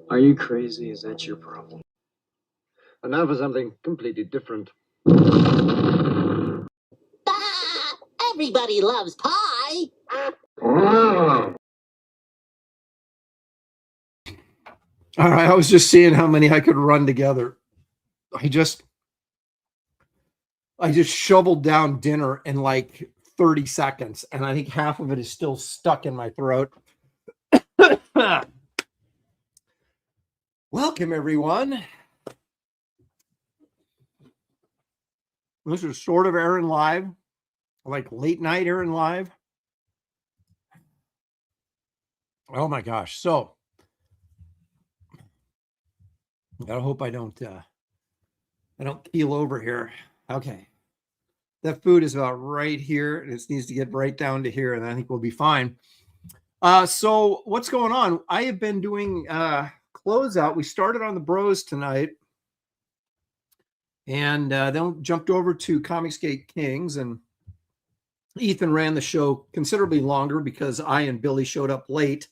Are you crazy? Is that your problem? And now for something completely different. Ah, everybody loves pie. All right, I was just seeing how many I could run together. I just shoveled down dinner in like 30 seconds, and I think half of it is still stuck in my throat. Welcome, everyone. This is sort of Aaron Live, like late night Aaron Live. Oh my gosh. So I hope I don't keel over here. Okay. That food is about right here. It just needs to get right down to here, and I think we'll be fine. So what's going on? I have been doing closeout. We started on the Bros tonight, and then jumped over to Comicsgate Kings, and Ethan ran the show considerably longer because I and Billy showed up late.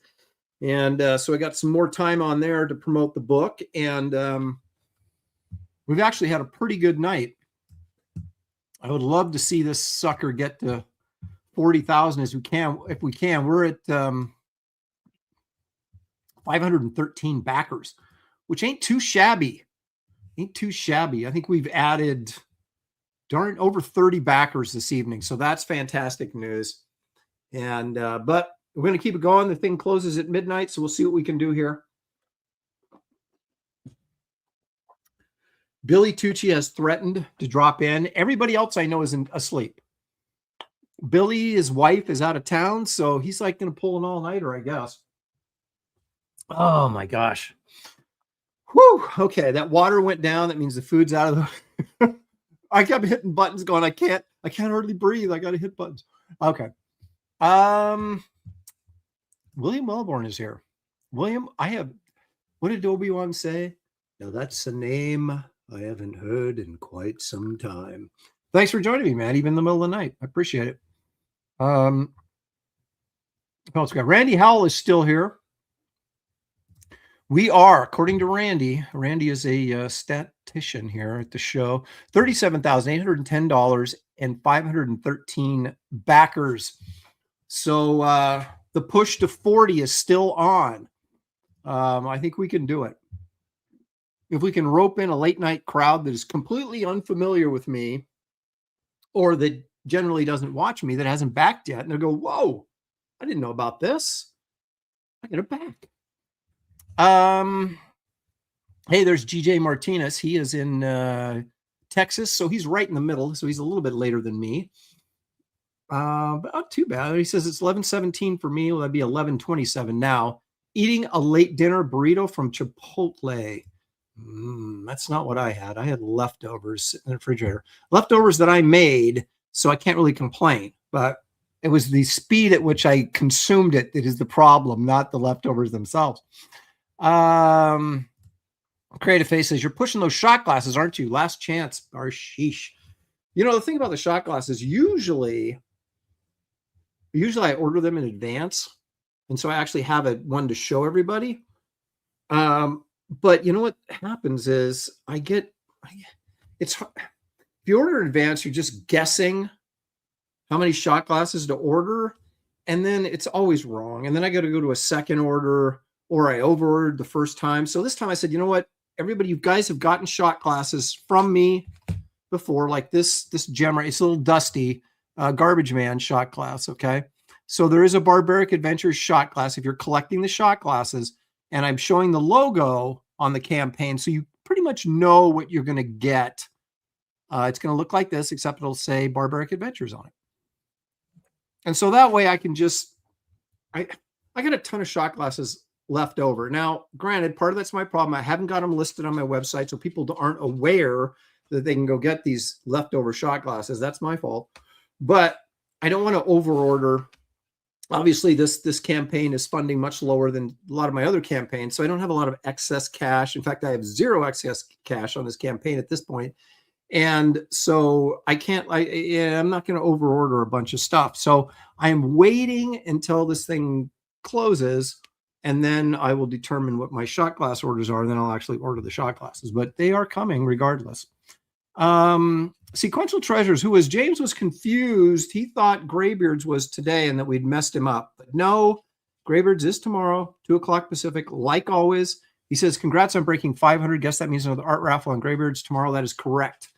And so I got some more time on there to promote the book, and we've actually had a pretty good night. I would love to see this sucker get to 40,000 if we can. We're at 513 backers, which ain't too shabby. I think we've added over 30 backers this evening, so that's fantastic news. And but we're going to keep it going. The thing closes at midnight, so we'll see what we can do here. Billy Tucci has threatened to drop in. Everybody else I know is asleep. Billy, his wife, is out of town, so he's like going to pull an all-nighter, I guess. Oh my gosh. Whew. Okay, that water went down. That means the food's out of the. I kept hitting buttons, going, I can't hardly breathe. I got to hit buttons. Okay. William Wellborn is here. William, what did Obi-Wan say? Now that's a name I haven't heard in quite some time. Thanks for joining me, man, even in the middle of the night. I appreciate it. Oh, it's got Randy Howell is still here. We are, according to Randy is a statistician here at the show, $37,810 and 513 backers. So the push to 40 is still on. I think we can do it. If we can rope in a late night crowd that is completely unfamiliar with me or that generally doesn't watch me, that hasn't backed yet, and they'll go, whoa, I didn't know about this. I got to back. Hey, there's GJ Martinez. He is in Texas, so he's right in the middle. So he's a little bit later than me. But not too bad. He says it's 11:17 for me. Well, that'd be 11:27 now. Eating a late dinner burrito from Chipotle. That's not what I had. I had leftovers sitting in the refrigerator. Leftovers that I made, so I can't really complain. But it was the speed at which I consumed it that is the problem, not the leftovers themselves. Creative Face says, you're pushing those shot glasses, aren't you? Last chance. Sheesh. You know, the thing about the shot glasses, usually I order them in advance. And so I actually have one to show everybody. But you know what happens is if you order in advance, you're just guessing how many shot glasses to order. And then it's always wrong. And then I got to go to a second order, or I overordered the first time. So this time I said, you know what? Everybody, you guys have gotten shot glasses from me before, like this gem, it's a little dusty, Garbage Man shot glass. Okay. So there is a Barbaric Adventures shot glass if you're collecting the shot glasses, and I'm showing the logo on the campaign. So you pretty much know what you're going to get. It's going to look like this, except it'll say Barbaric Adventures on it. And so that way I can just, I got a ton of shot glasses left over. Now, granted, part of that's my problem. I haven't got them listed on my website, so people aren't aware that they can go get these leftover shot glasses. That's my fault. But I don't want to overorder. Obviously, this campaign is funding much lower than a lot of my other campaigns, so I don't have a lot of excess cash. In fact, I have zero excess cash on this campaign at this point. And so I'm not going to overorder a bunch of stuff. So I'm waiting until this thing closes, and then I will determine what my shot glass orders are, and then I'll actually order the shot glasses. But they are coming regardless. Sequential Treasures, James was confused. He thought Graybeards was today and that we'd messed him up. But no, Graybeards is tomorrow, 2:00 Pacific, like always. He says, congrats on breaking 500. Guess that means another art raffle on Graybeards tomorrow. That is correct.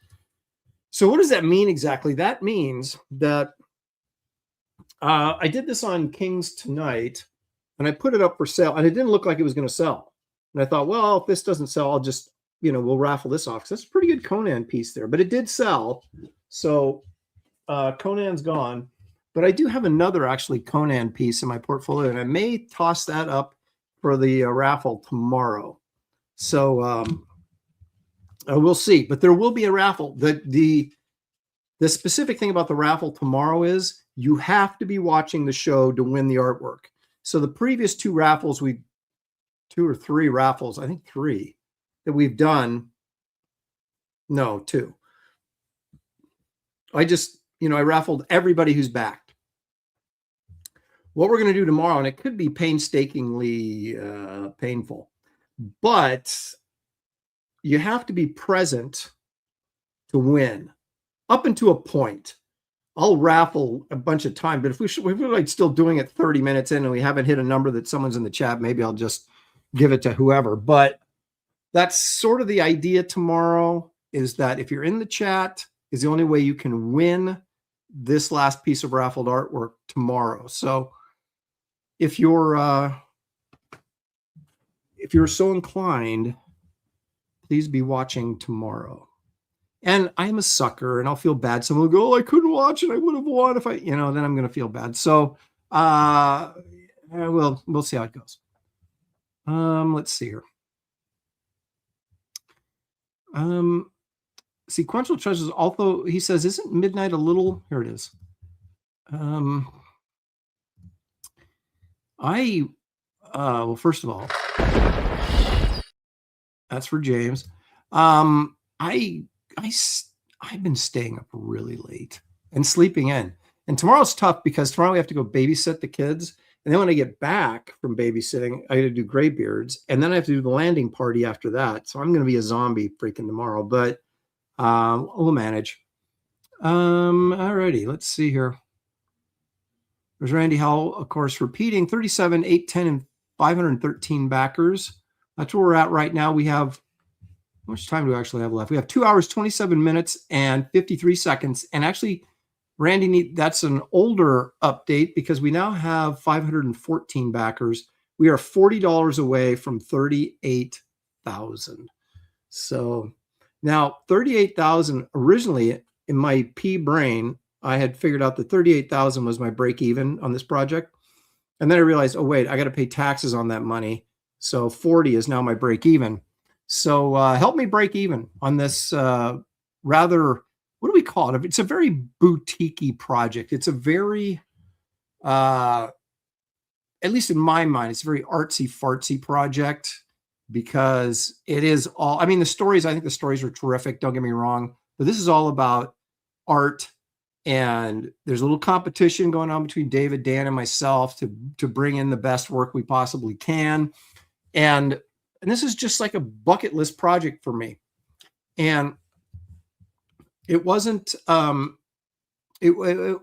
So what does that mean exactly? That means that I did this on Kings tonight, and I put it up for sale, and it didn't look like it was going to sell. And I thought, well, if this doesn't sell, I'll just, we'll raffle this off. That's a pretty good Conan piece there, but it did sell. So Conan's gone, but I do have another actually Conan piece in my portfolio, and I may toss that up for the raffle tomorrow. So we'll see, but there will be a raffle. The specific thing about the raffle tomorrow is you have to be watching the show to win the artwork. So the previous two raffles, I think three that we've done. No, two. I raffled everybody who's backed. What we're going to do tomorrow, and it could be painstakingly painful, but you have to be present to win up until a point. I'll raffle a bunch of time, but if we're like still doing it 30 minutes in and we haven't hit a number that someone's in the chat, maybe I'll just give it to whoever. But that's sort of the idea tomorrow, is that if you're in the chat is the only way you can win this last piece of raffled artwork tomorrow. So if you're so inclined, please be watching tomorrow. And I'm a sucker, and I'll feel bad. Someone will go, "Oh, I couldn't watch it. I would have won if I," then I'm going to feel bad. So, we'll see how it goes. Let's see here. Sequential treasures. Although he says, "Isn't midnight a little?" Here it is. Well, first of all, that's for James. I've been staying up really late and sleeping in. And tomorrow's tough because tomorrow we have to go babysit the kids. And then when I get back from babysitting, I got to do Graybeards. And then I have to do the landing party after that. So I'm going to be a zombie freaking tomorrow, but we'll manage. All righty, let's see here. There's Randy Howell, of course, repeating 37, 810, and 513 backers. That's where we're at right now. We have, how much time do we actually have left? We have 2 hours, 27 minutes, and 53 seconds. And actually, Randy, that's an older update because we now have 514 backers. We are $40 away from 38,000. So now 38,000 originally in my pea brain, I had figured out that 38,000 was my break even on this project. And then I realized, oh, wait, I got to pay taxes on that money. So 40 is now my break even. So help me break even on this rather, what do we call it? It's a very boutique-y project. It's a very, at least in my mind, it's a very artsy-fartsy project because it is all, I think the stories are terrific. Don't get me wrong. But this is all about art. And there's a little competition going on between David, Dan, and myself to bring in the best work we possibly can. And this is just like a bucket list project for me. And it wasn't it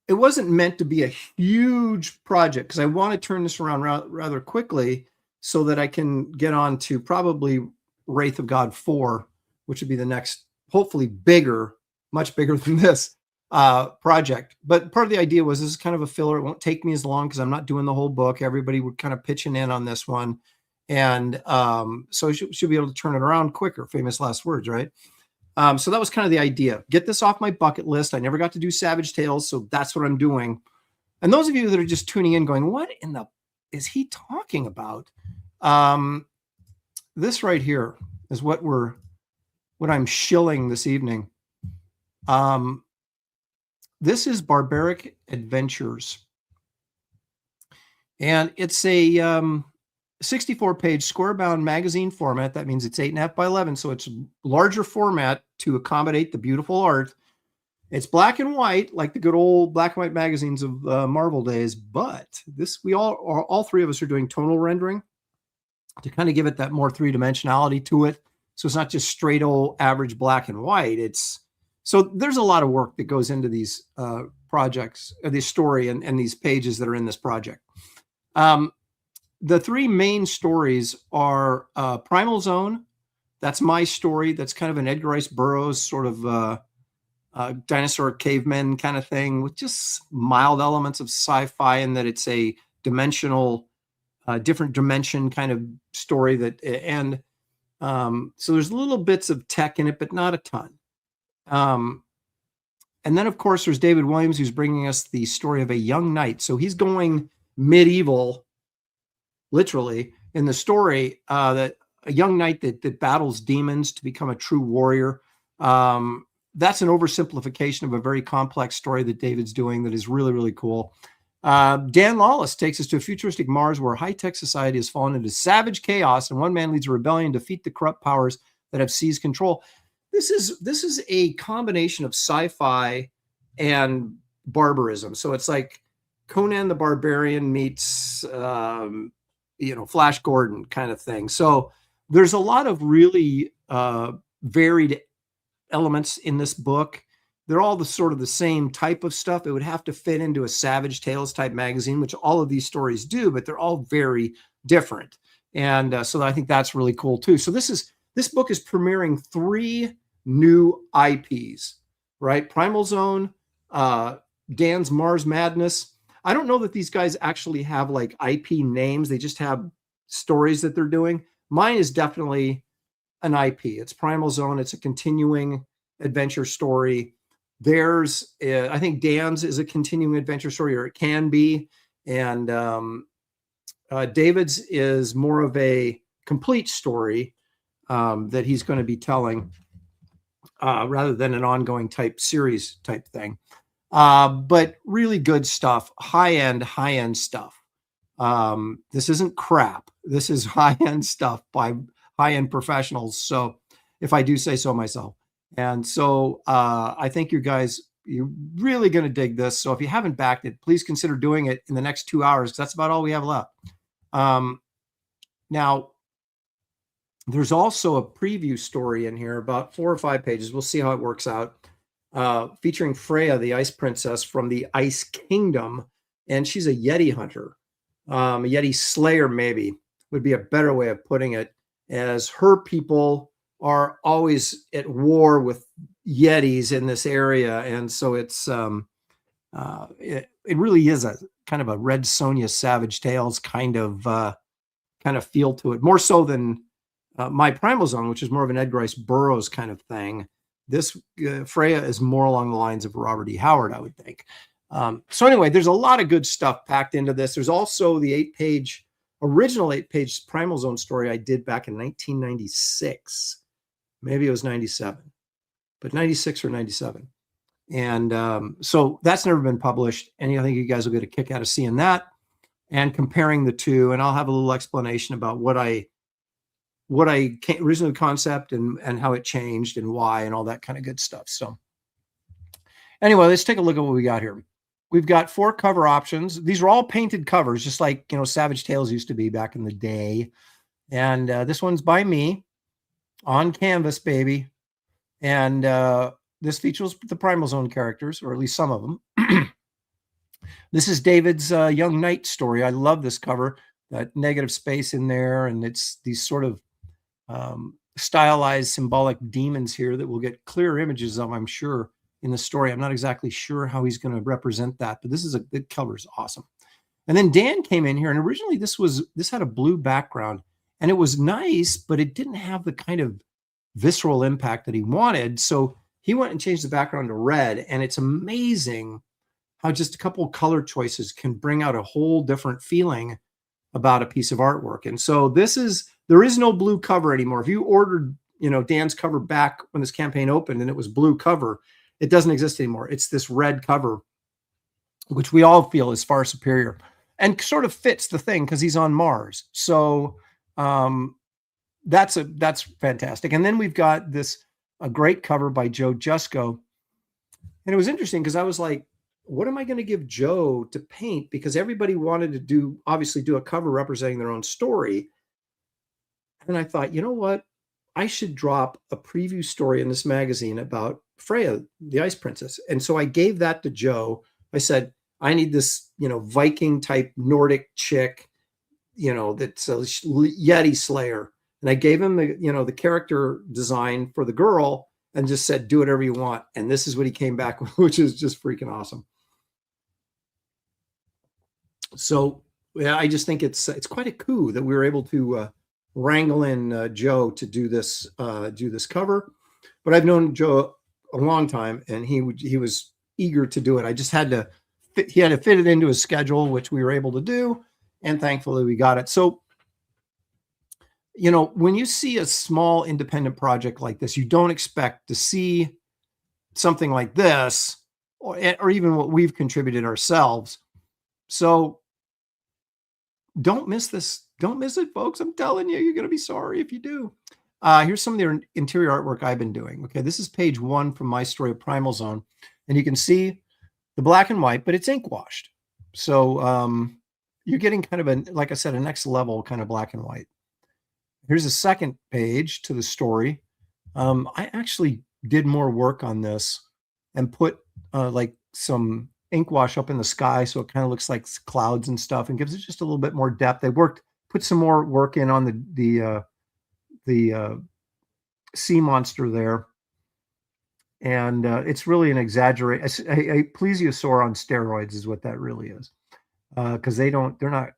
wasn't meant to be a huge project because I want to turn this around rather quickly so that I can get on to probably Wraith of God 4, which would be the next, hopefully bigger, much bigger than this project. But part of the idea was this is kind of a filler. It won't take me as long because I'm not doing the whole book. Everybody would kind of pitching in on this one. And so I should be able to turn it around quicker. Famous last words, right? So that was kind of the idea. Get this off my bucket list. I never got to do Savage Tales, so that's what I'm doing. And those of you that are just tuning in going, what in the is he talking about? This right here is what I'm shilling this evening. This is Barbaric Adventures. And it's a 64-page square-bound magazine format. That means it's 8.5 by 11, so it's larger format to accommodate the beautiful art. It's black and white, like the good old black and white magazines of Marvel days, but all three of us are doing tonal rendering to kind of give it that more three-dimensionality to it. So it's not just straight old average black and white. So there's a lot of work that goes into these projects, this story and these pages that are in this project. The three main stories are Primal Zone. That's my story. That's kind of an Edgar Rice Burroughs sort of dinosaur cavemen kind of thing with just mild elements of sci-fi in that it's a different dimension kind of story so there's little bits of tech in it, but not a ton. And then, of course, there's David Williams, who's bringing us the story of a young knight. So he's going medieval, literally, in the story that a young knight that battles demons to become a true warrior. That's an oversimplification of a very complex story that David's doing that is really, really cool. Dan Lawless takes us to a futuristic Mars where high-tech society has fallen into savage chaos and one man leads a rebellion to defeat the corrupt powers that have seized control. This is a combination of sci-fi and barbarism. So it's like Conan the Barbarian meets, Flash Gordon kind of thing. So there's a lot of really varied elements in this book. They're all the same type of stuff. It would have to fit into a Savage Tales type magazine, which all of these stories do, but they're all very different. And so I think that's really cool too. So this book is premiering 3 new IPs, right? Primal Zone, Dan's Mars Madness. I don't know that these guys actually have like IP names. They just have stories that they're doing. Mine is definitely an IP. It's Primal Zone. It's a continuing adventure story. There's, I think Dan's is a continuing adventure story, or it can be. And David's is more of a complete story that he's going to be telling rather than an ongoing type series type thing. But really good stuff, high-end stuff. This isn't crap. This is high-end stuff by high-end professionals. So if I do say so myself. And so I think you guys, you're really going to dig this. So if you haven't backed it, please consider doing it in the next 2 hours. That's about all we have left. Now, there's also a preview story in here, about 4 or 5 pages. We'll see how it works out. Featuring Freya, the Ice Princess from the Ice Kingdom. And she's a Yeti hunter. A Yeti slayer, maybe, would be a better way of putting it, as her people are always at war with Yetis in this area. And so it's it really is a kind of a Red Sonja Savage Tales kind of feel to it, more so than my Primal Zone, which is more of an Edgar Rice Burroughs kind of thing. This Freya is more along the lines of Robert E. Howard, I would think. So anyway, there's a lot of good stuff packed into this. There's also the original 8-page Primal Zone story I did back in 1996. Maybe it was 97, but 96 or 97. And so that's never been published. And I think you guys will get a kick out of seeing that and comparing the two. And I'll have a little explanation about what I originally concept and how it changed and why and all that kind of good stuff. So anyway, let's take a look at what we got here. We've got 4 cover options. These are all painted covers, just like, Savage Tales used to be back in the day. And this one's by me on canvas, baby. And this features the Primal Zone characters, or at least some of them. This is David's Young Knight story. I love this cover, that negative space in there. And it's these sort of stylized symbolic demons here that we'll get clear images of, I'm sure, in the story. I'm not exactly sure how he's going to represent that, but the cover is awesome. And then Dan came in here, and originally this had a blue background, and it was nice, but it didn't have the kind of visceral impact that he wanted. So he went and changed the background to red, and it's amazing how just a couple of color choices can bring out a whole different feeling about a piece of artwork. And so there is no blue cover anymore. If you ordered, Dan's cover back when this campaign opened and it was blue cover, it doesn't exist anymore. It's this red cover, which we all feel is far superior and sort of fits the thing because he's on Mars. So that's fantastic. And then we've got a great cover by Joe Jusko. And it was interesting because I was like, what am I going to give Joe to paint? Because everybody wanted to obviously do a cover representing their own story. And I thought, you know what? I should drop a preview story in this magazine about Freya, the Ice Princess. And so I gave that to Joe. I said, I need this, Viking type Nordic chick, that's a Yeti slayer. And I gave him the character design for the girl and just said, do whatever you want. And this is what he came back with, which is just freaking awesome. So yeah, I just think it's quite a coup that we were able to wrangle in Joe to do this cover. But I've known Joe a long time, and he was eager to do it. I just had to fit it into his schedule, which we were able to do, and thankfully we got it. So, when you see a small independent project like this, you don't expect to see something like this, or even what we've contributed ourselves. So don't miss this. Don't miss it, folks. I'm telling you, you're going to be sorry if you do. Here's some of the interior artwork I've been doing. Okay, this is page 1 from my story of Primal Zone. And you can see the black and white, but it's ink washed. So you're getting kind of like I said, a next level kind of black and white. Here's a second page to the story. I actually did more work on this and put like some ink wash up in the sky, so it kind of looks like clouds and stuff, and gives it just a little bit more depth. They put some more work in on the sea monster there, and it's really an a plesiosaur on steroids is what that really is, because they're not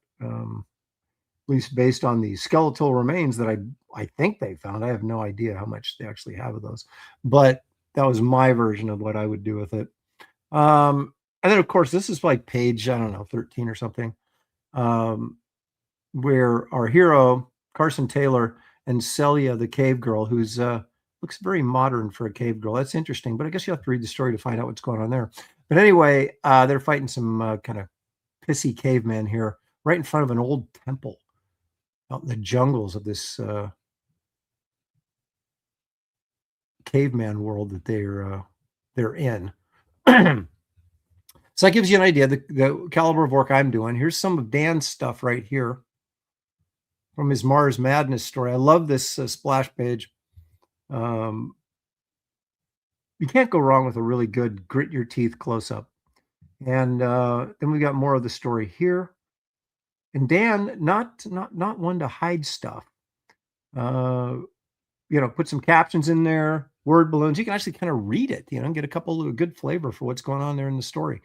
least based on the skeletal remains that I think they found. I have no idea how much they actually have of those, but that was my version of what I would do with it. And then, of course, this is like page, I don't know, 13 or something, where our hero, Carson Taylor, and Celia, the cave girl, who's looks very modern for a cave girl. That's interesting, but I guess you have to read the story to find out what's going on there. But anyway, they're fighting some kind of pissy cavemen here right in front of an old temple out in the jungles of this caveman world that they're in. So that gives you an idea the caliber of work I'm doing. Here's some of Dan's stuff right here from his Mars Madness story. I love this splash page. You can't go wrong with a really good grit your teeth close-up. And then we got more of the story here. And Dan, not one to hide stuff. Put some captions in there, word balloons. You can actually kind of read it, and get a couple of good flavor for what's going on there in the story.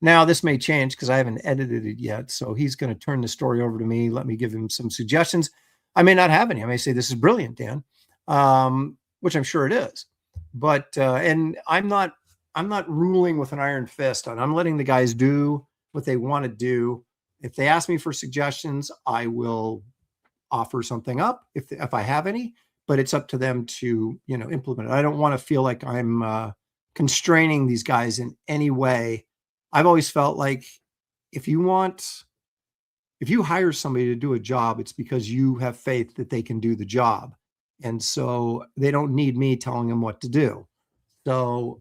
Now, this may change because I haven't edited it yet. So he's going to turn the story over to me. Let me give him some suggestions. I may not have any. I may say, this is brilliant, Dan, which I'm sure it is. But and I'm not ruling with an iron fist. I'm letting the guys do what they want to do. If they ask me for suggestions, I will offer something up if I have any. But it's up to them to implement it. I don't want to feel like I'm constraining these guys in any way. I've always felt like if you hire somebody to do a job, it's because you have faith that they can do the job. And so they don't need me telling them what to do. So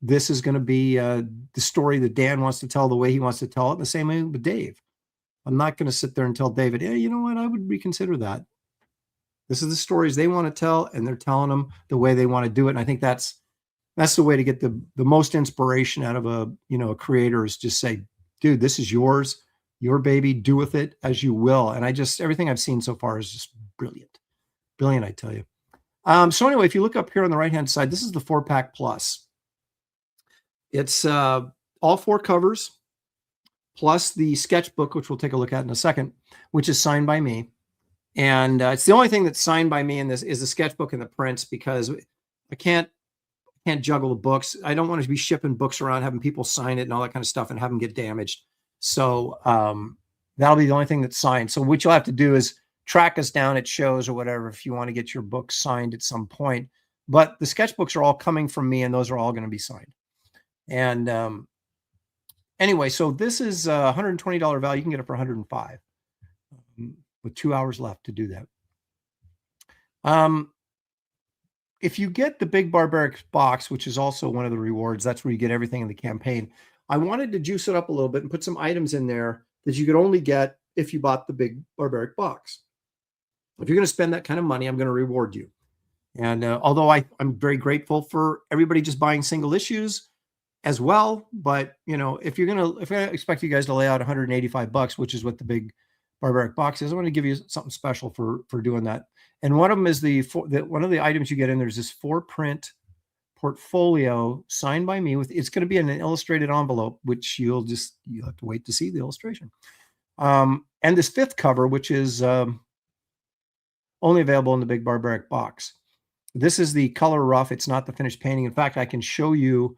this is going to be the story that Dan wants to tell the way he wants to tell it. The same way with Dave. I'm not going to sit there and tell David, hey, you know what? I would reconsider that. This is the stories they want to tell, and they're telling them the way they want to do it. And I think that's the way to get the most inspiration out of a creator, is just say, dude, this is yours, your baby, do with it as you will. And everything I've seen so far is just brilliant. Brilliant, I tell you. So anyway, if you look up here on the right-hand side, this is the 4-pack plus. It's all 4 covers, plus the sketchbook, which we'll take a look at in a second, which is signed by me. And it's the only thing that's signed by me in this is the sketchbook and the prints, because I can't juggle the books. I don't want to be shipping books around, having people sign it and all that kind of stuff and have them get damaged. So that'll be the only thing that's signed. So what you'll have to do is track us down at shows or whatever if you want to get your book signed at some point. But the sketchbooks are all coming from me, and those are all going to be signed. And anyway, so this is a $120 value. You can get it for $105 with 2 hours left to do that. If you get the Big Barbaric box, which is also one of the rewards, that's where you get everything in the campaign. I wanted to juice it up a little bit and put some items in there that you could only get if you bought the Big Barbaric box. If you're going to spend that kind of money, I'm going to reward you. And although I'm very grateful for everybody just buying single issues as well, but if I expect you guys to lay out $185, which is what the Big Barbaric box is, I want to give you something special for doing that. And one of them is one of the items you get in. There's this 4-print portfolio signed by me. It's going to be in an illustrated envelope, which you'll have to wait to see the illustration. And this 5th cover, which is only available in the Big Barbaric box. This is the color rough. It's not the finished painting. In fact, I can show you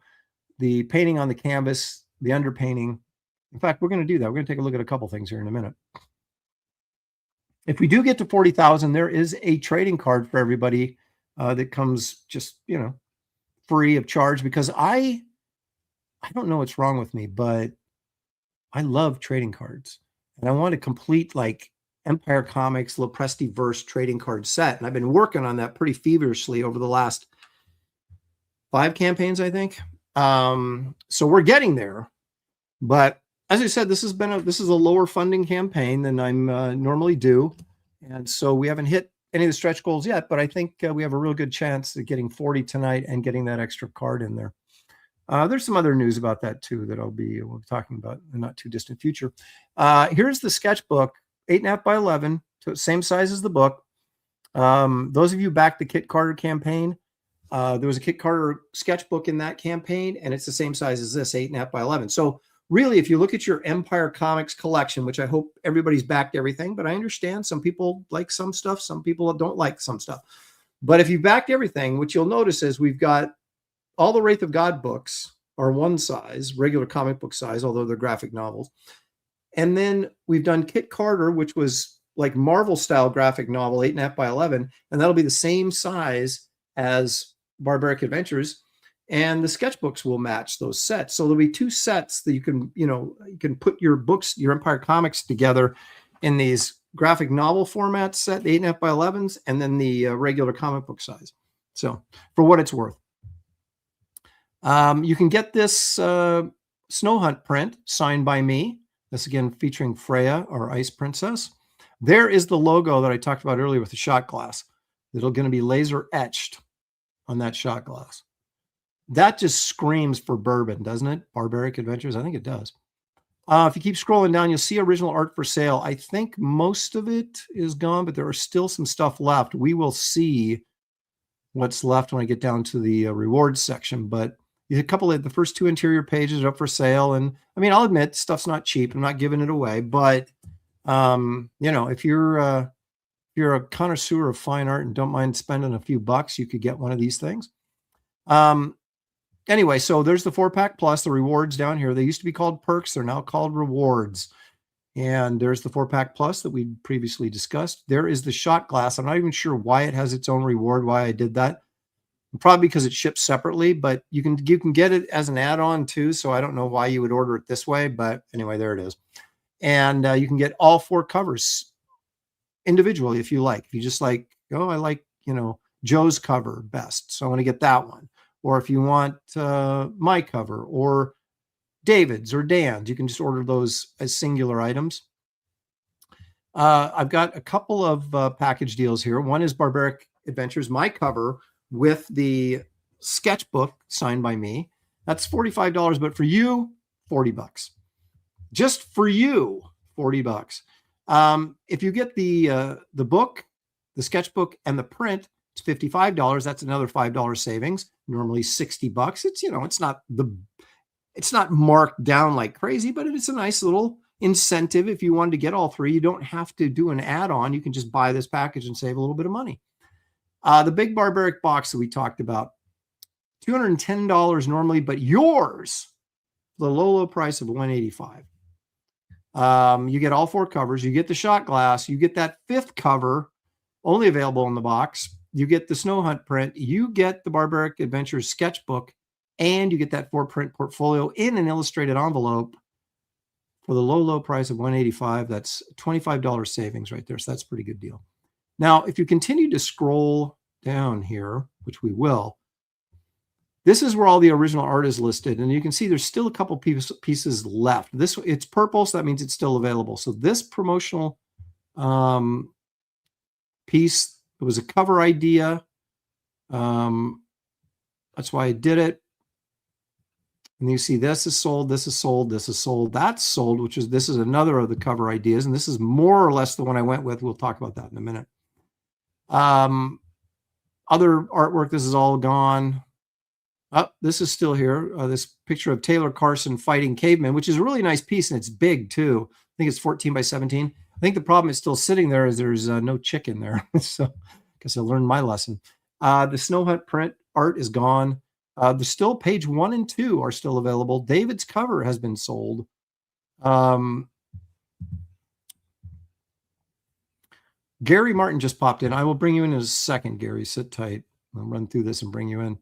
the painting on the canvas, the underpainting. In fact, we're going to do that. We're going to take a look at a couple things here in a minute. If we do get to 40,000, there is a trading card for everybody that comes just, free of charge, because I don't know what's wrong with me, but I love trading cards, and I want to complete like Empire Comics Lopresti Verse trading card set. And I've been working on that pretty feverishly over the last 5 campaigns, I think. So we're getting there, but as I said, this is a lower funding campaign than I'm normally do. And so we haven't hit any of the stretch goals yet, but I think we have a real good chance at getting 40 tonight and getting that extra card in there. There's some other news about that too that we'll be talking about in the not too distant future. Here's the sketchbook, 8.5 by 11, so same size as the book. Those of you back the Kit Carter campaign, there was a Kit Carter sketchbook in that campaign, and it's the same size as this, 8.5 by 11. So really, if you look at your Empire Comics collection, which I hope everybody's backed everything, but I understand some people like some stuff, some people don't like some stuff. But if you backed everything, what you'll notice is we've got all the Wraith of God books are one size, regular comic book size, although they're graphic novels. And then we've done Kit Carter, which was like Marvel style graphic novel, 8.5 by 11. And that'll be the same size as Barbaric Adventures. And the sketchbooks will match those sets. So there'll be 2 sets that you can put your books, your Empire Comics together in these graphic novel format set, the 8.5 by 11s, and then the regular comic book size. So for what it's worth. You can get this Snow Hunt print signed by me. This again featuring Freya, our ice princess. There is the logo that I talked about earlier with the shot glass. It'll going to be laser etched on that shot glass. That just screams for bourbon, doesn't it? Barbaric Adventures, I think it does. If you keep scrolling down, you'll see original art for sale. I think most of it is gone, but there are still some stuff left. We will see what's left when I get down to the rewards section, but a couple of the first 2 interior pages are up for sale. And I mean, I'll admit stuff's not cheap. I'm not giving it away, but if you're a connoisseur of fine art and don't mind spending a few bucks, you could get one of these things. Anyway, so there's the 4-pack plus the rewards down here. They used to be called perks. They're now called rewards. And there's the 4-pack plus that we previously discussed. There is the shot glass. I'm not even sure why it has its own reward, why I did that. Probably because it ships separately, but you can get it as an add-on too. So I don't know why you would order it this way, but anyway, there it is. And you can get all 4 covers individually if you like. If you just like, oh, I like, Joe's cover best, so I want to get that one. Or if you want my cover or David's or Dan's, you can just order those as singular items. I've got a couple of package deals here. One is Barbaric Adventures, my cover with the sketchbook signed by me. That's $45, but for you, $40. Just for you, $40. If you get the book, the sketchbook, and the print, it's $55. That's another $5 savings. Normally $60. It's not marked down like crazy, but it's a nice little incentive. If you wanted to get all 3, you don't have to do an add-on. You can just buy this package and save a little bit of money. The big Barbaric box that we talked about, $210 normally, but yours, the low price of $185. You get all 4 covers. You get the shot glass. You get that 5th cover, only available in the box. You get the Snow Hunt print. You get the Barbaric Adventures sketchbook, and you get that 4-print portfolio in an illustrated envelope for the low price of $185. That's $25 savings right there. So that's a pretty good deal. Now, if you continue to scroll down here, which we will, this is where all the original art is listed. And you can see there's still a couple pieces left. It's purple, so that means it's still available. So this promotional piece, it was a cover idea. That's why I did it. And you see this is sold, this is sold, this is sold, that's sold, this is another of the cover ideas. And this is more or less the one I went with. We'll talk about that in a minute. Other artwork, this is all gone. This is still here. This picture of Taylor Carson fighting cavemen, which is a really nice piece, and it's big too. I think it's 14 by 17. I think the problem is still sitting there is there's no chicken there. So I guess I learned my lesson. The Snow Hunt print art is gone. There's still page 1 and 2 are still available. David's cover has been sold. Gary Martin just popped in. I will bring you in a second, Gary. Sit tight. I'll run through this and bring you in.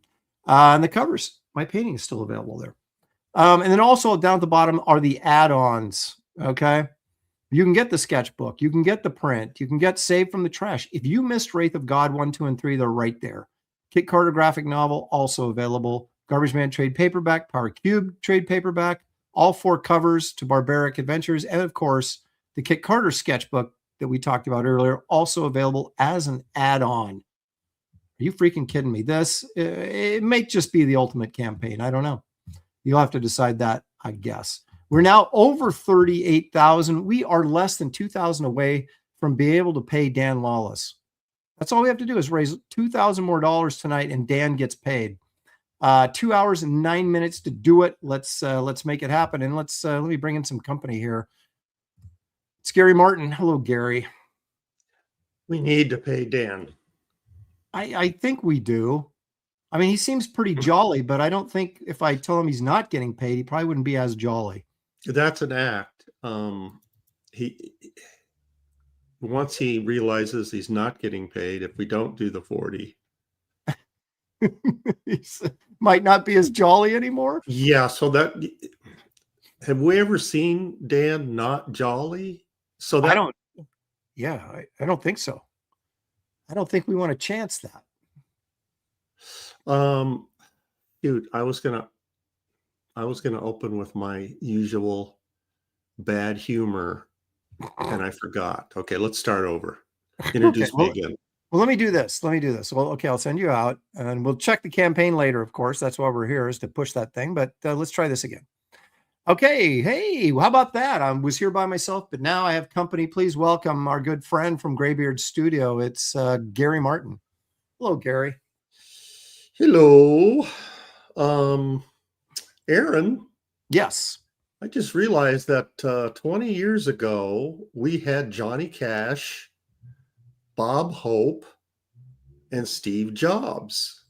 And the covers, my painting is still available there. And then also down at the bottom are the add-ons. Okay. You can get the sketchbook. You can get the print. You can get Saved from the Trash. If you missed Wraith of God 1, 2, and 3, they're right there. Kit Carter graphic novel, also available. Garbage Man trade paperback, Power Cube trade paperback, all 4 covers to Barbaric Adventures. And of course, the Kit Carter sketchbook that we talked about earlier, also available as an add-on. Are you freaking kidding me? It may just be the ultimate campaign. I don't know. You'll have to decide that, I guess. We're now over 38,000. We are less than 2,000 away from being able to pay Dan Lawless. That's all we have to do is raise $2,000 more tonight, and Dan gets paid. 2 hours and 9 minutes to do it. Let's make it happen. And let me bring in some company here. It's Gary Martin. Hello, Gary. We need to pay Dan. I think we do. I mean, he seems pretty jolly, but I don't think if I tell him he's not getting paid, he probably wouldn't be as jolly. That's an act. He once he realizes he's not getting paid, if we don't do the 40, He might not be as jolly anymore. Yeah. So that, have we ever seen Dan not jolly? So that I don't. Yeah, I don't think so. I don't think we want to chance that. Dude, I was gonna open with my usual bad humor, and I forgot. Okay, let's start over. Introduce me again. Well, let me do this. Well, okay, I'll send you out, and we'll check the campaign later. Of course, that's why we're here, is to push that thing. But let's try this again. Okay, hey, how about that? I was here by myself, but now I have company. Please welcome our good friend from Graybeard Studio. It's Gary Martin. Hello, Gary. Hello, Aaron. Yes. I just realized that 20 years ago, we had Johnny Cash, Bob Hope, and Steve Jobs.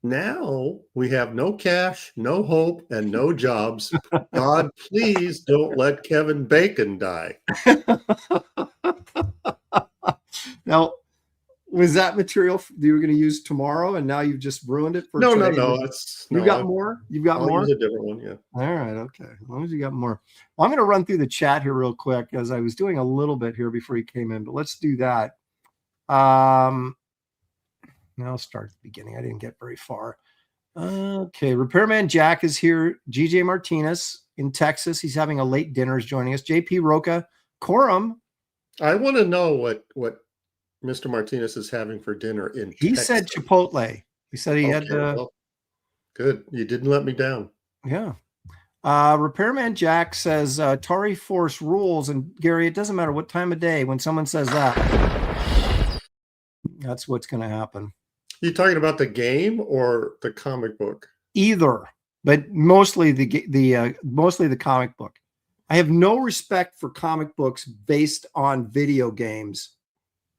Now we have no Cash, no Hope, and no Jobs. God, please don't let Kevin Bacon die. Now, was that material you were going to use tomorrow, and now you've just ruined it for No. You got more? You've got more? I'll use a different one, yeah. All right, okay. As long as you got more. Well, I'm going to run through the chat here real quick, as I was doing a little bit here before you came in, but let's do that. Now I'll start at the beginning. I didn't get very far. Okay, Repairman Jack is here. GJ Martinez in Texas. He's having a late dinner, is joining us. JP Roca, Coram. I want to know what Mr. Martinez is having for dinner in He Texas. said Chipotle. He said he had well, good. You didn't let me down. Yeah. Repairman Jack says Tari Force rules. And Gary, it doesn't matter what time of day when someone says that, that's what's going to happen. You talking about the game or the comic book? Either, but mostly the comic book. I have no respect for comic books based on video games,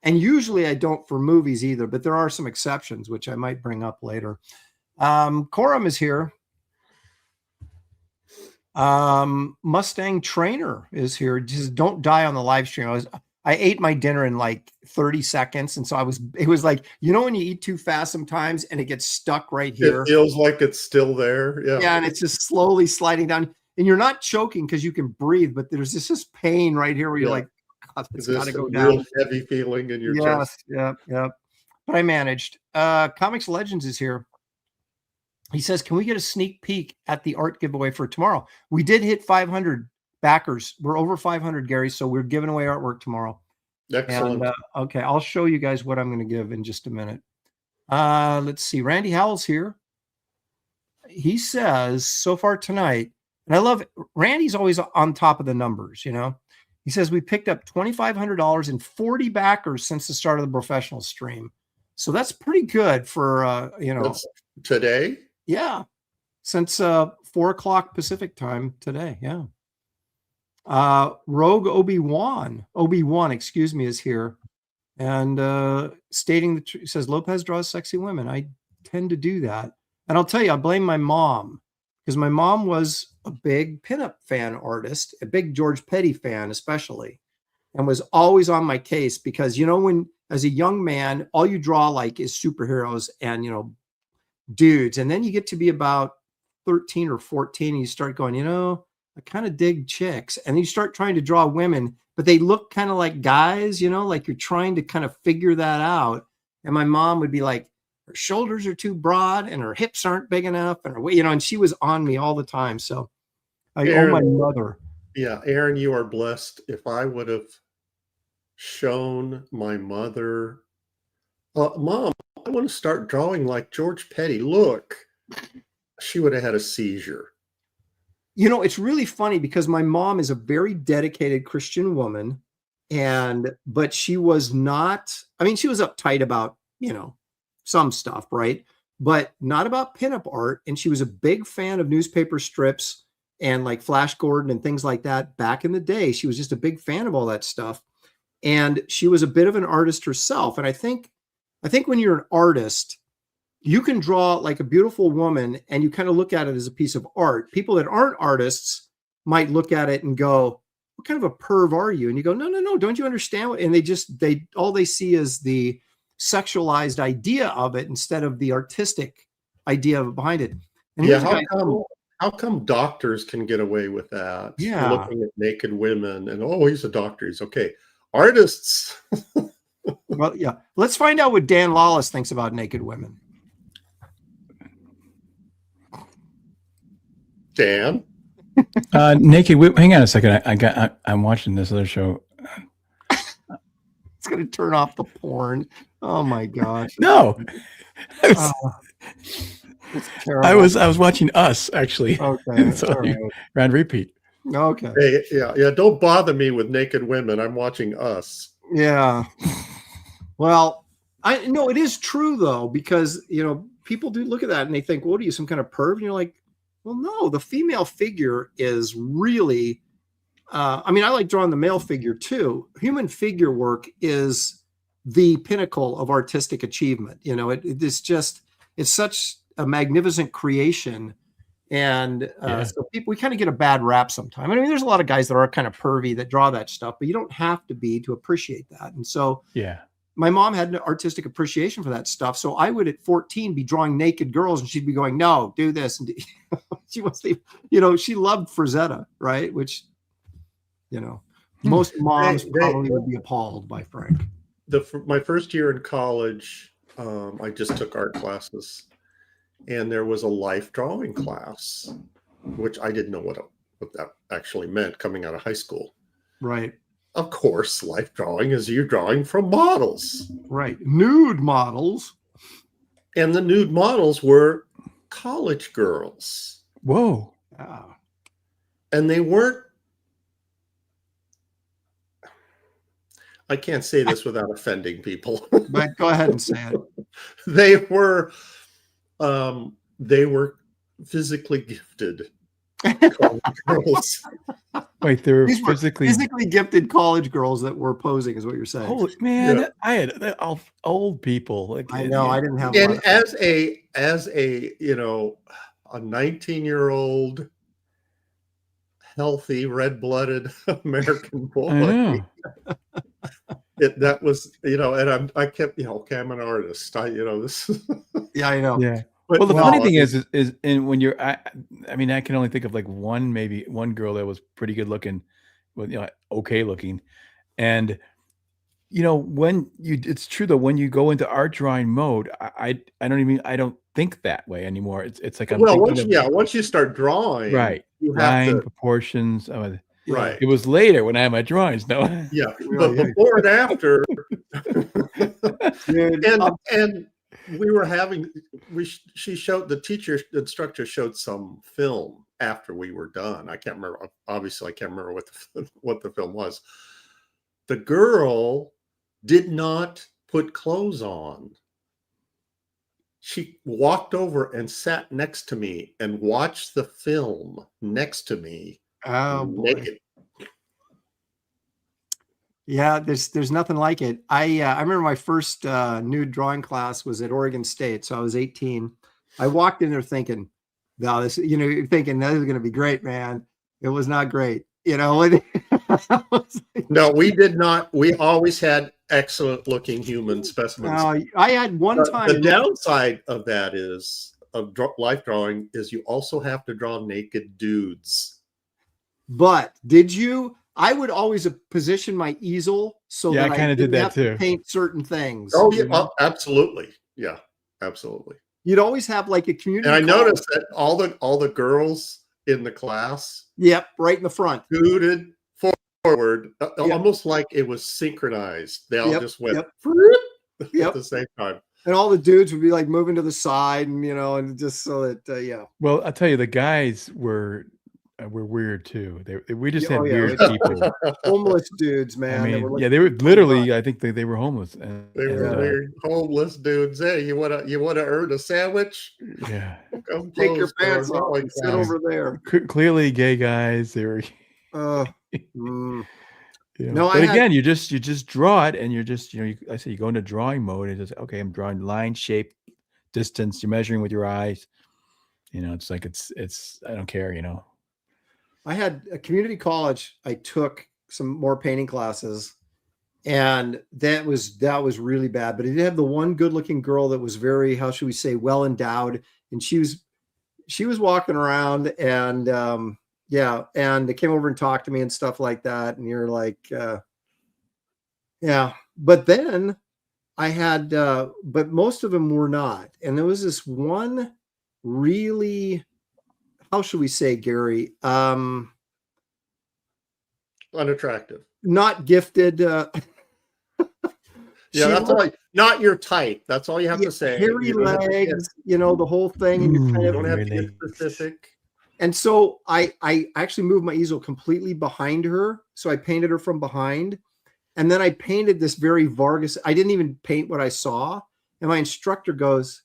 and usually I don't for movies either. But there are some exceptions, which I might bring up later. Coram is here. Mustang Trainer is here. Just don't die on the live stream. I ate my dinner in like 30 seconds. And so it was like, you know, when you eat too fast sometimes and it gets stuck right here. It feels like it's still there. Yeah. Yeah. And it's just slowly sliding down, and you're not choking because you can breathe, but there's this pain right here where you're like, God, it's got to go down. Real heavy feeling in your chest. Yeah. But I managed. Comics Legends is here. He says, can we get a sneak peek at the art giveaway for tomorrow? We did hit 500 backers. We're over 500, Gary. So we're giving away artwork tomorrow. Excellent. And, okay. I'll show you guys what I'm going to give in just a minute. Let's see. Randy Howell's here. He says so far tonight, and I love it. Randy's always on top of the numbers, you know. He says we picked up $2,500 and 40 backers since the start of the professional stream. So that's pretty good for, That's today. Yeah. Since 4 o'clock Pacific time today. Yeah. Rogue Obi-Wan, excuse me, is here. And stating the truth, says Lopez draws sexy women. I tend to do that. And I'll tell you, I blame my mom, because my mom was a big pinup fan artist, a big George Petty fan, especially, and was always on my case because, you know, when as a young man, all you draw like is superheroes and, you know, dudes. And then you get to be about 13 or 14 and you start going, you know, I kind of dig chicks. And you start trying to draw women, but they look kind of like guys, you know, like you're trying to kind of figure that out. And my mom would be like, her shoulders are too broad and her hips aren't big enough. And her, you know, and she was on me all the time. So I owe my mother. Yeah. Aaron, you are blessed. If I would have shown my mother, Mom, I want to start drawing like George Petty. Look, she would have had a seizure. You know, it's really funny because my mom is a very dedicated Christian woman, but she was not, I mean, she was uptight about, you know, some stuff, right? but not about pinup art. And she was a big fan of newspaper strips and like Flash Gordon and things like that back in the day. She was just a big fan of all that stuff. And she was a bit of an artist herself. And I think when you're an artist, you can draw like a beautiful woman and you kind of look at it as a piece of art. People that aren't artists might look at it and go, what kind of a perv are you? And you go, no. Don't you understand? And all they see is the sexualized idea of it instead of the artistic idea behind it. And yeah, how come doctors can get away with that? Yeah. Looking at naked women and, oh, he's a doctor. He's okay. Artists. Well, yeah. Let's find out what Dan Lawless thinks about naked women. Dan? Naked women. Hang on a second. I'm watching this other show. It's going to turn off the porn. Oh my gosh. No. It's terrible. I was watching Us, actually. Okay. So All right. ran repeat. Okay. Hey, yeah. Don't bother me with naked women. I'm watching Us. Yeah. Well, I know it is true though, because people do look at that and they think, "What are you, some kind of perv?" And you're like, "Well, no. The female figure is really." I mean, I like drawing the male figure too. Human figure work is the pinnacle of artistic achievement. It's such a magnificent creation. And so we kind of get a bad rap sometimes. I mean, there's a lot of guys that are kind of pervy that draw that stuff, but you don't have to be to appreciate that. And so my mom had an artistic appreciation for that stuff. So I would at 14 be drawing naked girls and she'd be going, no, do this. And she wants to, she loved Frazetta, right? Which, most moms probably would be appalled by Frank. My first year in college, I just took art classes. And there was a life drawing class, which I didn't know what that actually meant coming out of high school. Right. Of course, life drawing is you drawing from models. Right. Nude models. And the nude models were college girls. Whoa. Wow. And they weren't, I can't say this without offending people. But go ahead and say it. They were physically gifted college girls. Wait, they were These were physically gifted college girls that were posing, is what you're saying. Holy man, I had old people. Like, I know, I didn't have. And as a 19-year-old healthy red-blooded American boy, that was, and I kept, okay, I'm an artist. This. Yeah, I know. Yeah. But, well, the funny thing is and when you're, I mean, I can only think of like one girl that was pretty good looking, okay looking, and it's true though, when you go into art drawing mode, I don't think that way anymore. It's like once you start drawing, right, you have to proportions. Right. It was later when I had my drawings. No. Yeah, but before and after, and we were having. The instructor showed some film after we were done. I can't remember. Obviously, I can't remember what the film was. The girl did not put clothes on. She walked over and sat next to me and watched the film next to me. Oh boy. Naked. Yeah, there's nothing like it. I remember my first nude drawing class was at Oregon State, so I was 18. I walked in there thinking, "No, you're thinking this is going to be great, man." It was not great, No, we did not. We always had excellent looking human specimens. I had one time. The downside of that life drawing is you also have to draw naked dudes. But did you? I would always position my easel so that I kind of did that too. Paint certain things. Oh yeah, absolutely. Yeah, absolutely. You'd always have like a community. And I noticed that all the girls in the class. Yep, right in the front. Scooted forward, almost like it was synchronized. They all just went at the same time. And all the dudes would be like moving to the side, and and just so that Well, I'll tell you, the guys were were weird too. We just Yeah, had oh, yeah, weird it's- people. Homeless dudes, I man. mean, like- yeah, they were literally. I think they were homeless. They were Yeah. weird homeless dudes. Hey, you wanna earn a sandwich? Yeah, Come Take your close to our pants off drawing and sit class. over there. clearly gay guys. They were. Mm. You know, No, but I had- again, you just draw it, and you're just I say you go into drawing mode, and just okay, I'm drawing line, shape, distance. You're measuring with your eyes. It's like it's I don't care. I had a community college. I took some more painting classes, and that was really bad. But it did have the one good-looking girl that was very, how should we say, well endowed, and she was walking around, and yeah, and they came over and talked to me and stuff like that. And you're like, yeah. But then I had, but most of them were not. And there was this one really, how should we say, Gary? Unattractive. Not gifted. Yeah, She that's looked- all. Not your type. That's all you have to say. hairy You don't have to get- legs, the whole thing. And you're kind you of, don't have to Really? get specific. and so I actually moved my easel completely behind her. So I painted her from behind. And then I painted this very Vargas. I didn't even paint what I saw. And my instructor goes,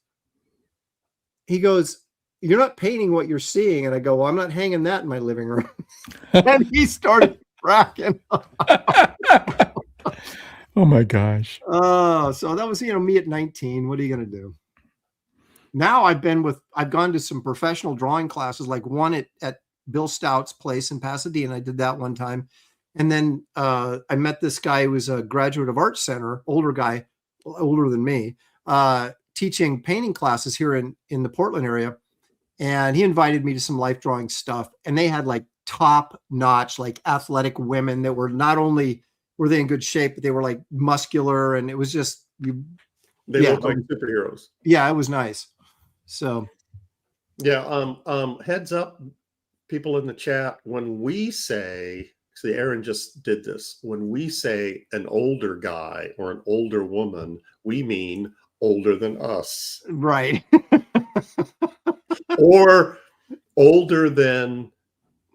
you're not painting what you're seeing. And I go, well, I'm not hanging that in my living room. And he started cracking. Oh my gosh. So that was, me at 19. What are you going to do? Now I've gone to some professional drawing classes, like one at Bill Stout's place in Pasadena. I did that one time. And then I met this guy who was a graduate of Art Center, older guy, older than me, teaching painting classes here in the Portland area. And he invited me to some life drawing stuff. And they had like top notch, like athletic women that were, not only were they in good shape, but they were like muscular. And it was just, They Yeah. look like superheroes. yeah, it was nice. So Yeah. Heads up, people in the chat. When we say, see, Aaron just did this. When we say an older guy or an older woman, we mean older than us, right. or older than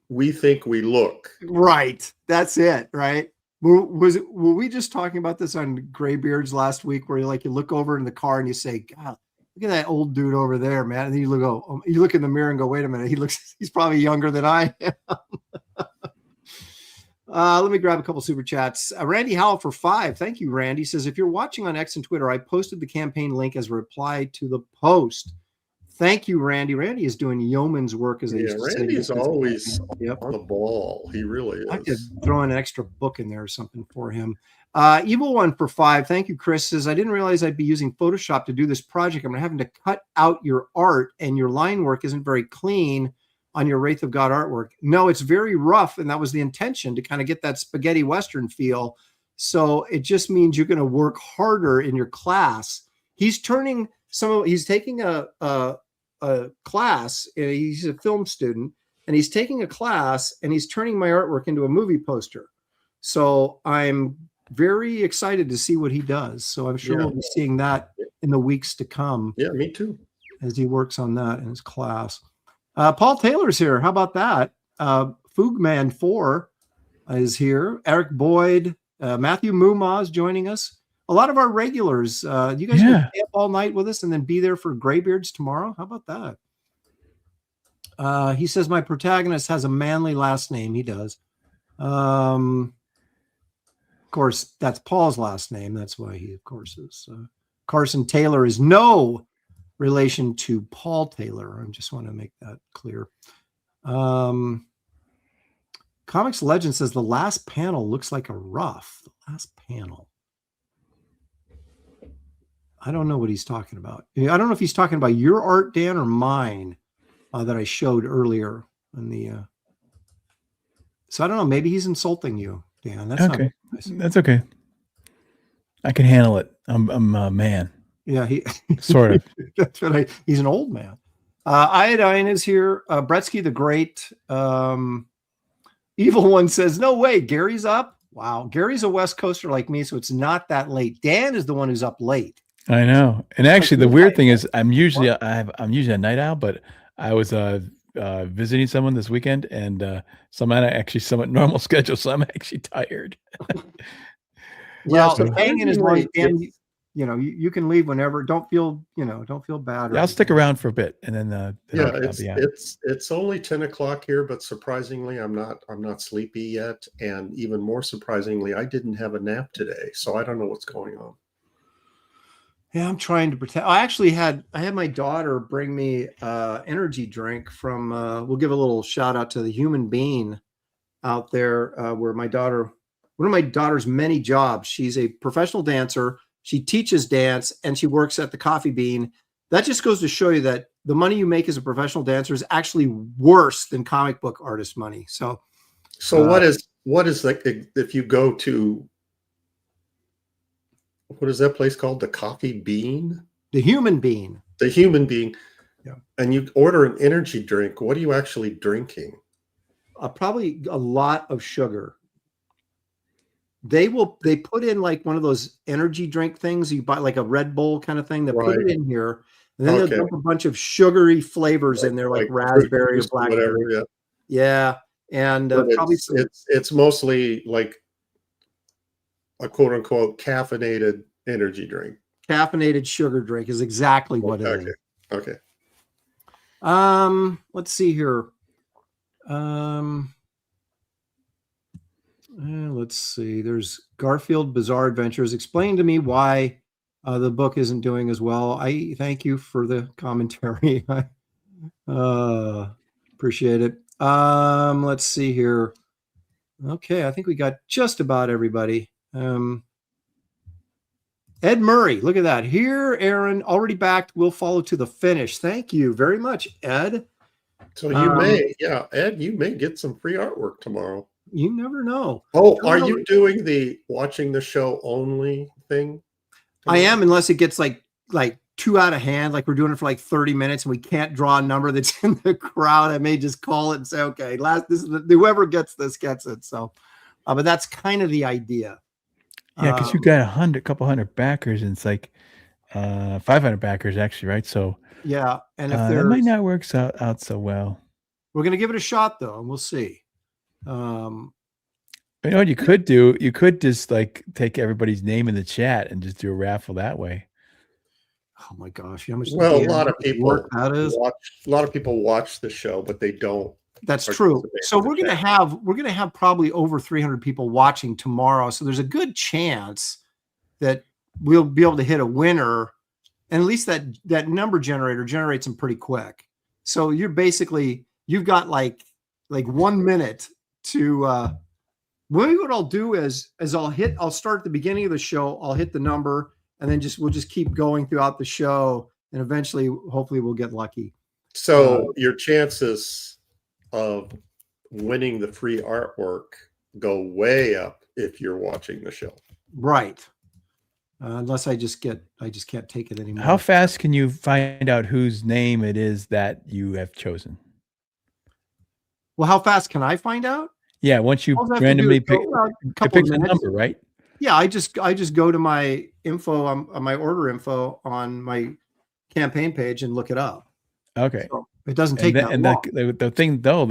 we think we look. Right. That's it. Right. Were we just talking about this on Graybeards last week, where you look over in the car and you say, God, look at that old dude over there, man. And then you look in the mirror and go, wait a minute. He's probably younger than I am. Let me grab a couple super chats. Randy Howell for 5. Thank you, Randy. Says, if you're watching on X and Twitter, I posted the campaign link as a reply to the post. Thank you, Randy. Randy is doing yeoman's work, as they used to say. Randy's always Yep. on the ball. He really I could is. throw in an extra book in there or something for him. Evil One for 5. Thank you, Chris. Says, I didn't realize I'd be using Photoshop to do this project. I'm having to cut out your art, and your line work isn't very clean on your Wraith of God artwork. No, it's very rough, and that was the intention, to kind of get that spaghetti Western feel. So it just means you're going to work harder in your class. He's taking a class. He's a film student, and he's taking a class, and he's turning my artwork into a movie poster. So I'm very excited to see what he does. So I'm sure we'll be seeing that in the weeks to come. Yeah, me too. As he works on that in his class. Paul Taylor's here. How about that? Foogman 4 is here. Eric Boyd, Matthew Mumaz joining us. A lot of our regulars. You guys will stay up all night with us and then be there for Graybeards tomorrow. How about that? He says my protagonist has a manly last name. He does. Of course, that's Paul's last name. That's why he, of course, is. Carson Taylor is no relation to Paul Taylor. I just want to make that clear. Comics Legend says the last panel looks like a rough. The last panel. I don't know what he's talking about. I don't know if he's talking about your art, Dan, or mine that I showed earlier in the. So I don't know. Maybe he's insulting you, Dan. That's okay. Not nice. That's okay. I can handle it. I'm a man. Yeah, he Sort of. That's what he's an old man. Iodine is here. Bretsky the Great. Evil One says, no way, Gary's up. Wow. Gary's a West Coaster like me, so it's not that late. Dan is the one who's up late. I know. And actually the weird thing is I'm usually a night owl, but I was visiting someone this weekend, and some actually somewhat normal schedule, so I'm actually tired. Well, so hang in as long as originally you can leave whenever. Don't feel bad. Yeah, I'll stick around for a bit, and then yeah, I'll be out. it's only 10 o'clock here, but surprisingly, I'm not sleepy yet, and even more surprisingly, I didn't have a nap today, so I don't know what's going on. Yeah, I'm trying to pretend. I had my daughter bring me energy drink from. We'll give a little shout out to the Human Bean out there, where one of my daughter's many jobs. She's a professional dancer. She teaches dance, and she works at the Coffee Bean. That just goes to show you that the money you make as a professional dancer is actually worse than comic book artist money. So what is like if you go to, what is that place called? The Coffee Bean? the Human Bean. The Human Bean. Yeah. And you order an energy drink. What are you actually drinking? Probably a lot of sugar. They put in like one of those energy drink things you buy, like a Red Bull kind of thing. They put it in here, and then they'll dump a bunch of sugary flavors in there, like raspberry or blackberry. Whatever, yeah. And probably it's mostly like a quote unquote caffeinated energy drink. Caffeinated sugar drink is exactly what it is. Okay. Let's see here. Let's see. There's Garfield Bizarre Adventures. Explain to me why the book isn't doing as well. I thank you for the commentary. I appreciate it. Let's see here. Okay, I think we got just about everybody. Ed Murray, look at that. Here, Aaron, already backed. We'll follow to the finish. Thank you very much, Ed. So Ed, you may get some free artwork tomorrow. You never know. Oh, are you doing the watching the show only thing tomorrow? I am, unless it gets like too out of hand, like we're doing it for like 30 minutes and we can't draw a number that's in the crowd. I may just call it and say, okay, whoever gets this gets it. So, but that's kind of the idea. Yeah, because you got a couple hundred backers, and it's like 500 backers actually, right? So yeah, and if that might not work out so well. We're gonna give it a shot though, and we'll see. You know what you could do? You could just like take everybody's name in the chat and just do a raffle that way. Oh my gosh! How much? Well, a lot of people watch the show, but they don't. That's true. So we're gonna have probably over 300 people watching tomorrow. So there's a good chance that we'll be able to hit a winner, and at least that number generator generates them pretty quick. So you've got like 1 minute to. What I'll do is I'll start at the beginning of the show. I'll hit the number, and then we'll just keep going throughout the show, and eventually, hopefully, we'll get lucky. So your chances of winning the free artwork go way up if you're watching the show. Right. Unless I just can't take it anymore. How fast can you find out whose name it is that you have chosen? Well, how fast can I find out? Yeah, once you randomly pick the number, right? Yeah, I just go to my info on my order info on my campaign page and look it up. Okay. So it doesn't take that long. The thing though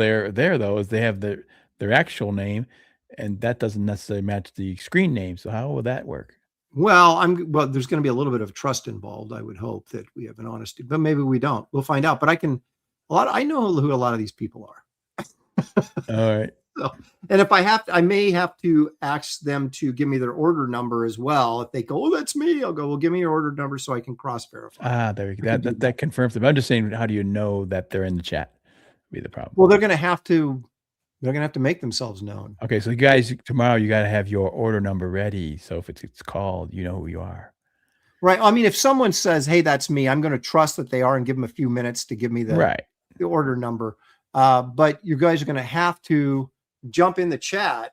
is they have their actual name, and that doesn't necessarily match the screen name. So how will that work? Well, there's going to be a little bit of trust involved. I would hope that we have an honesty, but maybe we don't. We'll find out. But I know who a lot of these people are. All right. So, and if I may have to ask them to give me their order number as well. If they go, oh, that's me, I'll go, well, give me your order number so I can cross verify. There we go. That confirms it. I'm just saying, how do you know that they're in the chat? Be the problem. Well, they're going to have to make themselves known. Okay, so you guys, tomorrow you got to have your order number ready. So if it's called, you know who you are. Right. I mean, if someone says, hey, that's me, I'm going to trust that they are and give them a few minutes to give me the order number. But you guys are going to have to jump in the chat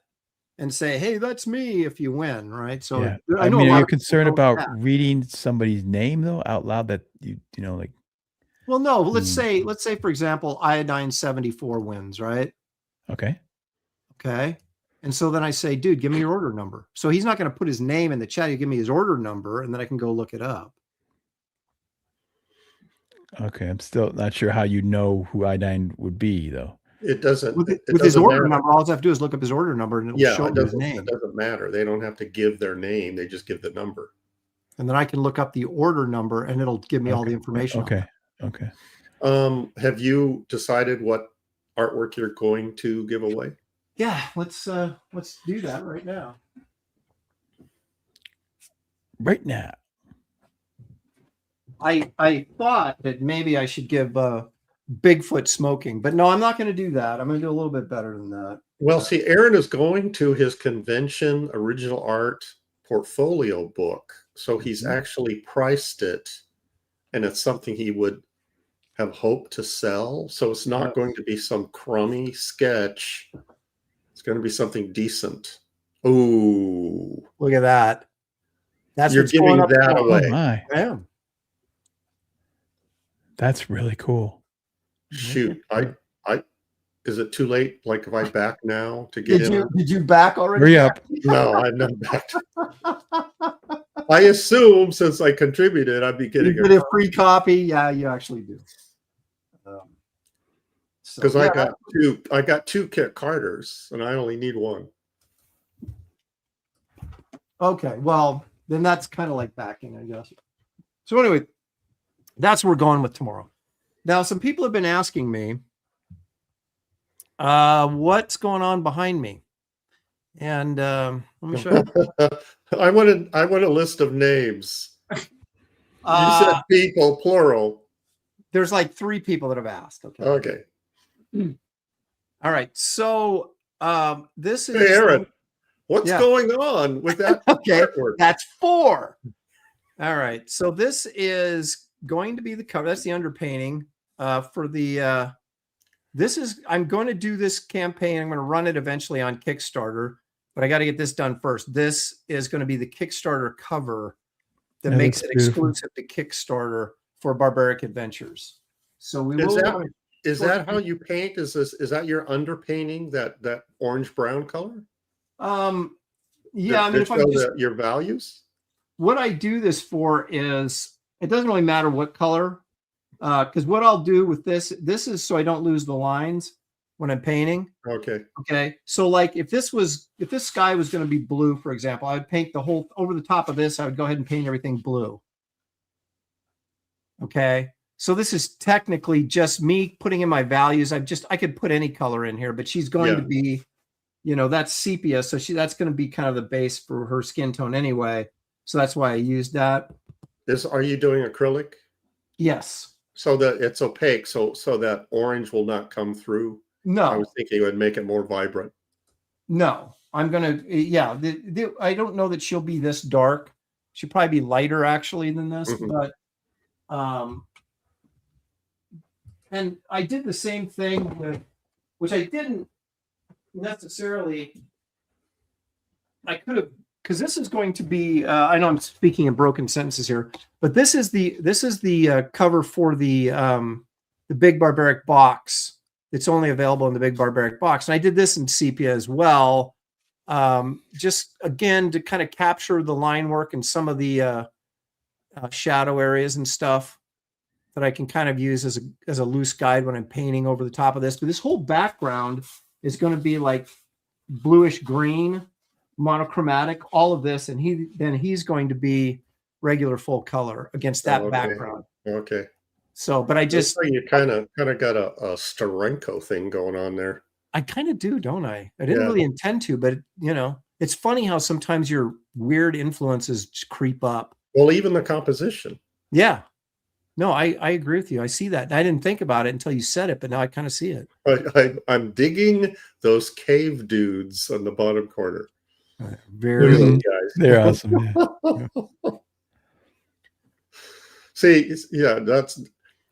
and say, hey, that's me if you win. Right. So yeah. I know are you concerned about reading somebody's name though out loud that like? Well, no, let's say, for example, Iodine 74 wins, right? Okay. And so then I say, dude, give me your order number. So he's not going to put his name in the chat. He'll give me his order number and then I can go look it up. Okay, I'm still not sure how you know who Iodine would be, though. It doesn't. With, It with his doesn't order matter. number, all I have to do is look up his order number and it'll Yeah, show it me his doesn't. name. It doesn't matter. They don't have to give their name. They just give the number. And then I can look up the order number and it'll give me all the information. Okay. Okay. Have you decided what artwork you're going to give away? Yeah, let's do that right now. Right now. I thought that maybe I should give Bigfoot Smoking, but no, I'm not going to do that. I'm going to do a little bit better than that. Well, see, Aaron is going to his convention original art portfolio book. So he's actually priced it, and it's something he would have hoped to sell. So it's not going to be some crummy sketch. It's going to be something decent. Ooh. Look at that. That's You're what's giving going up that tomorrow. away. Oh my. I am. That's really cool. Shoot. Is it too late? Like if I back now to get in? Did you back already? Hurry up. No, I'm not backed. I assume since I contributed, I'd be getting You get a free copy. Yeah, you actually do. because So, I got two Kit Carters and I only need one. okay, well, then that's kind of like backing, I guess. So anyway, that's what we're going with tomorrow. Now, some people have been asking me, what's going on behind me? And let me show you. I want a list of names. You said people, plural. There's like 3 people that have asked. Okay. Okay. All right. So this is Hey, Aaron, what's Yeah. going on with that? okay. artwork? That's 4. All right. So this is going to be the cover. That's the underpainting for the. I'm going to do this campaign. I'm going to run it eventually on Kickstarter, but I got to get this done first. This is going to be the Kickstarter cover that Yeah, makes that's it beautiful. exclusive to Kickstarter for Barbaric Adventures. So we Is will. that how you paint? Is that your underpainting, that orange brown color? Yeah, I mean, if I'm just, your values. what I do this for is it doesn't really matter what color, because what I'll do with this is so I don't lose the lines when I'm painting. Okay. Okay, so like if this sky was going to be blue, for example, I would paint the whole over the top of this. I would go ahead and paint everything blue. Okay, so this is technically just me putting in my values. I could put any color in here, but she's going to be, that's sepia, so that's going to be kind of the base for her skin tone anyway. So that's why I used that. Are you doing acrylic? Yes. So that it's opaque, so that orange will not come through. No. I was thinking it would make it more vibrant. No, I'm gonna. Yeah, I don't know that she'll be this dark. She'll probably be lighter actually than this, but and I did the same thing with, which I didn't necessarily. I could have, because this is going to be. I know I'm speaking in broken sentences here, but this is the cover for the Big Barbaric box. It's only available in the Big Barbaric box, and I did this in sepia as well. Just again to kind of capture the line work and some of the shadow areas and stuff that I can kind of use as a loose guide when I'm painting over the top of this. But this whole background is going to be like bluish green, monochromatic, all of this, and he's going to be regular full color against that background. Okay. So, but I just you kind of got a Sterenko thing going on there. I kind of do, don't I? I didn't really intend to, but it's funny how sometimes your weird influences just creep up. Well, even the composition. Yeah. No, I agree with you. I see that. I didn't think about it until you said it, but now I kind of see it. I'm digging those cave dudes on the bottom corner. Very Look at those guys. They're awesome. Yeah. See, yeah,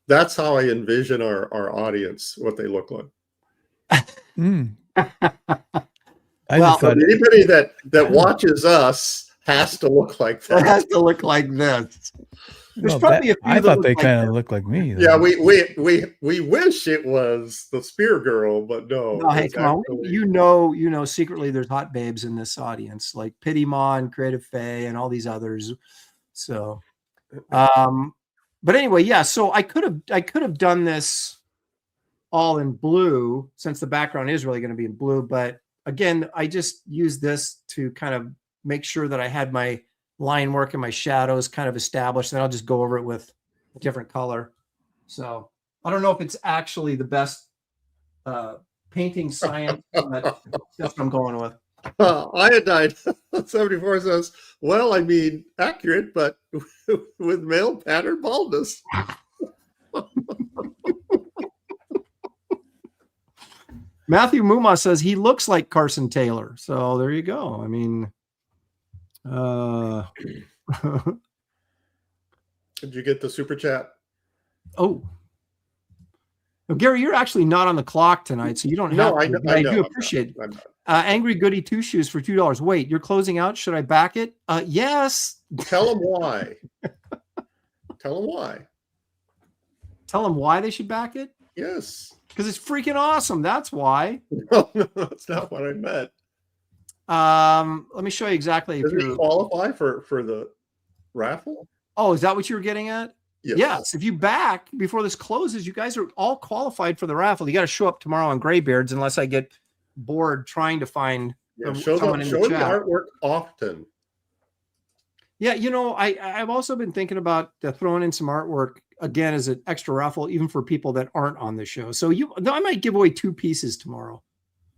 that's how I envision our audience, what they look like. I just thought anybody that watches us has to look like that. It has to look like this. There's well, probably a few I that thought look they like kind that. of look like me. Though. Yeah, we wish it was the Spear Girl, but no. No, hey, come on. You know, secretly there's hot babes in this audience, like Pity Ma and Creative Faye and all these others. So, But anyway, yeah. So I could have done this all in blue since the background is really going to be in blue. But again, I just used this to kind of make sure that I had my line work and my shadows kind of established. Then I'll just go over it with a different color. So I don't know if it's actually the best painting science, but that's what I'm going with. Iodine 74 says, well, I mean, accurate, but with male pattern baldness. Matthew Muma says he looks like Carson Taylor. So there you go. I mean, Did you get the super chat? oh, well, Gary, you're actually not on the clock tonight, so you don't have to. I do appreciate it. Angry Goody Two Shoes for $2. Wait, you're closing out. Should I back it? Yes. Tell them why. Tell them why. Tell them why they should back it? Yes. Because it's freaking awesome. That's why. No, that's not what I meant. Let me show you exactly. Does it qualify for the raffle? Oh, is that what you were getting at? Yes. Yes. If you back before this closes, you guys are all qualified for the raffle. You got to show up tomorrow on Graybeards unless I get bored trying to find someone in the chat. The artwork often. Yeah, you know, I've also been thinking about throwing in some artwork again as an extra raffle, even for people that aren't on the show. So I might give away 2 pieces tomorrow.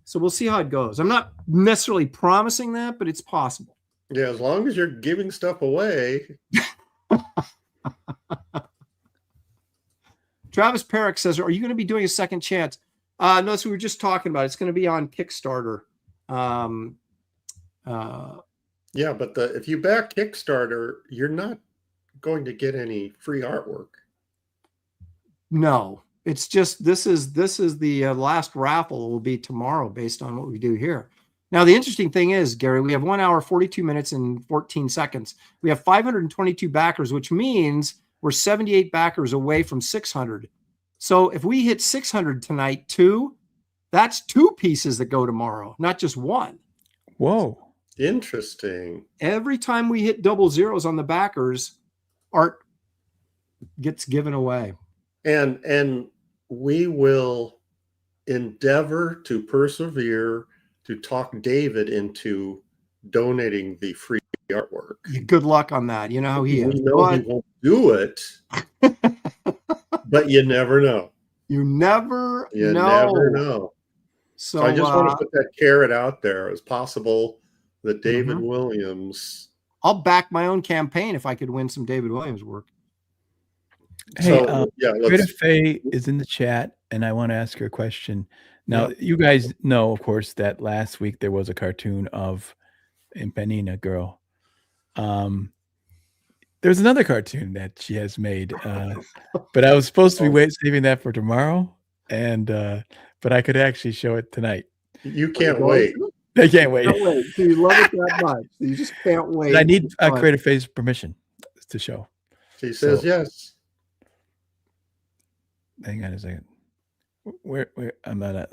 So we'll see how it goes. I'm not necessarily promising that, but it's possible. Yeah, as long as you're giving stuff away. Travis Perrick says, are you going to be doing a second chance? No, so we were just talking about it. It's going to be on Kickstarter. Yeah, but if you back Kickstarter, you're not going to get any free artwork. No, it's just this is the last raffle will be tomorrow based on what we do here. Now, the interesting thing is, Gary, we have 1 hour, 42 minutes and 14 seconds. We have 522 backers, which means we're 78 backers away from 600. So if we hit 600 tonight, too, that's 2 pieces that go tomorrow, not just 1. Whoa. Interesting. Every time we hit double zeros on the backers, art gets given away. And we will endeavor to persevere to talk David into donating the free artwork. Good luck on that. You know how he is. We know he won't do it, but you never know. You never know. Never know. So I just want to put that carrot out there. It's possible that David Williams. I'll back my own campaign if I could win some David Williams work. Hey, Greta Faye is in the chat, and I want to ask her a question. Now, you guys know, of course, that last week there was a cartoon of Impenina girl. There's another cartoon that she has made, but I was supposed to be saving that for tomorrow, and but I could actually show it tonight. You can't wait. I can't wait. So you love it that much. You just can't wait. But I need Greta Faye's permission to show. She says yes. Hang on a second. Where I'm not.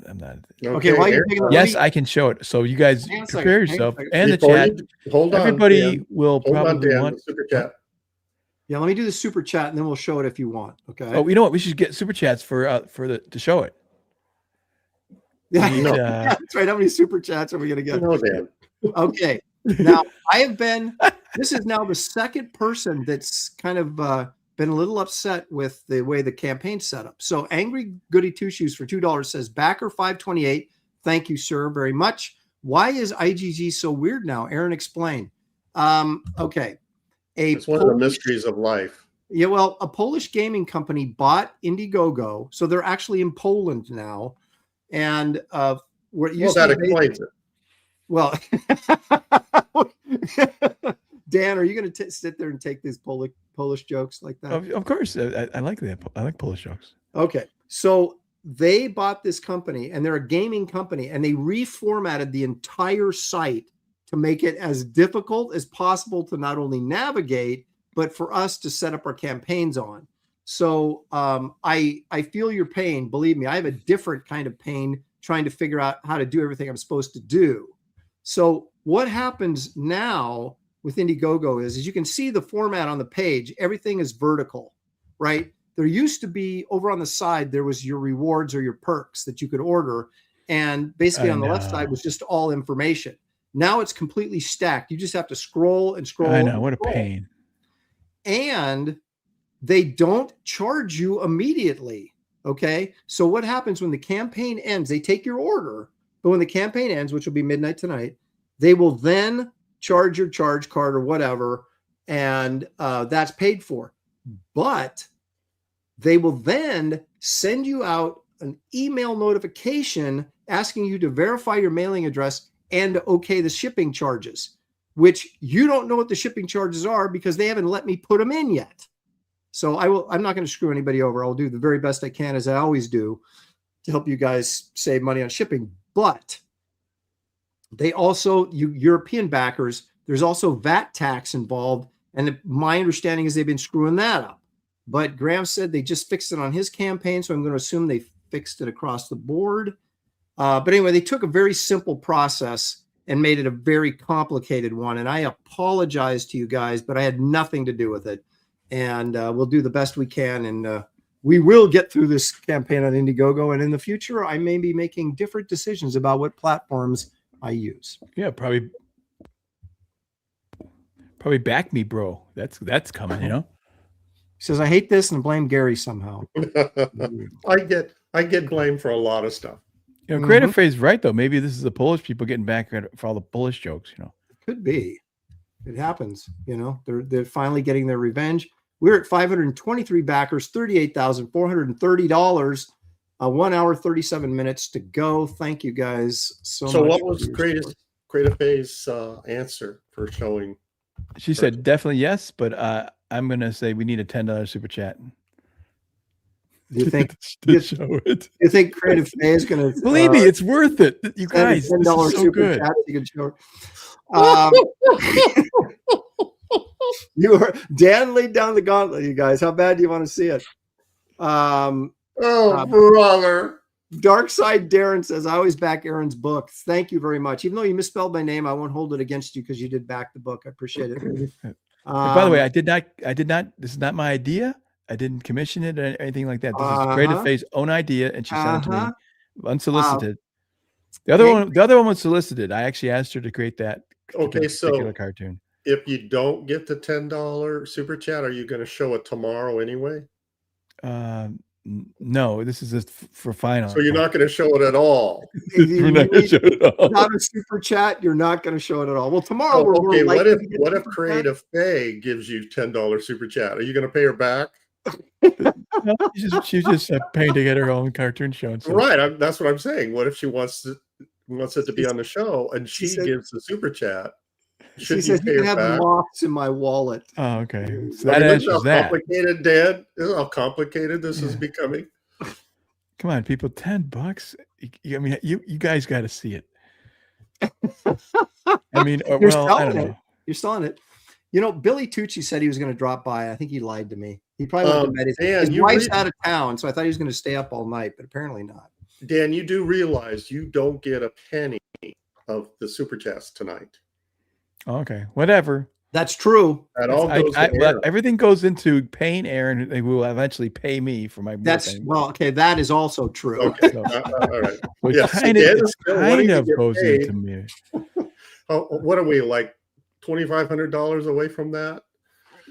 Okay. While you're taking yes, I can show it. So you guys prepare yourself and the Before chat. Hold on. Everybody Dan. will Hold probably on, Dan, want the super chat. Yeah, let me do the super chat and then we'll show it if you want. Okay. Oh, you know what? We should get super chats to show it. Yeah, Need, that's right. How many super chats are we going to get? No, Dan. Okay. Now I have been. This is now the second person that's kind of been a little upset with the way the campaign's set up. So Angry Goody Two Shoes for $2 says backer 528. Thank you, sir, very much. Why is IGG so weird now? Aaron, explain. Okay. It's one of the mysteries of life. Yeah, well, a Polish gaming company bought Indiegogo, so they're actually in Poland now. And that explains it. Well, Dan, are you going to sit there and take these Polish jokes like that? Of course, I like that. I like Polish jokes. Okay, so they bought this company, and they're a gaming company, and they reformatted the entire site to make it as difficult as possible to not only navigate, but for us to set up our campaigns on. So I feel your pain. Believe me, I have a different kind of pain trying to figure out how to do everything I'm supposed to do. So what happens now with Indiegogo is you can see the format on the page. Everything is vertical, right? There used to be over on the side, there was your rewards or your perks that you could order. And basically on the left side was just all information. Now it's completely stacked. You just have to scroll and scroll. I know, what a pain. And they don't charge you immediately. Okay. So what happens when the campaign ends? They take your order, but when the campaign ends, which will be midnight tonight, they will then charge your charge card or whatever. And that's paid for. But they will then send you out an email notification asking you to verify your mailing address and to okay the shipping charges, which you don't know what the shipping charges are because they haven't let me put them in yet. So I'm not going to screw anybody over. I'll do the very best I can, as I always do, to help you guys save money on shipping. But they also, you European backers, there's also VAT tax involved. And my understanding is they've been screwing that up. But Graham said they just fixed it on his campaign. So I'm going to assume they fixed it across the board. But anyway, they took a very simple process and made it a very complicated one. And I apologize to you guys, but I had nothing to do with it. And we'll do the best we can. And we will get through this campaign on Indiegogo. And in the future, I may be making different decisions about what platforms I use. Yeah, probably back me, bro. That's coming, you know. He says, I hate this and blame Gary somehow. I get blamed for a lot of stuff. You know, Creative Phase right though. Maybe this is the Polish people getting back for all the Polish jokes, you know. Could be. It happens, you know. They're finally getting their revenge. We're at 523 backers, $38,430. 1 hour, 37 minutes to go. Thank you guys so much. So what was Creative Phase answer for showing? She said definitely yes, but I'm gonna say we need a $10 super chat. Do you think to show it? You think Creative Phase is gonna believe me? It's worth it. You guys, $10 so super good. chat you can show. Dan laid down the gauntlet, you guys. How bad do you want to see it? Brother. Dark Side Darren says, I always back Aaron's book. Thank you very much. Even though you misspelled my name, I won't hold it against you because you did back the book. I appreciate it. By the way, I did not. This is not my idea. I didn't commission it or anything like that. This is Creative Phase's own idea, and she sent it to me unsolicited. The other one was solicited. I actually asked her to create that particular cartoon. If you don't get the $10 super chat, are you going to show it tomorrow anyway? No, this is for final. So you're not going to show it at all. We're not going to show it at all. Not a super chat. You're not going to show it at all. Well, tomorrow. Okay. What if Creative Faye gives you $10 super chat? Are you going to pay her back? No, she's just paying to get her own cartoon show. So. Right. That's what I'm saying. What if she wants it to be on the show and she gives the super chat? She says you can have moths in my wallet. Oh, okay. So that answers that. Complicated, Dad. This is how complicated this is becoming. Come on, people! $10. I mean, you guys got to see it. I mean, I don't know. You're selling it. You know, Billy Tucci said he was going to drop by. I think he lied to me. He probably went to bed. His wife's out of town, so I thought he was going to stay up all night, but apparently not. Dan, you do realize you don't get a penny of the super chats tonight. Okay, whatever. That's true. That all goes to everything goes into paying Aaron. They will eventually pay me for my. Okay. That is also true. Okay, all right. Well, kind of goes into me. What are we like? $2,500 away from that?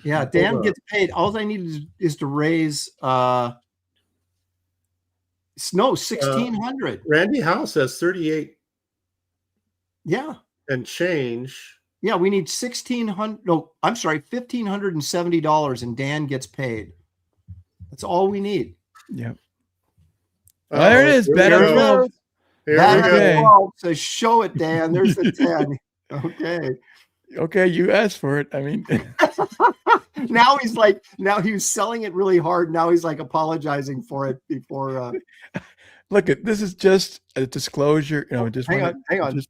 Yeah, Dan gets paid. All I need is to raise. $1,600. Randy Howe says 38. Yeah, and change. Yeah, we need $1,570, and Dan gets paid. That's all we need. Yep. There it is. Better 12. Better 12. So show it, Dan. There's the 10. Okay. Okay, you asked for it. I mean, now he was selling it really hard. Now he's like apologizing for it before. Look, this is just a disclosure. You know, hang on.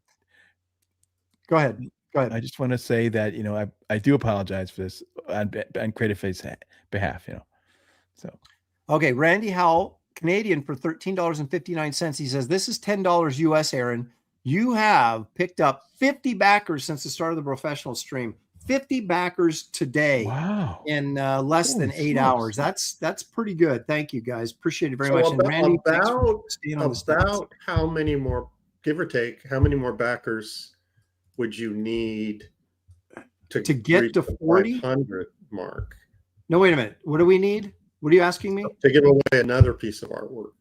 Go ahead. I just want to say that, you know, I do apologize for this on Creative Face's behalf, you know. So, okay, Randy Howell, Canadian, for $13.59. He says, this is $10 US, Aaron. You have picked up 50 backers since the start of the professional stream. 50 backers today. Wow. In less than Holy 8 smokes. hours. That's pretty good. Thank you guys. Appreciate it very much. And Randy, thanks for staying on the stage. About how many more, give or take, how many more backers would you need to get reach to the 40 500 mark? No, wait a minute. What do we need? What are you asking me? To give away another piece of artwork.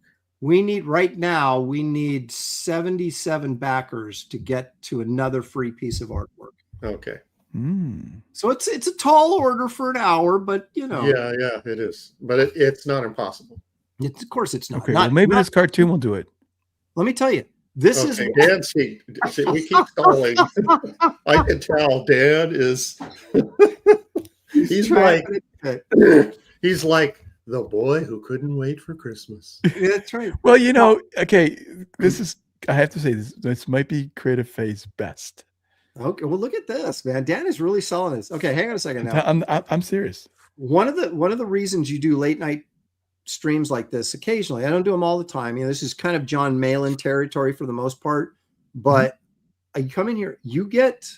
We need right now, we need 77 backers to get to another free piece of artwork. Okay. So it's a tall order for an hour, but you know. Yeah, it is. But it's not impossible. Of course it's not. Okay, well, maybe this cartoon will do it. Let me tell you, this is Dan, see, we keep stalling. I can tell Dan is he's like the boy who couldn't wait for Christmas. Yeah, that's right. Well, you know, okay, this is, I have to say, this might be Creative Faye's best. Okay, well, look at this, man. Dan is really selling this. Okay, hang on a second now. I'm serious. One of the reasons you do late night streams like this occasionally, I don't do them all the time. You know, this is kind of John Malin territory for the most part. But you come in here, you get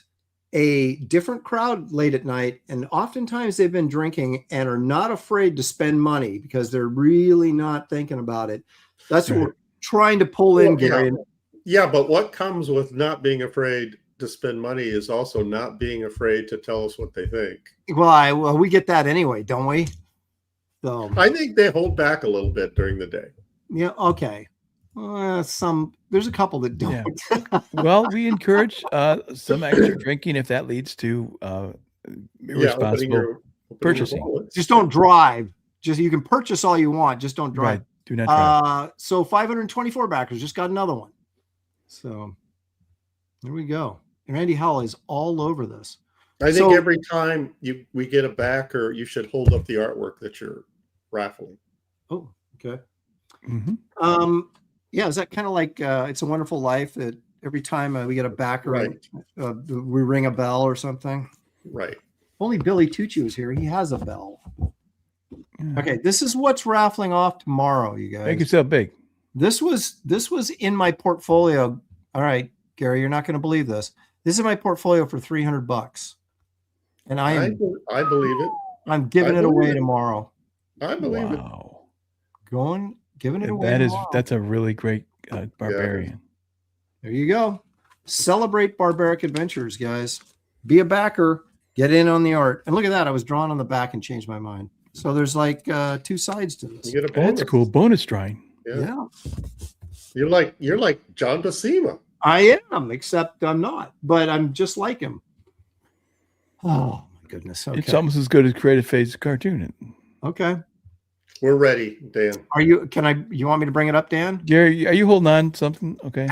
a different crowd late at night, and oftentimes they've been drinking and are not afraid to spend money because they're really not thinking about it. That's what we're trying to pull in, Gary. Yeah, but what comes with not being afraid to spend money is also not being afraid to tell us what they think. Well, we get that anyway, don't we? So I think they hold back a little bit during the day. Yeah. Okay. There's a couple that don't. Yeah. Well, we encourage some extra drinking if that leads to irresponsible purchasing. Just don't drive. You can purchase all you want. Just don't drive. Right. Do not drive. So 524 backers just got another one. So there we go. And Randy Howell is all over this. I think every time we get a backer, you should hold up the artwork that you're raffling. Oh, okay. Yeah, is that kind of like It's a Wonderful Life that every time we get a backer, right. We ring a bell or something? Right. Only Billy Tucci is here. He has a bell. Okay, this is what's raffling off tomorrow, you guys. Make yourself big. This was in my portfolio. All right, Gary, you're not going to believe this. This is my portfolio for $300, and I believe it. I'm giving it away tomorrow. I believe it. Giving it away. That's a really great barbarian. Yeah. There you go. Celebrate Barbaric Adventures, guys. Be a backer. Get in on the art. And look at that. I was drawn on the back and changed my mind. So there's like two sides to this. You get a bonus. That's a cool bonus drawing. Yeah. You're like John Buscema. I am, except I'm not, but I'm just like him. Oh my goodness. Okay. It's almost as good as Creative Faye's cartoon. Okay. We're ready, Dan. You want me to bring it up, Dan? Gary, are you holding on to something? Okay.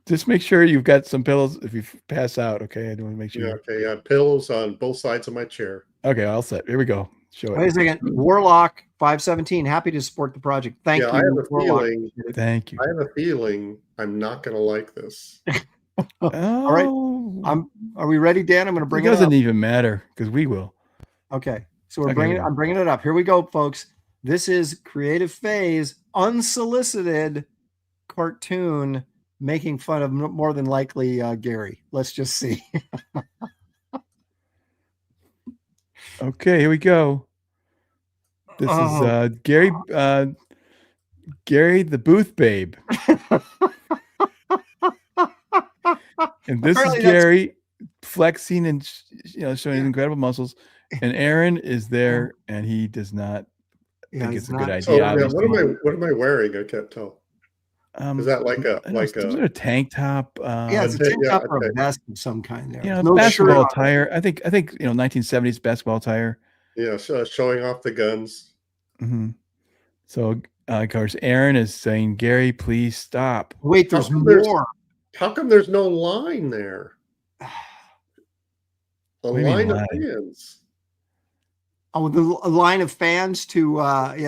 Just make sure you've got some pillows if you pass out. Okay. I don't want to make sure. Yeah, okay. I have pillows on both sides of my chair. Okay, all set. Here we go. Show it. Wait a second. Warlock 517. Happy to support the project. Thank you. I have a feeling. Thank you. I have a feeling I'm not going to like this. All right. Are we ready, Dan? I'm going to bring it up. It doesn't even matter because we will. Okay. So I'm bringing it up. Here we go, folks. This is Creative Faye's unsolicited cartoon making fun of more than likely Gary. Let's just see. Okay, here we go. This is Gary the Booth Babe. And this is Gary flexing and showing his incredible muscles. And Aaron is there and he does not think it's a good idea. What am I wearing? I can't tell. Is that like a tank top? It's a tank top or a vest of some kind there. No basketball attire. I think 1970s basketball attire. Yeah, showing off the guns. Mm-hmm. So of course Aaron is saying, Gary, please stop. Wait, there's more. How come there's no line there? A line of fans. Oh, a line of fans to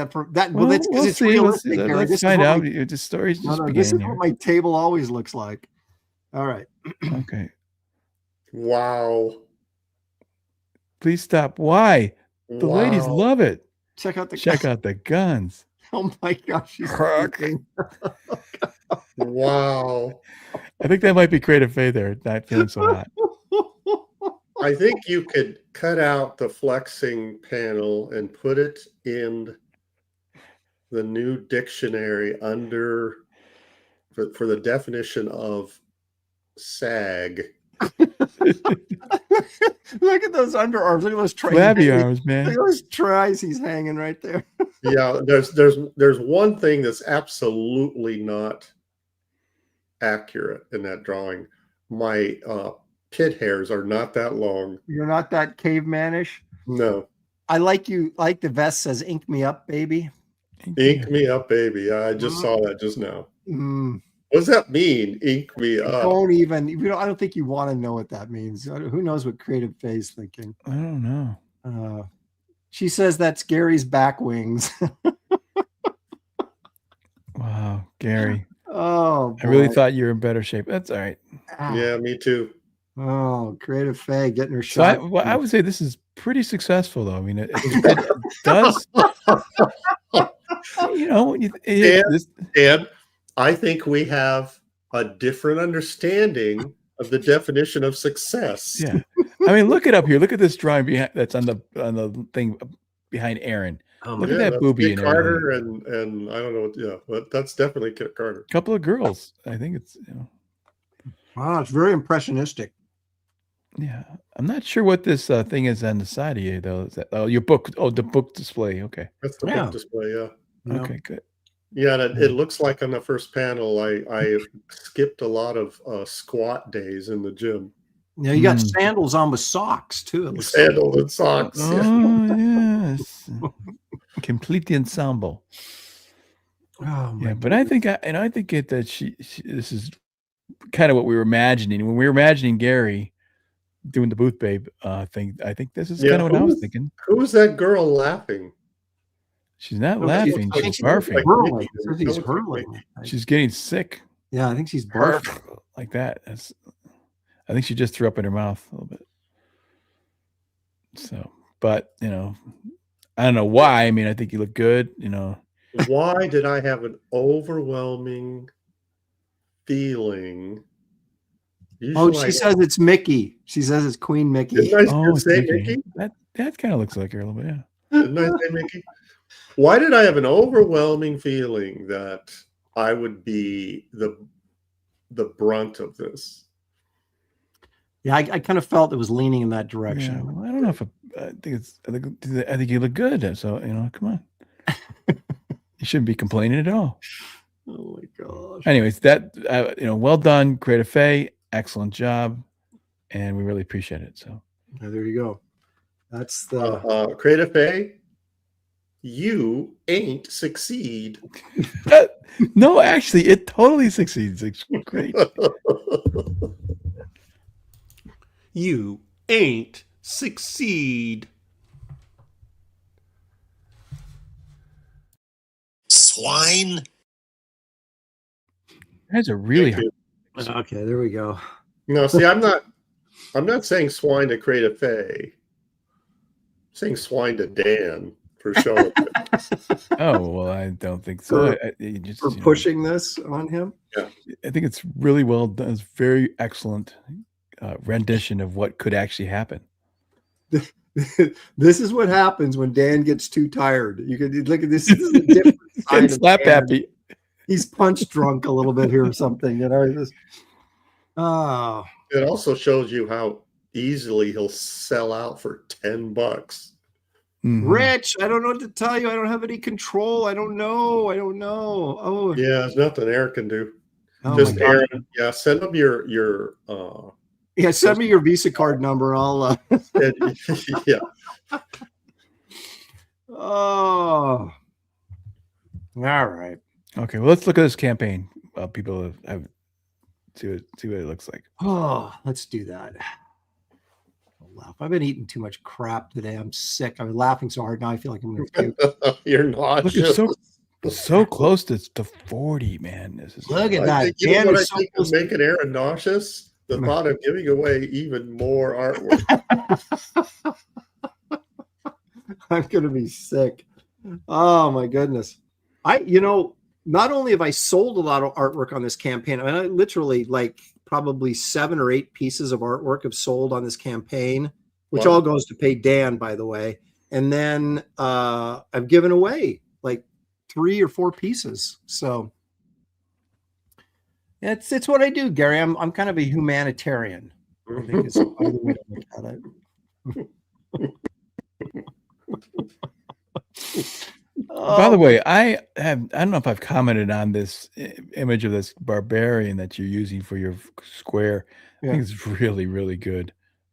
for that. Well, that's because it's realistic. Let's find out. The story's just beginning. This is what my table always looks like. All right. Okay. Wow. Please stop. Why? The ladies love it. Check out the guns. Oh my gosh. Wow. I think that might be Creative Faye there. Not feeling so hot. I think you could cut out the flexing panel and put it in the new dictionary under for the definition of sag. Look at those underarms. Look at those flabby arms, man. Look at those tries he's hanging right there. Yeah, there's one thing that's absolutely not accurate in that drawing. My pit hairs are not that long. You're not that cavemanish. No. I like you. Like the vest says, "Ink me up, baby." Ink me up, baby. I just saw that just now. Mm. What does that mean? Ink me up. Don't even. I don't think you want to know what that means. Who knows what Creative Faye's thinking? I don't know. She says that's Gary's back wings. Wow, Gary. Oh, boy. I really thought you were in better shape. That's all right. Yeah, me too. Oh, Creative Faye getting her So shot. I would say this is pretty successful, though. I mean, it does. And I think we have a different understanding of the definition of success. Yeah, I mean, look it up here. Look at this drawing that's on the thing behind Aaron. Look at that boobie Kit Carter and I don't know. Yeah, but that's definitely Kit Carter. A couple of girls. I think it's Wow, it's very impressionistic. Yeah, I'm not sure what this thing is on the side of you though. Is that your book? Oh, the book display. Okay, that's the book display. Yeah. Okay, good. Yeah, it looks like on the first panel, I skipped a lot of squat days in the gym. Yeah, you got sandals on with socks too. Sandals and socks. Oh yes, complete the ensemble. Oh, yeah, but I think that this is kind of what we were imagining when we were imagining Gary doing the booth babe thing. I think this is kind of what I was thinking. Who's that girl laughing? She's not laughing. She's barfing. She's hurling. She's getting sick. Yeah, I think she's barfing like that. I think she just threw up in her mouth a little bit. So, but I don't know why. I mean, I think you look good. Why did I have an overwhelming feeling? Usually she says it's Mickey. She says it's Queen Mickey. Didn't I say Mickey? That kind of looks like her a little bit. Yeah. Didn't I say Mickey? Why did I have an overwhelming feeling that I would be the brunt of this? Yeah, I kind of felt it was leaning in that direction. Yeah, well, I don't know if I think you look good. So come on, you shouldn't be complaining at all. Oh my gosh. Anyways, that well done, Creative Faye. Excellent job, and we really appreciate it. So there you go. That's the Creative Faye. You ain't succeed. No, actually, it totally succeeds. It's great. You ain't succeed. Swine. That's a really hard. Okay, there we go. No, see, I'm not saying swine to Creative Faye. I'm saying swine to Dan for sure. Oh well, I don't think so. For pushing this on him. Yeah, I think it's really well done. It's very excellent rendition of what could actually happen. This is what happens when Dan gets too tired. You can look at this. This is a different side of slap Dan. happy. He's punch drunk a little bit here or something. Oh. It also shows you how easily he'll sell out for $10. Mm-hmm. Rich, I don't know what to tell you. I don't have any control. I don't know. Oh, yeah, there's nothing Aaron can do. Oh just Aaron, yeah, send him your yeah, send me your Visa card number. I'll yeah. Oh, all right. Okay, well, let's look at this campaign. People have see what it looks like. Oh, let's do that. Laugh. I've been eating too much crap today. I'm sick. I've been laughing so hard now. I feel like I'm going to puke. You're not. Look, it's so close to 40, man. This is look at that. You know what I think is making Aaron nauseous? The thought of giving away even more artwork. I'm going to be sick. Oh my goodness. Not only have I sold a lot of artwork on this campaign, I mean, I literally probably 7 or 8 pieces of artwork have sold on this campaign, which Wow. all goes to pay Dan, by the way. And then I've given away like 3 or 4 pieces. So it's what I do, Gary. I'm kind of a humanitarian. I think it's the way to look at it. By the way, I don't know if I've commented on this image of this barbarian that you're using for your square. I think it's really, really good.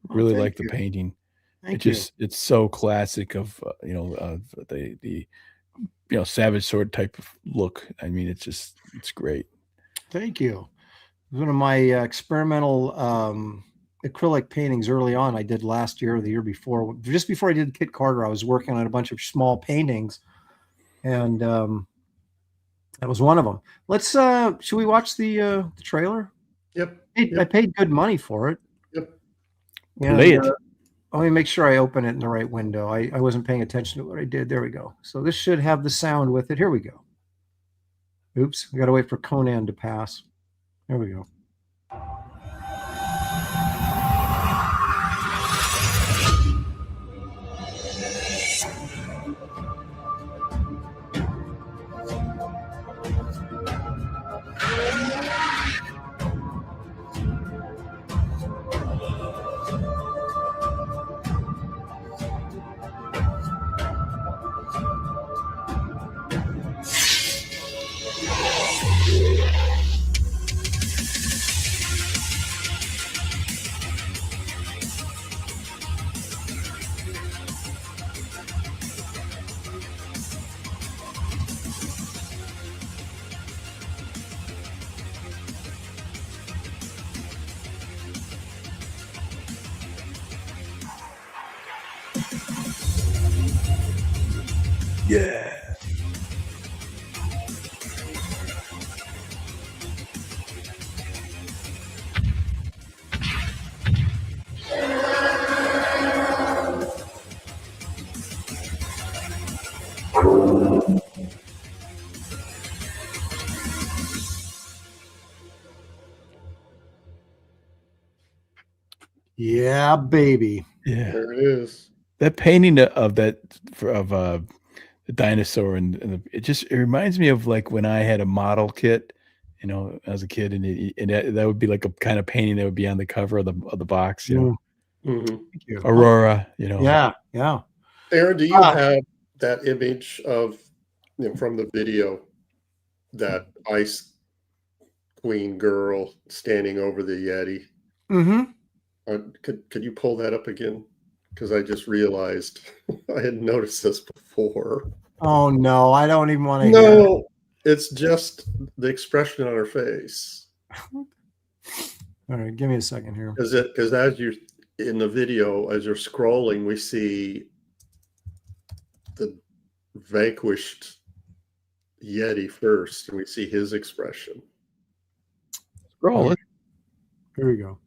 Really like the painting. It's so classic of the Savage Sword type of look. I mean, it's great. Thank you. It was one of my experimental acrylic paintings early on. I did last year or the year before. Just before I did Kit Carter, I was working on a bunch of small paintings, and that was one of them. Let's should we watch the trailer? Yep. I paid good money for it. Yep. Play it. Let me make sure I open it in the right window. I wasn't paying attention to what I did. There we go. So this should have the sound with it. Here we go. Oops, we got to wait for Conan to pass. There we go. Yeah. Yeah, baby. Yeah. There it is. That painting of the dinosaur and it reminds me of like when I had a model kit, as a kid, and that would be like a kind of painting that would be on the cover of the box, Mm-hmm. Thank you. Aurora, Yeah. Aaron, do you have that image of from the video, that Ice Queen girl standing over the Yeti? Mm-hmm. Could you pull that up again? Because I just realized I hadn't noticed this before. Oh no, I don't even want to. No, it's just the expression on her face. All right, give me a second here. Because as you're in the video, as you're scrolling, we see the vanquished Yeti first, and we see his expression. Scroll it. Here we go.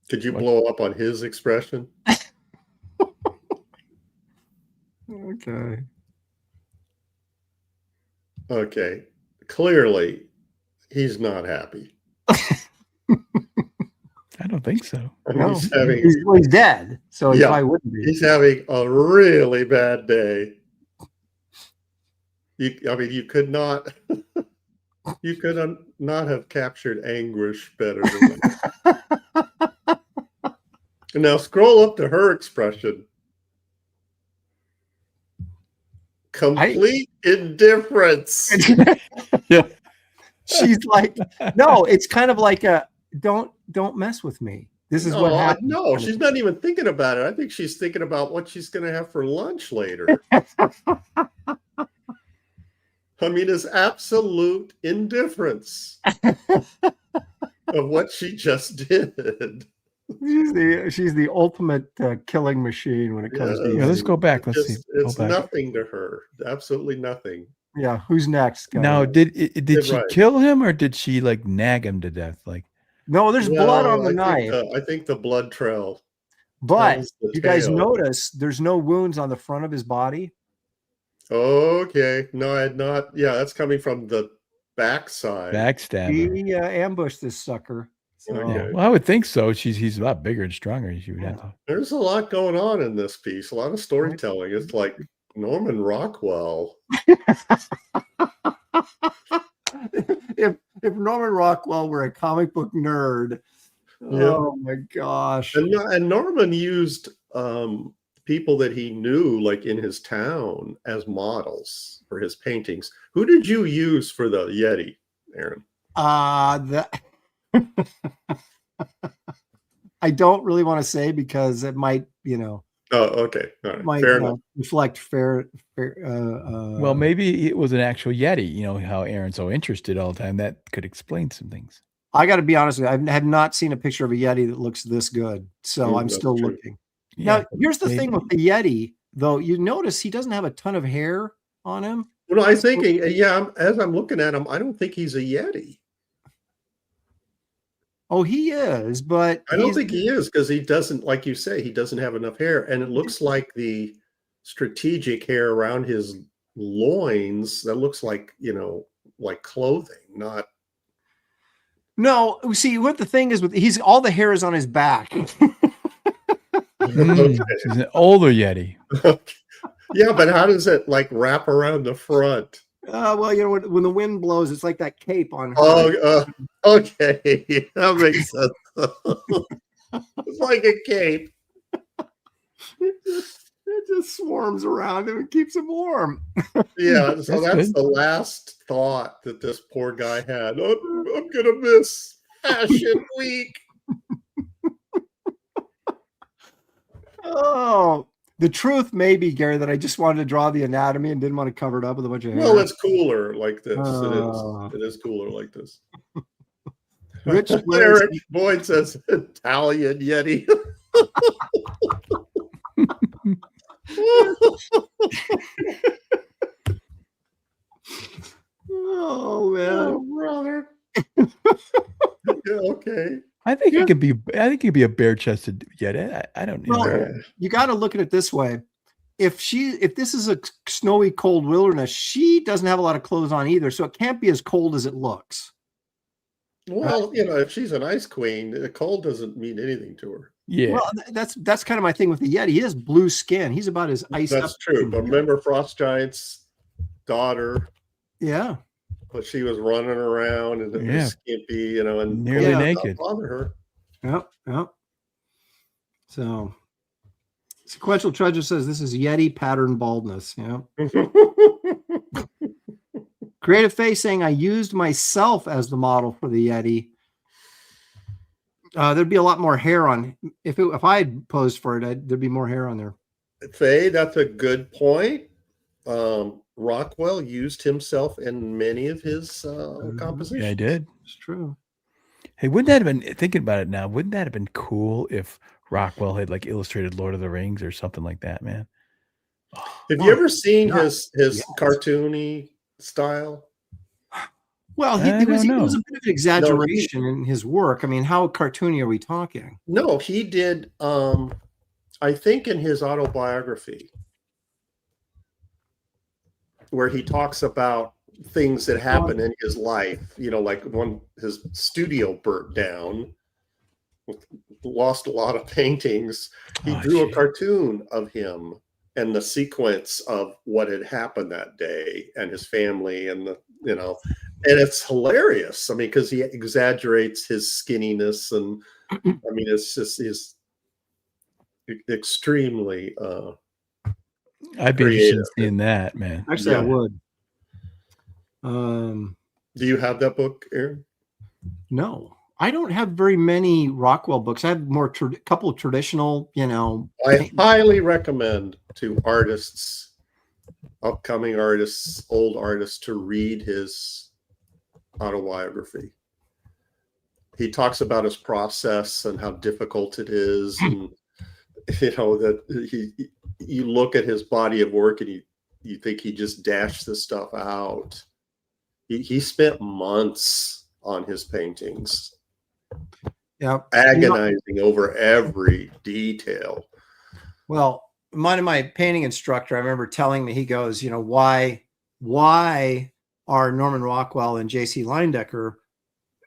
Could you blow up on his expression? Okay. Okay. Clearly, he's not happy. I don't think so. No, He's he's dead, so he probably wouldn't be. He's having a really bad day. You could not have captured anguish better than that. And now scroll up to her expression. Complete indifference. Yeah. She's like, no, it's kind of like a don't mess with me. This is what happened. No, she's not even thinking about it. I think she's thinking about what she's going to have for lunch later. I mean, it's absolute indifference of what she just did. She's the ultimate killing machine when it comes to. Yeah, let's go back. Let's see. It's nothing to her. Absolutely nothing. Yeah, who's next? Guys? Now, did she kill him, or did she nag him to death? No, there's blood on the knife. I think the blood trail. But Tells the you guys tale. notice there's no wounds on the front of his body. Okay. No, I had not. Yeah, that's coming from the backside. Backstabber. He ambushed this sucker. So, Okay. Yeah. Well, I would think so. He's a lot bigger and stronger. She would have to. There's a lot going on in this piece, a lot of storytelling. It's like Norman Rockwell. if Norman Rockwell were a comic book nerd, oh my gosh. And Norman used people that he knew, like in his town, as models for his paintings. Who did you use for the Yeti, Aaron? I don't really want to say because it might, Oh, okay. All right. might Fair enough. reflect fair. Well, maybe it was an actual Yeti. You know how Aaron's so interested all the time. That could explain some things. I got to be honest with you. I have not seen a picture of a Yeti that looks this good. So I'm still true. looking. Yeah, Now, here's the thing with the Yeti, though. You notice he doesn't have a ton of hair on him. Well, I think, as I'm looking at him, I don't think he's a Yeti. Oh, he is, but I don't think he is, because he doesn't, like you say, he doesn't have enough hair. And it looks like the strategic hair around his loins, that looks like, like clothing, not. No, see what the thing is with all the hair is on his back. Okay. He's an older Yeti. Yeah, but how does it like wrap around the front? Well, when the wind blows, it's like that cape on her. Oh, okay. That makes sense. It's like a cape. It just swarms around him and keeps him warm. Yeah, so that's good. the last thought that this poor guy had. I'm gonna miss Fashion Week. Oh, the truth may be, Gary, that I just wanted to draw the anatomy and didn't want to cover it up with a bunch of hair. Well, it's cooler like this. Oh. It is cooler like this. Rich Eric Boyd says Italian Yeti. Oh man, brother. Yeah, okay. I think it could be. I think it could be a bare-chested Yeti. I don't know. Well, you got to look at it this way. If this is a snowy, cold wilderness, she doesn't have a lot of clothes on either, so it can't be as cold as it looks. Well, if she's an ice queen, the cold doesn't mean anything to her. Yeah. Well, that's kind of my thing with the Yeti. He has blue skin. He's about as iced up. That's true. But remember Frost Giant's daughter? Yeah. But she was running around and it was skimpy, and nearly naked. Bother her. Yep. So, Sequential Treasure says this is Yeti pattern baldness. Yeah. Creative Face saying I used myself as the model for the Yeti. There'd be a lot more hair on if I had posed for it. There'd be more hair on there. Faye, that's a good point. Rockwell used himself in many of his compositions. Yeah, I did. It's true. Hey, wouldn't that have been, thinking about it now, wouldn't that have been cool if Rockwell had like illustrated Lord of the Rings or something like that, man? Have you ever seen his cartoony style? Well, it was a bit of an exaggeration in his work. I mean, how cartoony are we talking? No, he did, I think in his autobiography, where he talks about things that happen in his life, like when his studio burnt down, lost a lot of paintings. He drew a cartoon of him and the sequence of what had happened that day and his family and and it's hilarious. I mean, because he exaggerates his skinniness and I mean, it's just he's extremely I'd be interested in seeing that, man. Actually, I would. Do you have that book, Aaron? No, I don't have very many Rockwell books. I have more couple of traditional, I highly recommend to artists, upcoming artists, old artists, to read his autobiography. He talks about his process and how difficult it is, and that you look at his body of work and you think he just dashed this stuff out. He spent months on his paintings. Yeah. agonizing over every detail. Well, my painting instructor, I remember telling me, he goes, why are Norman Rockwell and J.C. Leyendecker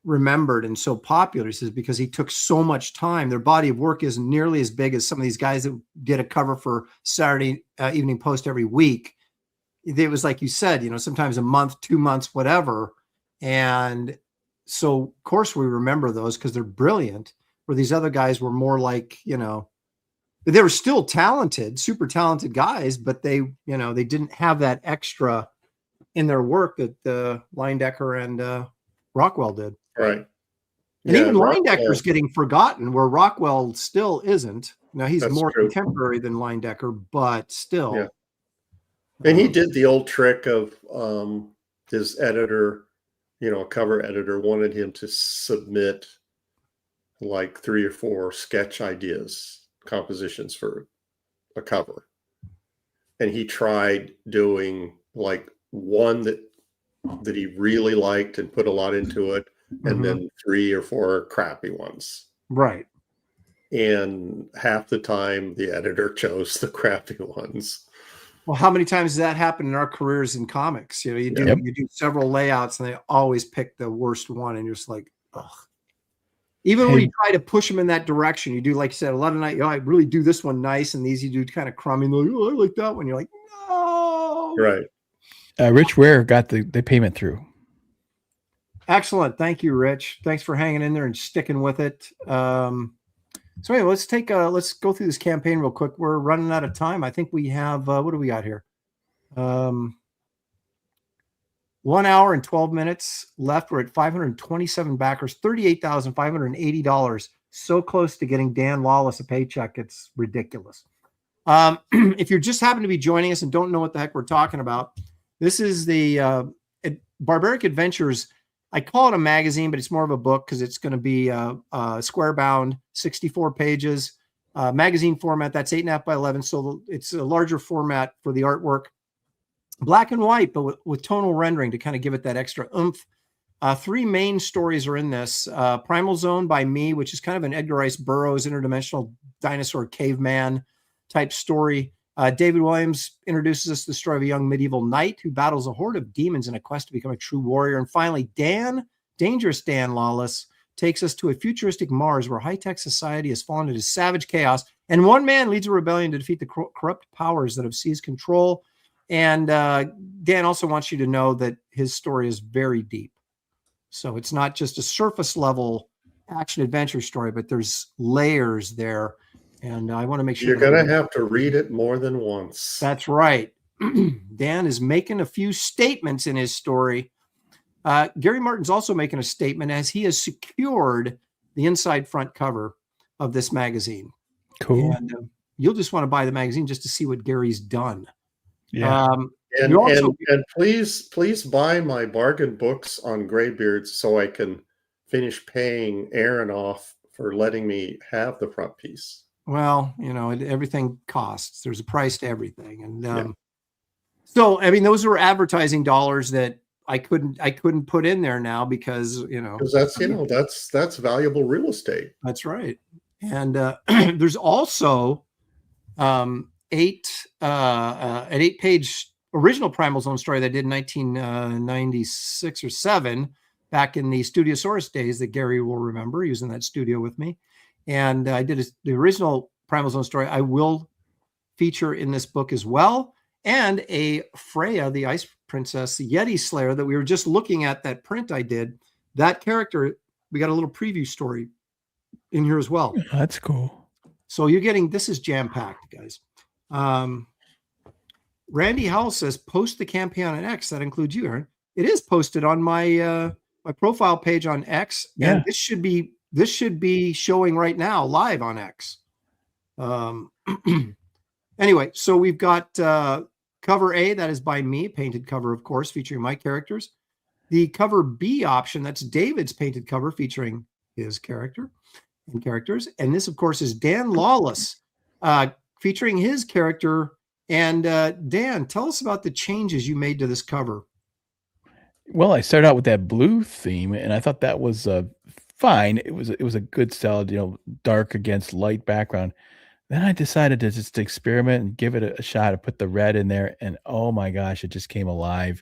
remembered and so popular? He says, because he took so much time. Their body of work isn't nearly as big as some of these guys that did a cover for Saturday Evening Post every week. It was like you said, sometimes a month, 2 months, whatever. And so, of course, we remember those because they're brilliant, where these other guys were more like, they were still talented, super talented guys, but they didn't have that extra in their work that Leyendecker and Rockwell did. Right. And even Leyendecker's getting forgotten, where Rockwell still isn't. Now, he's more contemporary than Leyendecker, but still. Yeah. And he did the old trick of his editor, cover editor, wanted him to submit like 3 or 4 sketch ideas, compositions for a cover. And he tried doing like one that he really liked and put a lot into it, and then 3 or 4 crappy ones. Right. And half the time the editor chose the crappy ones. Well, how many times does that happen in our careers in comics? You do several layouts and they always pick the worst one, and you're just like, ugh. Even when you try to push them in that direction, you do, like you said, a lot of night, I really do this one nice, and these you do kind of crummy, like, I like that one. You're like, no. Right. Rich Ware got the payment through. Excellent. Thank you, Rich. Thanks for hanging in there and sticking with it. So anyway, let's go through this campaign real quick. We're running out of time. I think we have, what do we got here? 1 hour and 12 minutes left. We're at 527 backers, $38,580. So close to getting Dan Lawless a paycheck. It's ridiculous. If you're just happen to be joining us and don't know what the heck we're talking about, this is the Barbaric Adventures. I call it a magazine, but it's more of a book because it's going to be square bound, 64 pages, magazine format. That's 8.5 by 11. So it's a larger format for the artwork, black and white, but with tonal rendering to kind of give it that extra oomph. 3 main stories are in this. Primal Zone by me, which is kind of an Edgar Rice Burroughs interdimensional dinosaur caveman type story. David Williams introduces us to the story of a young medieval knight who battles a horde of demons in a quest to become a true warrior. And finally, Dangerous Dan Lawless, takes us to a futuristic Mars where high-tech society has fallen into savage chaos, and one man leads a rebellion to defeat the corrupt powers that have seized control. And Dan also wants you to know that his story is very deep. So it's not just a surface level action-adventure story, but there's layers there. And I want to make sure you're going to have to read it more than once. That's right. Dan is making a few statements in his story. Gary Martin's also making a statement as he has secured the inside front cover of this magazine. Cool. And you'll just want to buy the magazine just to see what Gary's done. Yeah. And please buy my bargain books on Graybeards so I can finish paying Aaron off for letting me have the front piece. Well, everything costs. There's a price to everything. And so, I mean, those were advertising dollars that I couldn't put in there now because, because that's valuable real estate. That's right. And there's also an 8-page original Primal Zone story that I did in 1996 or 7 back in the Studiosaurus days that Gary will remember. He was in that studio with me. And I did the original Primal Zone story. I will feature in this book as well. And a Freya, the Ice Princess, the Yeti Slayer that we were just looking at, that print I did, that character, we got a little preview story in here as well. That's cool. So this is jam-packed, guys. Randy Howell says, post the campaign on X. That includes you, Aaron. It is posted on my my profile page on X. Yeah. And this should be showing right now live on X. Anyway, so we've got cover A, that is by me, painted cover, of course, featuring my characters. The cover B option, that's David's painted cover featuring his character and characters. And this, of course, is Dan Lawless featuring his character. And Dan, tell us about the changes you made to this cover. Well, I started out with that blue theme, and I thought that was fine. It was a good solid, dark against light background. Then I decided to just experiment and give it a shot. I put the red in there, and oh my gosh, it just came alive.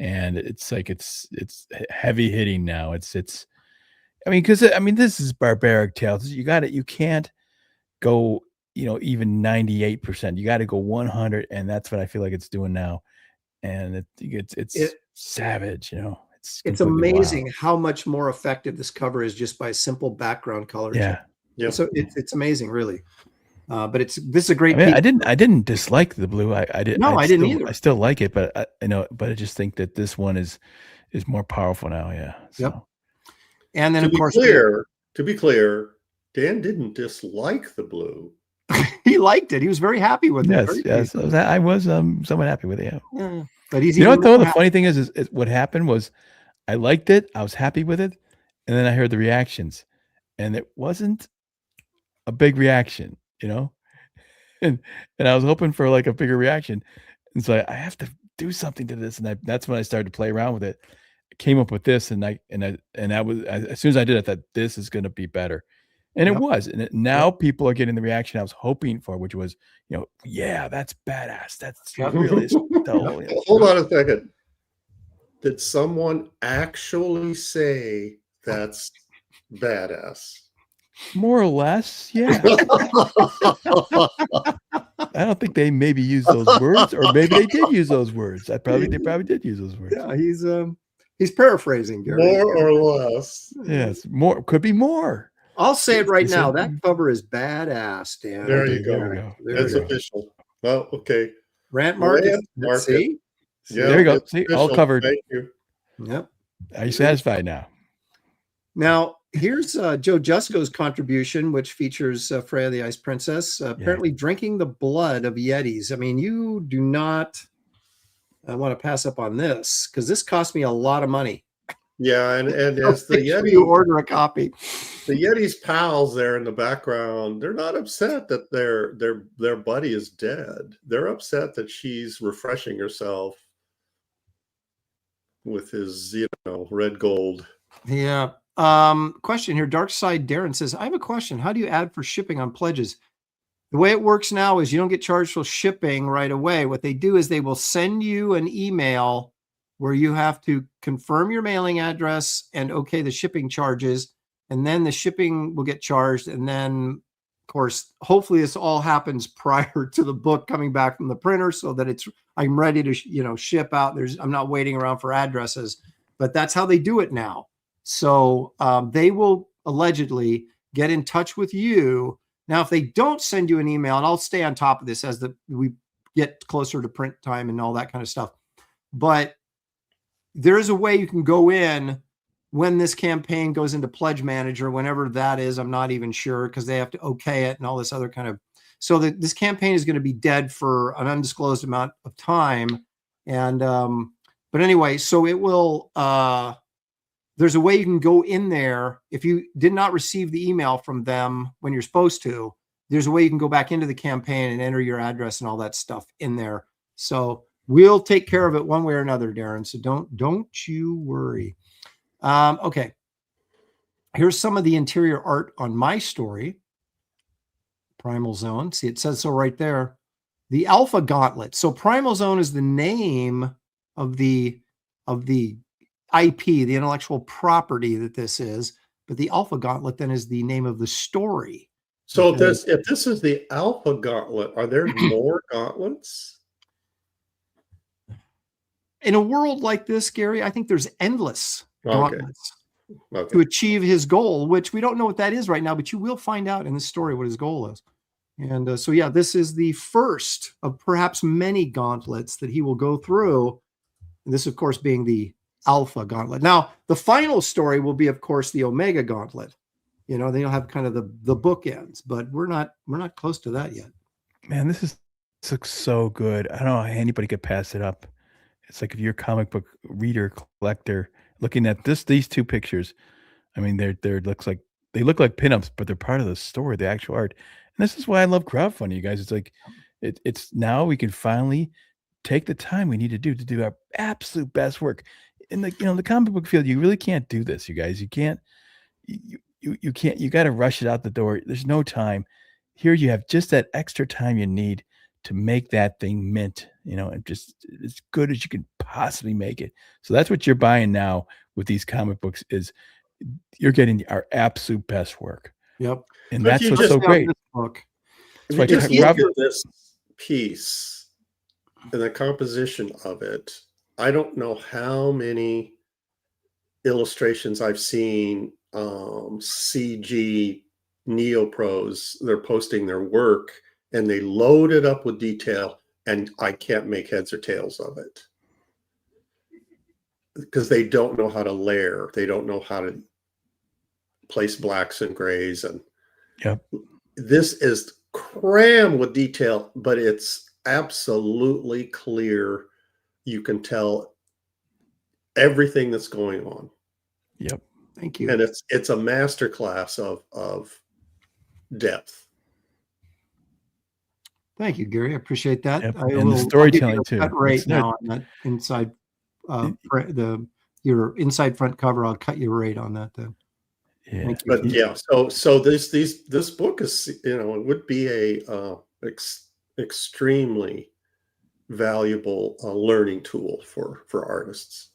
And it's like it's heavy hitting now. It's because this is barbaric tales. You can't go even 98%. You got to go 100, and that's what I feel like it's doing now. And it's savage. It's amazing wild. How much more effective this cover is just by simple background color. Yeah. Yep. So it's amazing, really. But this is a great. I didn't dislike the blue. I didn't. No, I didn't either. I still like it, but I just think that this one is more powerful now. Yeah. So. Yep. And then, to be clear, Dan didn't dislike the blue. He liked it. He was very happy with it. Yes. I was somewhat happy with it. Yeah. But he's. You know what though? The funny thing is what happened was, I liked it. I was happy with it, and then I heard the reactions, and it wasn't a big reaction. And I was hoping for like a bigger reaction. And so I have to do something to this. And that's when I started to play around with it. I came up with this and as soon as I did it, I thought this is going to be better. And it was. And now people are getting the reaction I was hoping for, which was, yeah, that's badass. That's really Hold on a second. Did someone actually say that's badass? More or less, yeah. I don't think they maybe used those words, or maybe they did use those words. They probably did use those words. Yeah, he's paraphrasing, Gary. More or less. Yes, more could be more. I'll say it right now. That cover is badass, Dan. There you go. It's official. Well, okay. Rant market. See? Yeah, there you go. See, official. All covered. Thank you. Yep. Are you satisfied now? Now, here's Joe Jusko's contribution, which features Freya the Ice Princess, apparently drinking the blood of Yetis. I mean, you do not want to pass up on this, because this cost me a lot of money. Yeah, and as the Yeti, you order a copy. The Yeti's pals there in the background, they're not upset that their buddy is dead. They're upset that she's refreshing herself with his, red gold. Yeah. Question here. Dark Side Darren says, I have a question. How do you add for shipping on pledges? The way it works now is you don't get charged for shipping right away. What they do is they will send you an email where you have to confirm your mailing address and okay the shipping charges, and then the shipping will get charged. And then, of course, hopefully this all happens prior to the book coming back from the printer, so that I'm ready to ship out. I'm not waiting around for addresses, but that's how they do it now. So they will allegedly get in touch with you. Now, if they don't send you an email, and I'll stay on top of this as we get closer to print time and all that kind of stuff, but there is a way you can go in when this campaign goes into Pledge Manager, whenever that is. I'm not even sure, because they have to okay it and all this other kind of. So this campaign is going to be dead for an undisclosed amount of time. And but anyway, so it will. There's a way you can go in there if you did not receive the email from them when you're supposed to. There's a way you can go back into the campaign and enter your address and all that stuff in there. So we'll take care of it one way or another, Darren. So don't you worry. Okay. Here's some of the interior art on my story. Primal Zone. See, it says so right there. The Alpha Gauntlet. So Primal Zone is the name of the IP, the intellectual property that this is, but the Alpha Gauntlet then is the name of the story. So if this is the Alpha Gauntlet, are there more gauntlets? In a world like this, Gary, I think there's endless gauntlets to achieve his goal, which we don't know what that is right now, but you will find out in the story what his goal is. And so, yeah, this is the first of perhaps many gauntlets that he will go through. And this, of course, being the Alpha Gauntlet. Now, the final story will be, of course, the Omega Gauntlet. Then you'll have kind of the bookends, but we're not close to that yet. Man, this looks so good. I don't know how anybody could pass it up. It's like if you're a comic book reader, collector, looking at these two pictures. I mean, they look like pinups, but they're part of the story, the actual art. And this is why I love crowdfunding, you guys. It's like it's now we can finally take the time we need to do our absolute best work. In the comic book field, you really can't do this, you guys. You can't you can't, you got to rush it out the door. There's no time. Here you have just that extra time you need to make that thing mint, and just as good as you can possibly make it. So that's what you're buying now with these comic books, is you're getting our absolute best work. Yep. And But that's what's so great. Book. That's why Just look Robert, at this piece and the composition of it. I don't know how many illustrations I've seen, CG neopros, they're posting their work and they load it up with detail, and I can't make heads or tails of it because they don't know how to layer. They don't know how to place blacks and grays. And yep. This is crammed with detail, but it's absolutely clear. You can tell everything that's going on. Yep. Thank you. And it's a masterclass of depth. Thank you, Gary. I appreciate that. Yep. I And will, the storytelling I'll give you a too. cut rate It's now on that inside, your inside front cover. I'll cut you a rate on that then. Yeah. Thank you. But yeah, so this book is, it would be a extremely valuable learning tool for artists.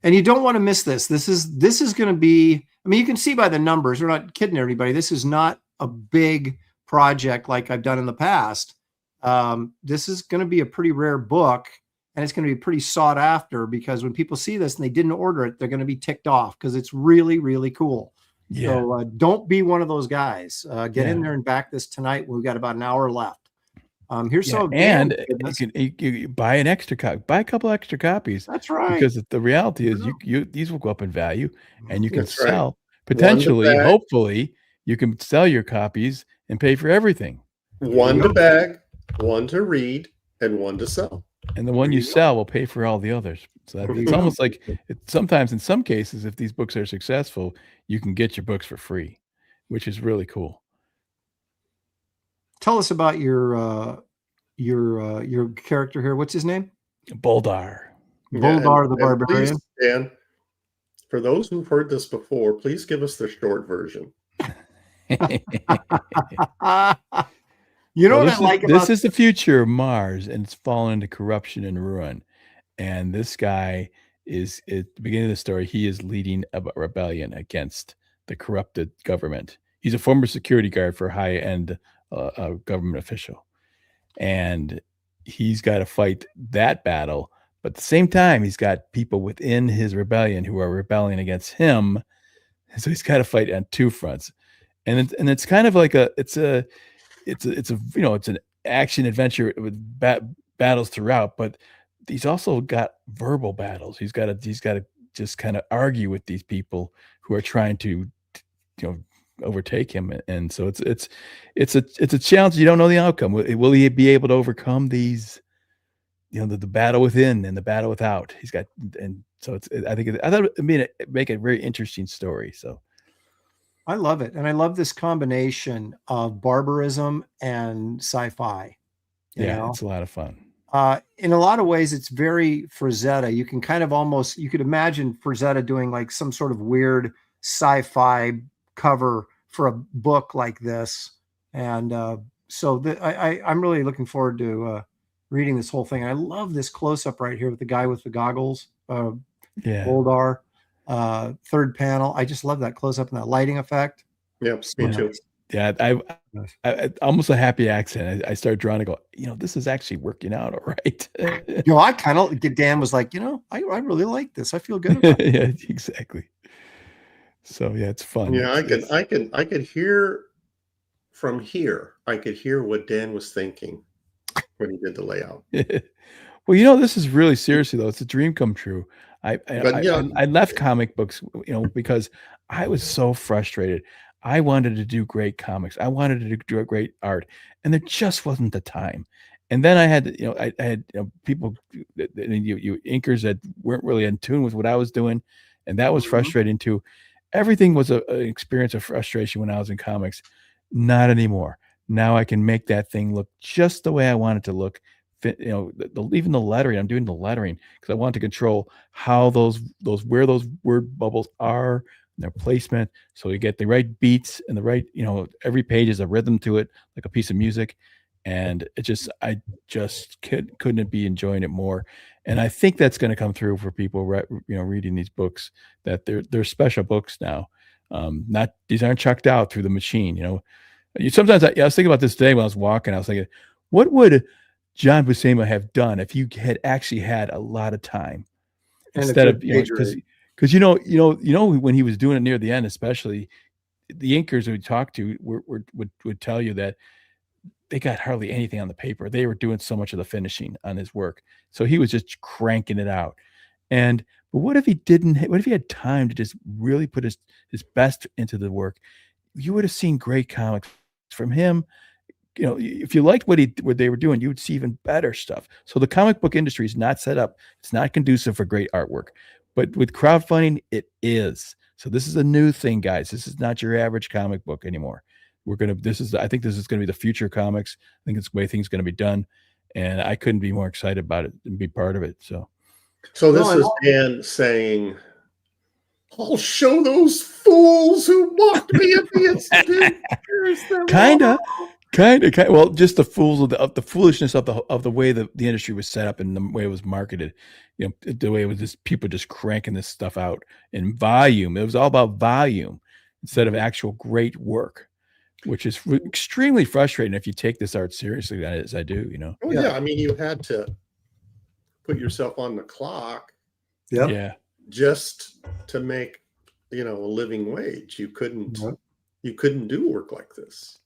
And you don't want to miss this. This is going to be, I mean, you can see by the numbers, we're not kidding everybody. This is not a big project like I've done in the past. This is going to be a pretty rare book, and it's going to be pretty sought after, because when people see this and they didn't order it, they're going to be ticked off because it's really, really cool. Yeah. So don't be one of those guys. Get in there and back this tonight. We've got about an hour left. Here's some, and you buy an extra copy, buy a couple extra copies. That's right. Because the reality is, these will go up in value, and you can That's sell right. potentially, hopefully, you can sell your copies and pay for everything. One to bag, one to read, and one to sell. And the one you sell will pay for all the others. So it's almost like sometimes, in some cases, if these books are successful, you can get your books for free, which is really cool. Tell us about your character here. What's his name? Boldar. Boldar the Barbarian. And for those who've heard this before, please give us the short version. You know what I like about this is the future of Mars, and it's fallen into corruption and ruin. And this guy is, at the beginning of the story, he is leading a rebellion against the corrupted government. He's a former security guard for a high-end government official, and he's got to fight that battle. But at the same time, he's got people within his rebellion who are rebelling against him. So he's got to fight on two fronts. And it's kind of like it's an action adventure with battles throughout, but he's also got verbal battles. He's got to just kind of argue with these people who are trying to, overtake him. And so it's a challenge. You don't know the outcome. Will he be able to overcome these, the battle within and the battle without? He's got, and so I thought it make a very interesting story. So I love it. And I love this combination of barbarism and sci-fi. It's a lot of fun. In a lot of ways, it's very Frazetta. You can kind of you could imagine Frazetta doing like some sort of weird sci-fi cover for a book like this. And so I'm really looking forward to reading this whole thing. And I love this close-up right here with the guy with the goggles, Boldar. Third panel. I just love that close up and that lighting effect. Yep, me too. Yeah, I almost a happy accident. I started drawing and go, this is actually working out all right. I kind of, Dan was like, I really like this. I feel good about it. Yeah, exactly. So yeah, it's fun. Yeah, I could hear from here. I could hear what Dan was thinking when he did the layout. Well, this is really, seriously though, it's a dream come true. I left comic books, because I was so frustrated. I wanted to do great comics. I wanted to do great art, and there just wasn't the time. And then I had, I had people, you inkers that weren't really in tune with what I was doing, and that was frustrating too. Everything was an experience of frustration when I was in comics. Not anymore. Now I can make that thing look just the way I want it to look. Even the lettering, I'm doing the lettering because I want to control how where those word bubbles are their placement, so you get the right beats and the right, every page is a rhythm to it, like a piece of music. And I just couldn't be enjoying it more. And I think that's going to come through for people, reading these books, that they're special books now. These aren't chucked out through the machine. Sometimes I was thinking about this today when I was walking. I was thinking, what would John Buscema have done if you had actually had a lot of time, And instead of, because when he was doing it near the end, especially the inkers we talked to would tell you that they got hardly anything on the paper. They were doing so much of the finishing on his work. So he was just cranking it out. But what if he didn't? What if he had time to just really put his best into the work? You would have seen great comics from him. If you liked what they were doing, you would see even better stuff. So the comic book industry is not set up. It's not conducive for great artwork. But with crowdfunding, it is. So this is a new thing, guys. This is not your average comic book anymore. I think this is going to be the future of comics. I think it's the way things are going to be done. And I couldn't be more excited about it and be part of it. So this is Dan saying, I'll show those fools who mocked me at the Institute. Kind of. Well, just the fools of the foolishness of the way the industry was set up and the way it was marketed. The way it was just people just cranking this stuff out in volume. It was all about volume instead of actual great work, which is extremely frustrating if you take this art seriously, as I do. Oh yeah, I mean, you had to put yourself on the clock. Yeah. Just to make a living wage. You couldn't do work like this.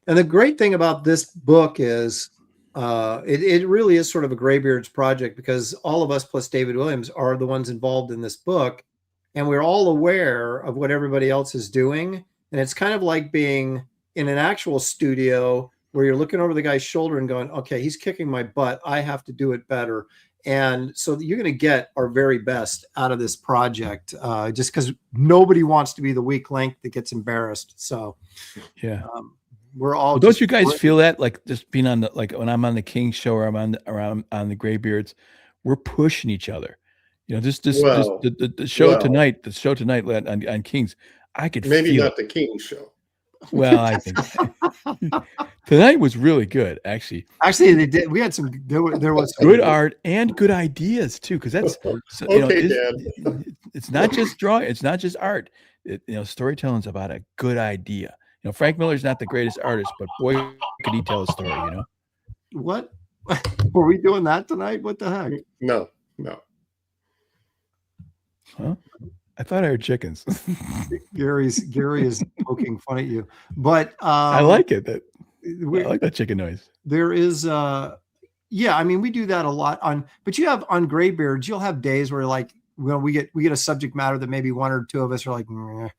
And the great thing about this book is it really is sort of a Graybeard's project, because all of us plus David Williams are the ones involved in this book, and we're all aware of what everybody else is doing. And it's kind of like being in an actual studio where you're looking over the guy's shoulder and going, okay, he's kicking my butt. I have to do it better. And so you're going to get our very best out of this project, just because nobody wants to be the weak link that gets embarrassed. So yeah. We're all. Don't you guys feel that, like, just being on when I'm on the King show or I'm on the Graybeards, we're pushing each other. The show tonight. The show tonight on Kings. I could maybe feel not the King show. Well, I think tonight was really good. Actually, they did. We had some. There was good art and good ideas too. Because that's Dan. It's not just drawing. It's not just art. Storytelling's about a good idea. Frank Miller's not the greatest artist, but boy, could he tell a story, What? Were we doing that tonight? What the heck? No. Huh? I thought I heard chickens. Gary is poking fun at you. But I like it. I like that chicken noise. There is I mean, we do that a lot but you have on Graybeards, you'll have days where we get a subject matter that maybe one or two of us are like, and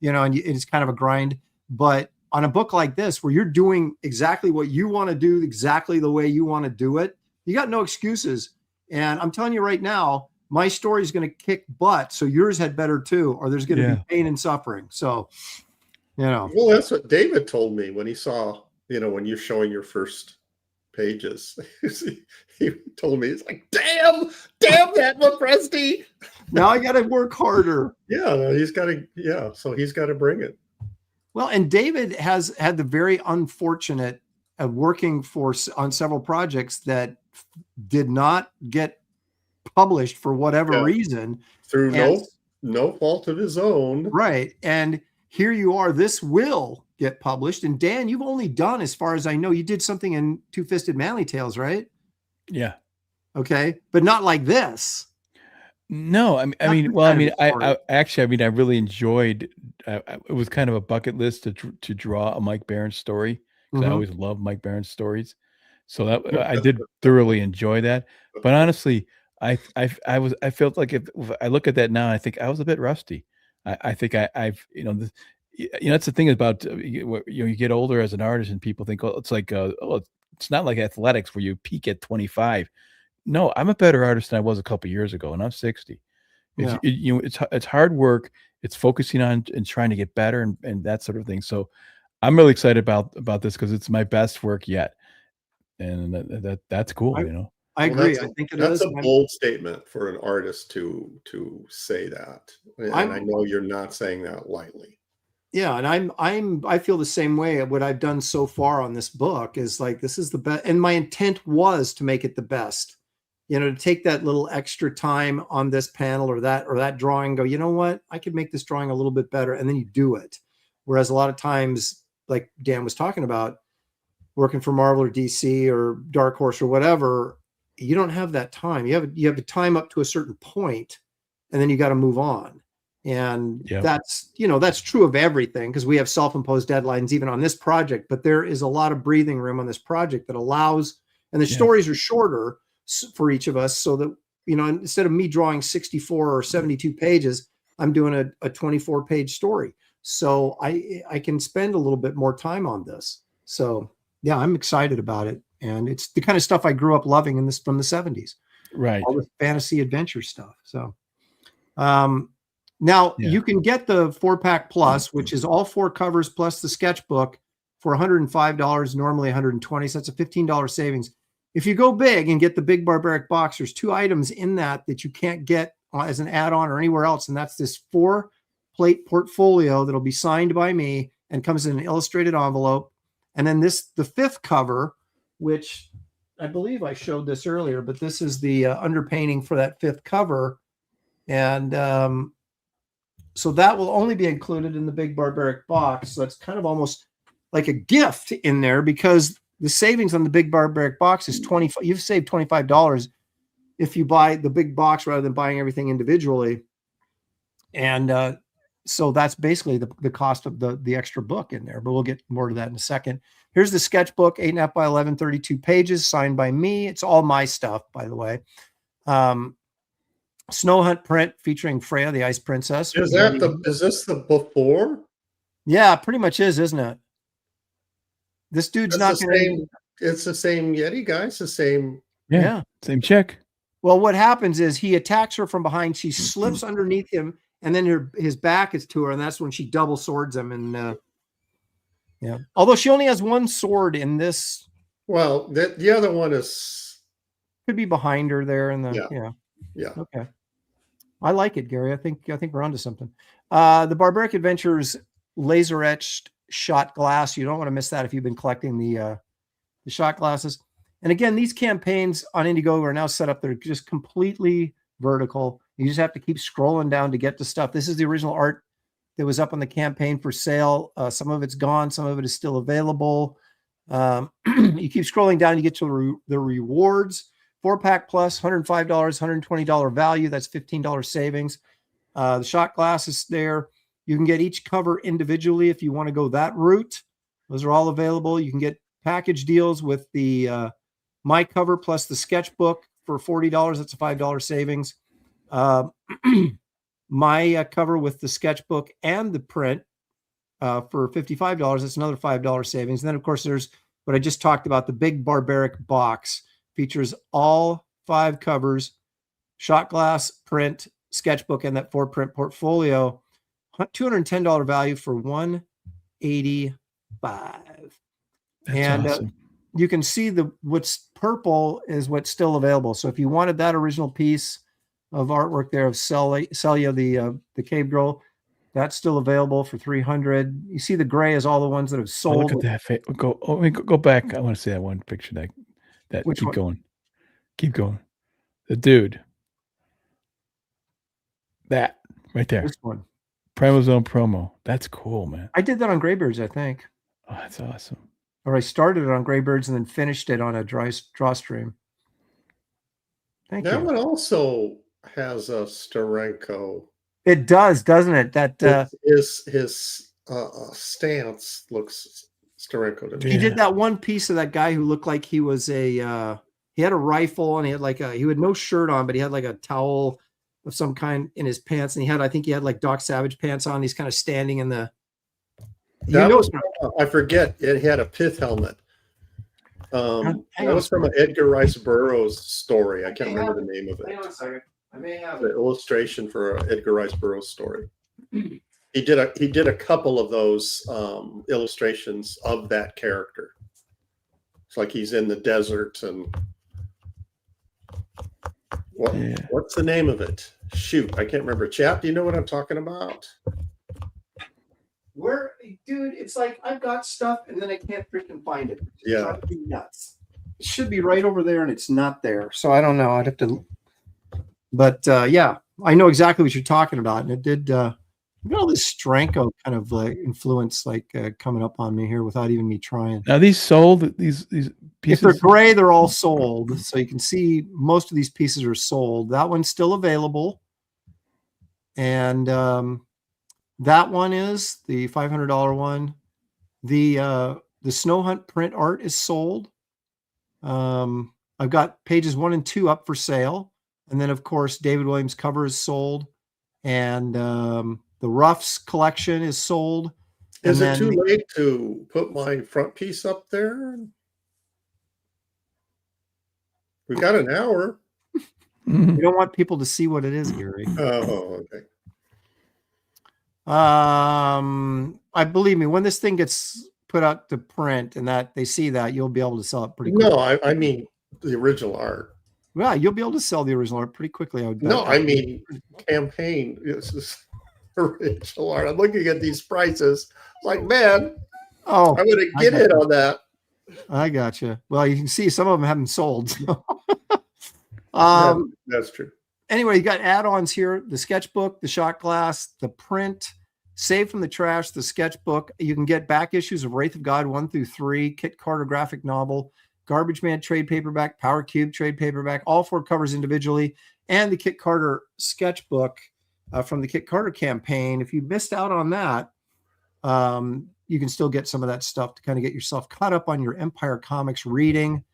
it's kind of a grind. But on a book like this, where you're doing exactly what you want to do, exactly the way you want to do it, you got no excuses. And I'm telling you right now, my story is going to kick butt. So yours had better too, or there's going to be pain and suffering. So, Well, that's what David told me when he saw, when you're showing your first pages. He told me, it's like, damn that Lepresti. Now I got to work harder. Yeah, so he's got to bring it. Well, and David has had the very unfortunate working on several projects that did not get published for whatever reason. Through no fault of his own. Right. And here you are, this will get published. And Dan, you've only done, as far as I know, you did something in Two-Fisted Manly Tales, right? Yeah. Okay. But not like this. No, I really enjoyed. It was kind of a bucket list to draw a Mike Barron story, because I always love Mike Barron stories. So that I did thoroughly enjoy that. But honestly, I felt like if I look at that now, I think I was a bit rusty. I think I've that's the thing about you get older as an artist and people think, it's like it's not like athletics where you peak at 25. No, I'm a better artist than I was a couple of years ago, and I'm 60. It's hard work. It's focusing on and trying to get better and that sort of thing. So I'm really excited about this because it's my best work yet, and that's cool. I Well, agree. I think it is. that's a bold statement for an artist to say that. And I know you're not saying that lightly. Yeah, and I feel the same way. What I've done so far on this book is like, this is the best, and my intent was to make it the best. You know, to take that little extra time on this panel or that drawing, go, you know what, I could make this drawing a little bit better, and then you do it. Whereas a lot of times, like Dan was talking about, working for Marvel or DC or Dark Horse or whatever, you don't have that time. You have the time up to a certain point, and then you got to move on. And that's true of everything, because we have self-imposed deadlines even on this project, but there is a lot of breathing room on this project that allows, and the stories are shorter for each of us, so that, you know, instead of me drawing 64 or 72 pages, I'm doing a 24-page story. So I can spend a little bit more time on this. So yeah, I'm excited about it. And it's the kind of stuff I grew up loving from the 70s. Right. All the fantasy adventure stuff. So now you can get the 4-pack plus, which is all 4 covers plus the sketchbook, for $105, normally $120. So that's a $15 savings. If you go big and get the big barbaric box, there's 2 items in that you can't get as an add-on or anywhere else. And that's this 4-plate portfolio that'll be signed by me and comes in an illustrated envelope. And then the 5th cover, which I believe I showed this earlier, but this is the underpainting for that 5th cover. And so that will only be included in the big barbaric box. So it's kind of almost like a gift in there, because the savings on the big barbaric box is $25. You've saved $25 if you buy the big box rather than buying everything individually. And so that's basically the cost of the extra book in there, but we'll get more to that in a second. Here's the sketchbook, 8.5 by 11, 32 pages, signed by me. It's all my stuff, by the way. Snow Hunt print featuring Freya, the Ice Princess. Is this the before? Yeah, pretty much isn't it? This dude's not the same. It's the same Yeti guy. It's the same. Yeah. Same chick. Well, what happens is he attacks her from behind. She slips underneath him, and then his back is to her, and that's when she double swords him. And yeah, although she only has 1 sword in this. Well, the other one could be behind her there in the yeah. Okay, I like it, Gary. I think we're onto something. The Barbaric Adventures laser etched shot glass. You don't want to miss that if you've been collecting the shot glasses. And again, these campaigns on Indiegogo are now set up. They're just completely vertical. You just have to keep scrolling down to get to stuff. This is the original art that was up on the campaign for sale. Some of it's gone. Some of it is still available. You keep scrolling down, you get to the rewards. 4-pack plus, $105, $120 value. That's $15 savings. The shot glass is there. You can get each cover individually if you want to go that route. Those are all available. You can get package deals with the my cover plus the sketchbook for $40. That's a $5 savings. My cover with the sketchbook and the print for $55. That's another $5 savings. And then, of course, there's what I just talked about. The big barbaric box features all 5 covers, shot glass, print, sketchbook, and that 4-print portfolio. $210 value for $185. That's awesome. You can see what's purple is what's still available. So if you wanted that original piece of artwork there of Celia, the cave girl, that's still available for $300. You see the gray is all the ones that have sold. Look at that. Go back. I want to see that one picture. That Which keep one? going. Keep going. The dude. That right there. This one. Primal Zone promo. That's cool, man. I did that on Greybeards, I think. Oh, that's awesome. Or I started it on Greybeards and then finished it on a draw stream. Thank you. That one also has a Steranko. It does, doesn't it? That his stance looks Steranko to me. He did that one piece of that guy who looked like he was he had a rifle and he had no shirt on, but he had like a towel of some kind in his pants, and I think he had like Doc Savage pants on. He's kind of standing in the. I forget. It had a pith helmet. That was from an Edgar Rice Burroughs story. I can't remember the name of it. Hang on a second. I may have the illustration for an Edgar Rice Burroughs story. He did a couple of those illustrations of that character. It's like he's in the desert and What's the name of it? Shoot, I can't remember. Chat, do you know what I'm talking about? Where, dude, it's like I've got stuff and then I can't freaking find it. Yeah. Drives me nuts. It should be right over there and it's not there. So I don't know. I'd have to. But yeah, I know exactly what you're talking about. And it did. Got all this Stranko kind of influence coming up on me here without even me trying. Now these sold, these pieces? If they're gray, they're all sold. So you can see most of these pieces are sold. That one's still available. And that one is the $500 one. The Snow Hunt print art is sold. I've got pages 1 and 2 up for sale. And then, of course, David Williams cover is sold. And the Ruffs collection is sold. Is it too late to put my front piece up there? We got an hour. We don't want people to see what it is, Gary. Oh, okay. I believe me, when this thing gets put out to print and that they see that, you'll be able to sell it pretty quickly. No, I mean the original art. Well, you'll be able to sell the original art pretty quickly. I would bet. No, I mean campaign. This is original art. I'm looking at these prices. Like, man, I'm gonna get it on that. I got you. Well, you can see some of them haven't sold. So. That's true. Anyway, you got add-ons here: the sketchbook, the shot glass, the print, Save from the Trash, the sketchbook. You can get back issues of Wraith of God 1 through 3, Kit Carter graphic novel, Garbage Man trade paperback, Power Cube trade paperback, all 4 covers individually, and the Kit Carter sketchbook from the Kit Carter campaign. If you missed out on that, you can still get some of that stuff to kind of get yourself caught up on your Empire Comics reading.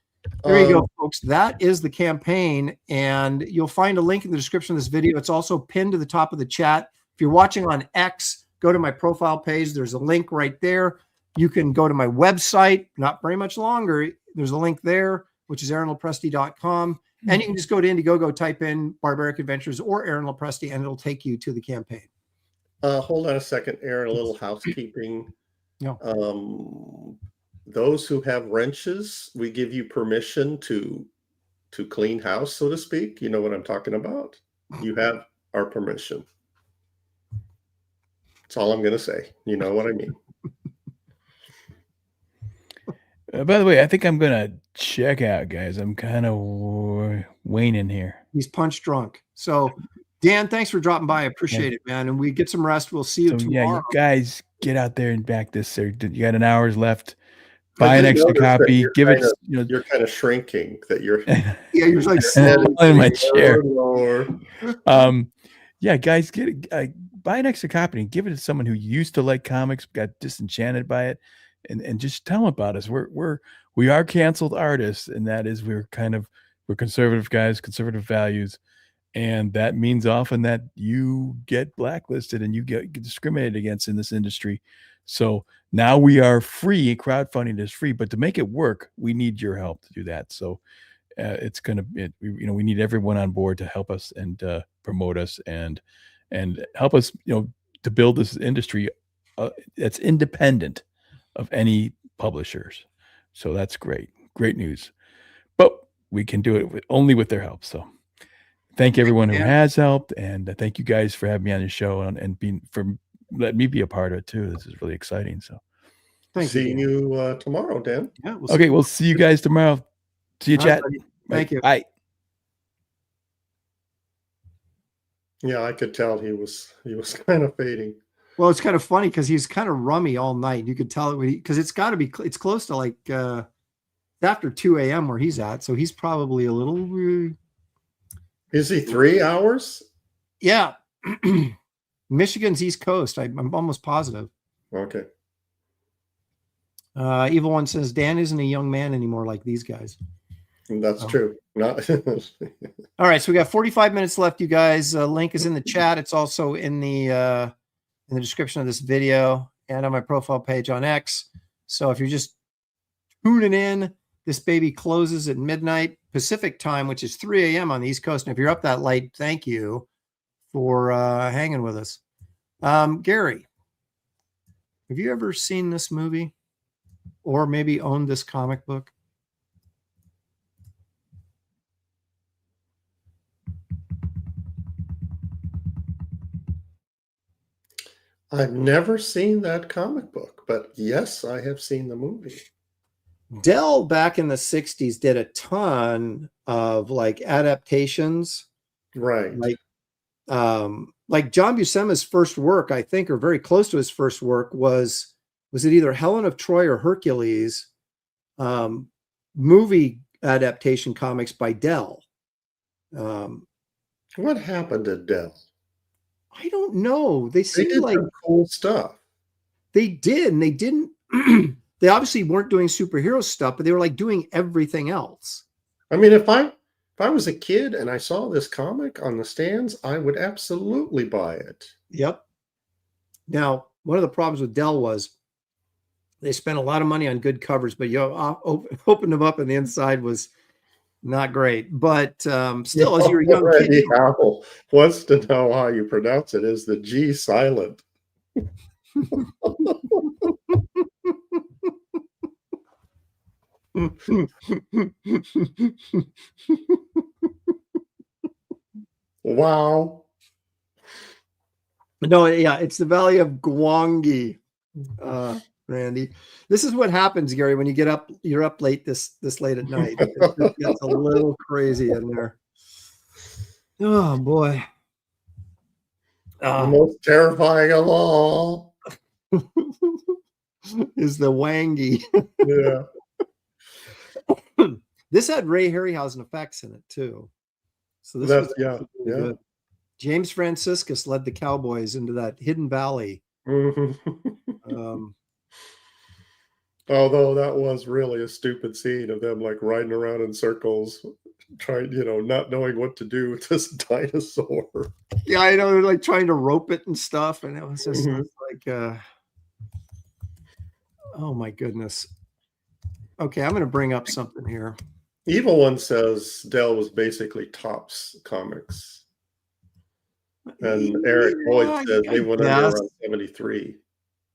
There you go, folks. That is the campaign, and you'll find a link in the description of this video. It's also pinned to the top of the chat. If you're watching on X, go to my profile page. There's a link right there. You can go to my website, not very much longer. There's a link there, which is aaronlopresti.com. And you can just go to Indiegogo, type in Barbaric Adventures or Aaron Lopresti, and it'll take you to the campaign. Hold on a second, Aaron, a little housekeeping. No. Those who have wrenches, we give you permission to clean house, so to speak. You know what I'm talking about? You have our permission. That's all I'm going to say. You know what I mean. By the way, I think I'm going to check out, guys. I'm kind of waning here. He's punch drunk. So, Dan, thanks for dropping by. I appreciate it, man. And we get some rest. We'll see you tomorrow. Yeah, you guys get out there and back this. You got an hour's left. Buy an extra copy. Give it. You're kind of shrinking. That you're. Yeah, you're like in my chair. Yeah, guys, buy an extra copy and give it to someone who used to like comics, got disenchanted by it, and just tell them about us. We are canceled artists, and that is we're conservative guys, conservative values, and that means often that you get blacklisted and you get discriminated against in this industry. So now we are free. Crowdfunding is free, but to make it work, we need your help to do that. So we need everyone on board to help us and promote us and help us, to build this industry that's independent of any publishers. So that's great news. But we can do it only with their help. So thank everyone who has helped, and thank you guys for having me on the show and for letting me be a part of it too. This is really exciting. So see you tomorrow, Dan. Yeah. We'll see you guys tomorrow. See you, chat. Thank you. Bye. Yeah, I could tell he was kind of fading. Well, it's kind of funny because he's kind of rummy all night. You could tell it because it's got to be. It's close to like after 2 a.m. where he's at, so he's probably a little. Is he 3 hours? Yeah. Michigan's East Coast. I'm almost positive. Okay. Evil One says Dan isn't a young man anymore like these guys. That's true. Not. All right, so we got 45 minutes left, you guys. Link is in the chat. It's also in the description of this video and on my profile page on X. So if you're just tuning in, this baby closes at midnight Pacific time, which is 3 a.m. on the East Coast. And if you're up that late, thank you for hanging with us. Gary, have you ever seen this movie or maybe owned this comic book? I've never seen that comic book, but yes, I have seen the movie. Dell back in the 60s did a ton of like adaptations. Right. Like John Buscema's first work, I think, or very close to his first work was it either Helen of Troy or Hercules, movie adaptation comics by Dell. What happened to Dell? I don't know. They They seemed did like some cool stuff. they did, and they didn't. They obviously weren't doing superhero stuff, but they were like doing everything else. I mean, if I was a kid and I saw this comic on the stands, I would absolutely buy it. Yep. Now, one of the problems with Dell was they spent a lot of money on good covers, but you opened them up and the inside was not great. But still, as you're a young kid, Howell wants to know how you pronounce it. Is the G silent? Wow. No, yeah, it's the Valley of Gwangi, Randy. This is what happens, Gary, when you're up late this late at night. It gets a little crazy in there. Oh boy. The most terrifying of all is the Wangi. Yeah. This had Ray Harryhausen effects in it too. So this was really good. James Franciscus led the Cowboys into that hidden valley. Although that was really a stupid scene of them like riding around in circles, trying, not knowing what to do with this dinosaur. Yeah, I know, they're like trying to rope it and stuff, and it was just like, oh my goodness. Okay, I'm going to bring up something here. Evil One says Dell was basically Topps Comics. And Eric Boyd says they went under around 73.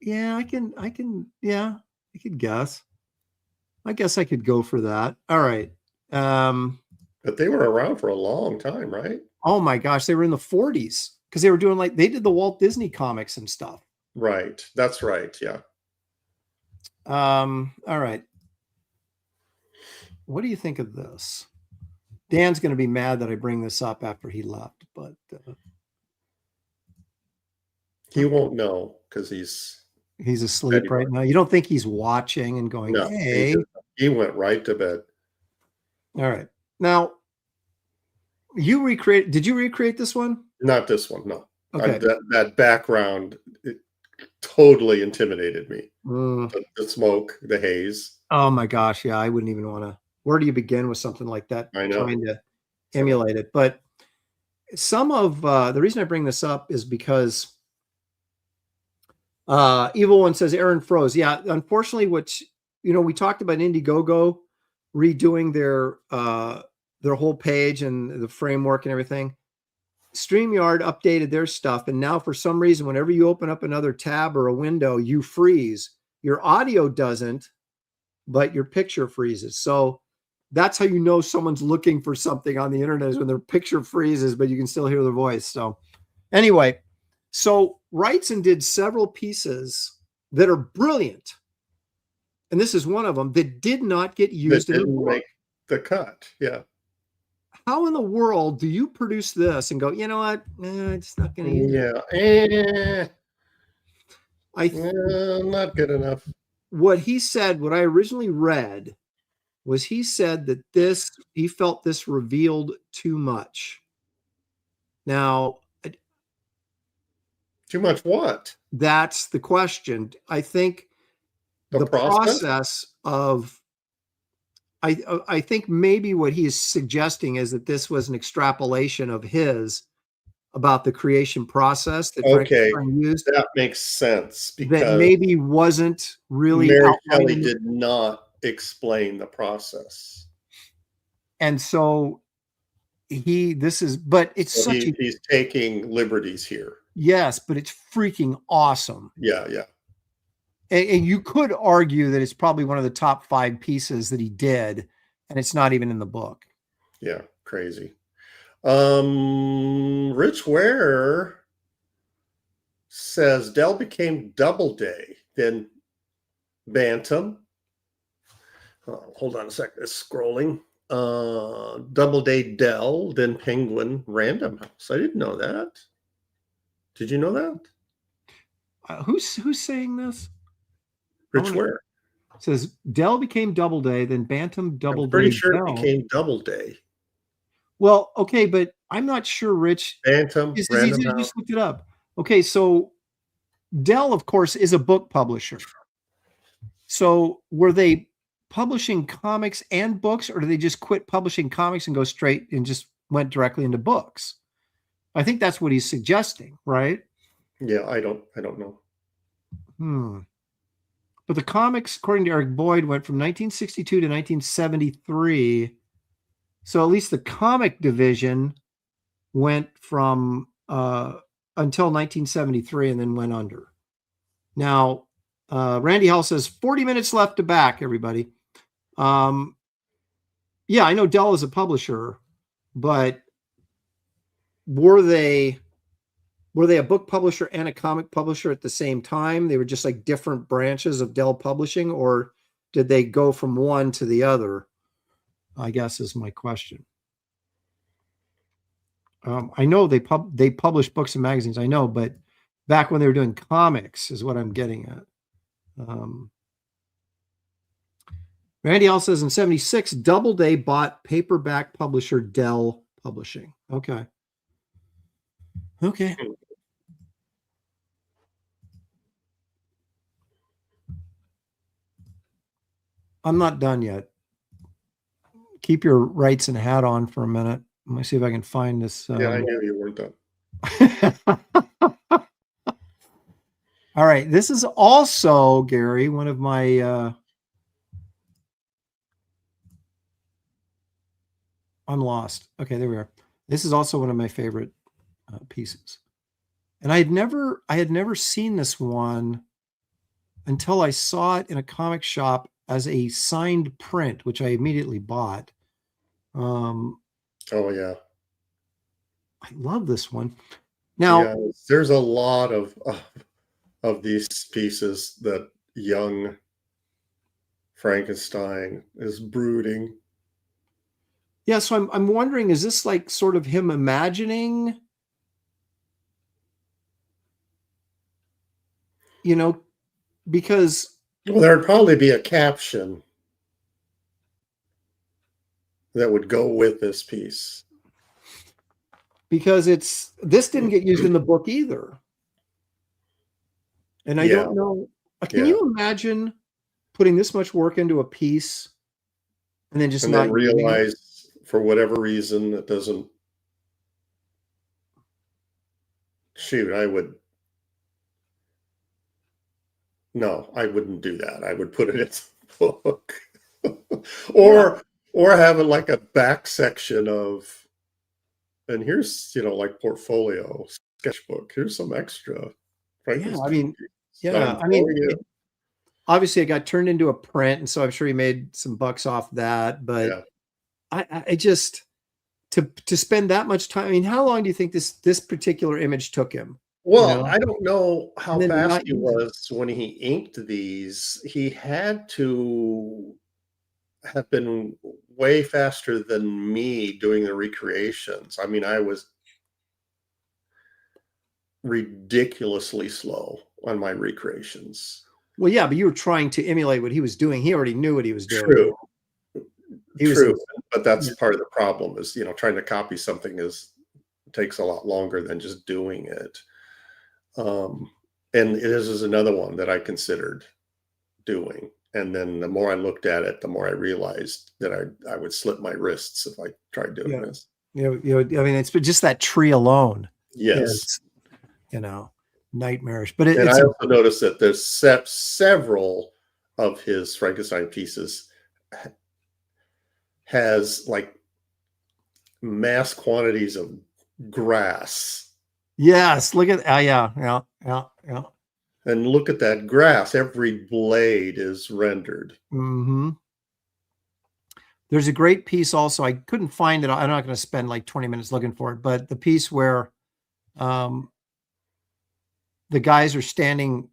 Yeah, I could guess. I guess I could go for that. All right. But they were around for a long time, right? Oh my gosh, they were in the 40s because they were doing they did the Walt Disney comics and stuff. Right. That's right. Yeah. All right. What do you think of this? Dan's going to be mad that I bring this up after he left, but he won't know because he's asleep right now. You don't think he's watching and going, no, hey? He went right to bed. All right. Now, did you recreate this one? Not this one, no. Okay. That background, it totally intimidated me. The smoke, the haze. Oh my gosh, yeah, I wouldn't even want to. Where do you begin with something like that? I know. Trying to emulate it. But some of the reason I bring this up is because Evil One says Aaron froze. Yeah, unfortunately, we talked about Indiegogo redoing their whole page and the framework and everything. StreamYard updated their stuff, and now for some reason, whenever you open up another tab or a window, you freeze. Your audio doesn't, but your picture freezes. So that's how you know someone's looking for something on the internet, is when their picture freezes, but you can still hear their voice. So anyway, so Wrightson did several pieces that are brilliant. And this is one of them that did not get used in the book. Make the cut. Yeah. How in the world do you produce this and go, you know what? It's not going to use it. Not good enough. What he said, what I originally read, was he said that he felt this revealed too much. Now, too much what? That's the question. I think the process of, I think maybe what he is suggesting is that this was an extrapolation of his about the creation process that Frankenstein used. That makes sense, because that maybe wasn't really Mary Shelley did not explain the process. And so but it's he's taking liberties here. Yes, but it's freaking awesome. Yeah, yeah. And you could argue that it's probably one of the top 5 pieces that he did, and it's not even in the book. Yeah, crazy. Rich Ware says Dell became Doubleday, then Bantam. Hold on a sec. It's scrolling. Doubleday Dell, then Penguin Random House. I didn't know that. Did you know that? Who's saying this? Rich Ware. It says Dell became Doubleday, then Bantam Doubleday. I'm pretty sure Dell. it became Doubleday. Well, okay, but I'm not sure, Rich. Bantam Random He House. just looked it up. Okay, so Dell, of course, is a book publisher. So were they publishing comics and books, or did they just quit publishing comics and go straight and just went directly into books? I think that's what he's suggesting, right? Yeah, I don't know. But the comics, according to Eric Boyd, went from 1962 to 1973. So at least the comic division went from until 1973 and then went under. Now, Randy Hall says 40 minutes left to back, everybody. Yeah, I know Dell is a publisher, but were they a book publisher and a comic publisher at the same time? They were just like different branches of Dell Publishing, or did they go from one to the other? I guess is my question. I know they publish books and magazines. I know, but back when they were doing comics is what I'm getting at. Randy All says in 76, Doubleday bought paperback publisher Dell Publishing. Okay. I'm not done yet. Keep your rights and hat on for a minute. Let me see if I can find this. Yeah, I knew you weren't done. All right. This is also, Gary, one of my I'm lost. Okay, there we are. This is also one of my favorite pieces. And I had never seen this one until I saw it in a comic shop as a signed print, which I immediately bought. Oh yeah. I love this one. Now, yeah, there's a lot of these pieces that young Frankenstein is brooding. Yeah, so I'm wondering, is this like sort of him imagining, because well, there'd probably be a caption that would go with this piece. Because this didn't get used in the book either. And I don't know. Can you imagine putting this much work into a piece and then just not realize for whatever reason it doesn't? Shoot, I wouldn't do that. I would put it in the book. or have it like a back section of, and here's like portfolio sketchbook. Here's some extra. Obviously it got turned into a print, and so I'm sure he made some bucks off that. But I just to spend that much time. I mean, how long do you think this particular image took him? Well, I don't know how fast he was when he inked these. He had to have been way faster than me doing the recreations. I mean, I was ridiculously slow on my recreations. Well, yeah, but you were trying to emulate what he was doing. He already knew what he was doing. True. But that's part of the problem is, trying to copy something takes a lot longer than just doing it. And this is another one that I considered doing. And then the more I looked at it, the more I realized that I would slip my wrists if I tried doing this. I mean, it's just that tree alone. Yes. Nightmarish. But I also noticed that there's several of his Frankenstein pieces has like mass quantities of grass. Yes, look at yeah. And look at that grass. Every blade is rendered. Mm-hmm. There's a great piece also. I couldn't find it. I'm not going to spend like 20 minutes looking for it, but the piece where the the guys are standing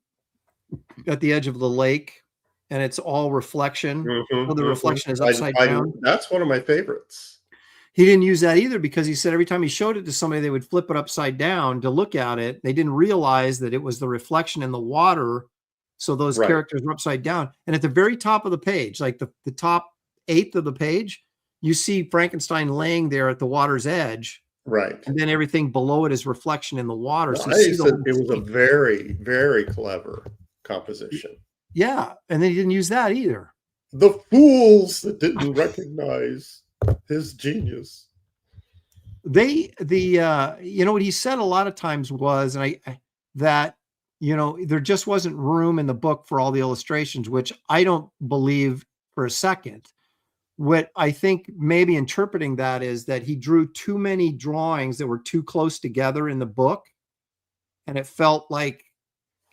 at the edge of the lake, and it's all reflection. So the reflection is upside down. That's one of my favorites. He didn't use that either because he said every time he showed it to somebody, they would flip it upside down to look at it. They didn't realize that it was the reflection in the water. So those characters were upside down. And at the very top of the page, like the top eighth of the page, you see Frankenstein laying there at the water's edge. Right. And then everything below it is reflection in the water. No, So it was a very, very clever composition. Yeah. And then he didn't use that either. The fools that didn't recognize his genius. You know, what he said a lot of times was, that, you know, there just wasn't room in the book for all the illustrations, which I don't believe for a second. What I think maybe interpreting that is that he drew too many drawings that were too close together in the book. And it felt like,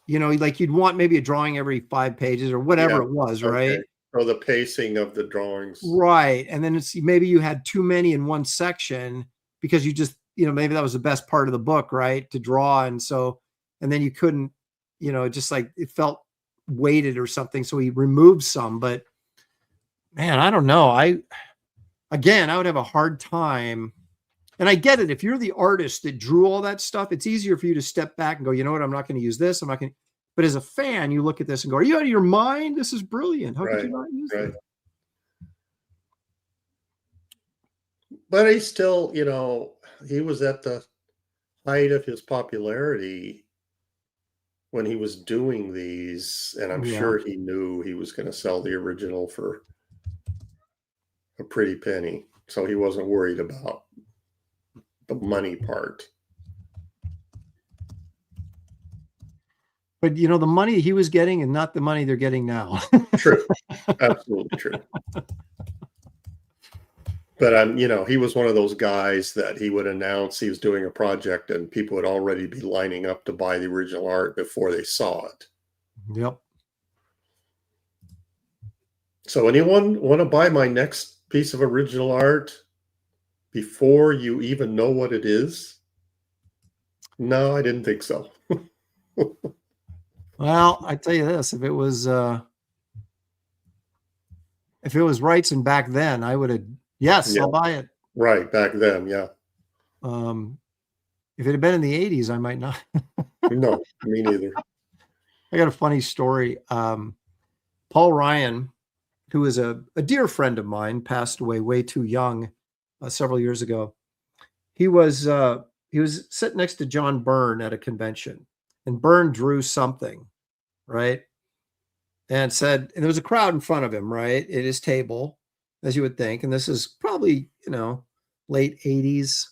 you know, like you'd want maybe a drawing every 5 pages or whatever it was, right? Or the pacing of the drawings. Right. And then it's maybe you had too many in one section because you just, you know, maybe that was the best part of the book, right? To draw. And then you couldn't, you know, just like it felt weighted or something. So he removed some, but man, I don't know. I would have a hard time. And I get it. If you're the artist that drew all that stuff, it's easier for you to step back and go, you know what? I'm not going to use this. I'm not going to. But as a fan, you look at this and go, are you out of your mind? This is brilliant. How could you not use it? But he still, you know, he was at the height of his popularity when he was doing these. And I'm sure he knew he was going to sell the original for a pretty penny. So he wasn't worried about the money part. But, you know, the money he was getting and not the money they're getting now. True. Absolutely true. But, you know, he was one of those guys that he would announce he was doing a project and people would already be lining up to buy the original art before they saw it. Yep. So anyone want to buy my next piece of original art before you even know what it is? No, I didn't think so. Well, I tell you this, if it was Wrightson back then, I would have, I'll buy it. Right, back then, yeah. If it had been in the 80s, I might not. No, me neither. I got a funny story. Paul Ryan, who is a dear friend of mine, passed away way too young several years ago. He was sitting next to John Byrne at a convention. And Byrne drew something, right? And said, and there was a crowd in front of him, right? At his table, as you would think. And this is probably, you know, late 80s.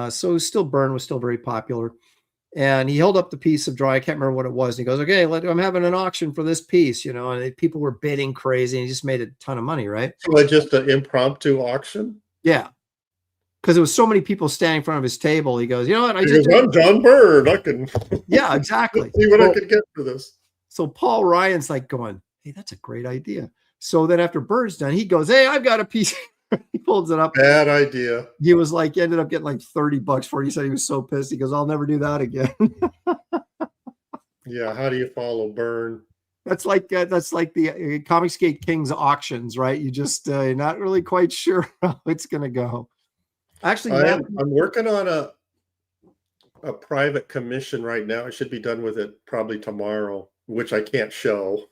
So Byrne was still very popular. And he held up the piece of drawing. I can't remember what it was. And he goes, okay, I'm having an auction for this piece, you know, and people were bidding crazy. And he just made a ton of money, right? So just an impromptu auction? Yeah. Because there was so many people standing in front of his table. He goes, you know what? I'm John Byrne. I can yeah, exactly. see what I could get for this. So Paul Ryan's like going, hey, that's a great idea. So then after Byrne's done, he goes, hey, I've got a piece. He folds it up. Bad idea. He was like, ended up getting like $30 for it. He said he was so pissed. He goes, I'll never do that again. Yeah. How do you follow Byrne? That's like the Comicsgate Kings auctions, right? You just you're not really quite sure how it's going to go. Actually, I'm working on a private commission right now. I should be done with it probably tomorrow, which I can't show.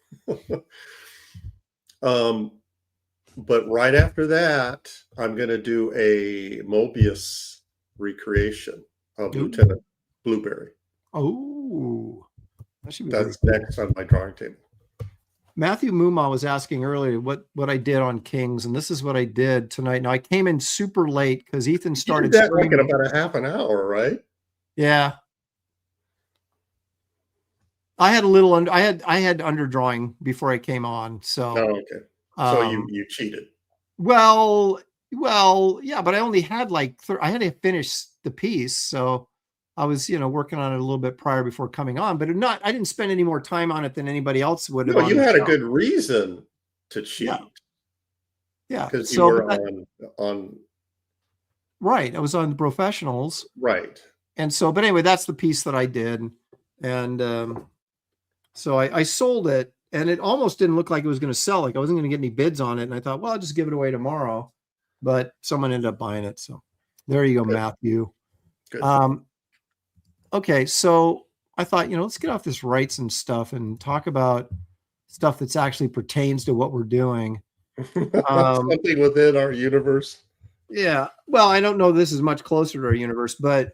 But right after that, I'm going to do a Mobius recreation of Lieutenant Blueberry. Oh, that's next on my drawing table. Matthew Muma was asking earlier what I did on Kings, and this is what I did tonight. Now I came in super late because Ethan started that like in about a half an hour, right? Yeah. I had a little I had underdrawing before I came on, so. Oh, okay. So you cheated. Well, yeah, but I only had I had to finish the piece, so I was, working on it a little bit prior before coming on, but I didn't spend any more time on it than anybody else would have. No, you had a good reason to cheat. Yeah. Because you were on. Right. I was on the professionals. Right. And so, but anyway, that's the piece that I did. And so I sold it, and it almost didn't look like it was going to sell. Like I wasn't going to get any bids on it. And I thought, well, I'll just give it away tomorrow. But someone ended up buying it. So there you go, Good. Matthew. Good. Okay, so I thought, let's get off this rights and stuff and talk about stuff that's actually pertains to what we're doing. Something within our universe. Yeah. Well, I don't know this is much closer to our universe, but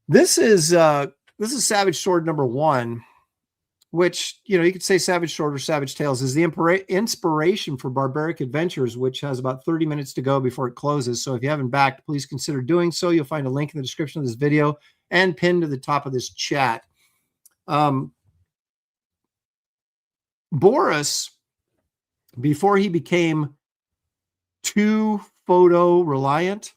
this is Savage Sword #1, which, you could say Savage Sword or Savage Tales is the inspiration for Barbaric Adventures, which has about 30 minutes to go before it closes. So if you haven't backed, please consider doing so. You'll find a link in the description of this video and pinned to the top of this chat. Boris, before he became too photo reliant,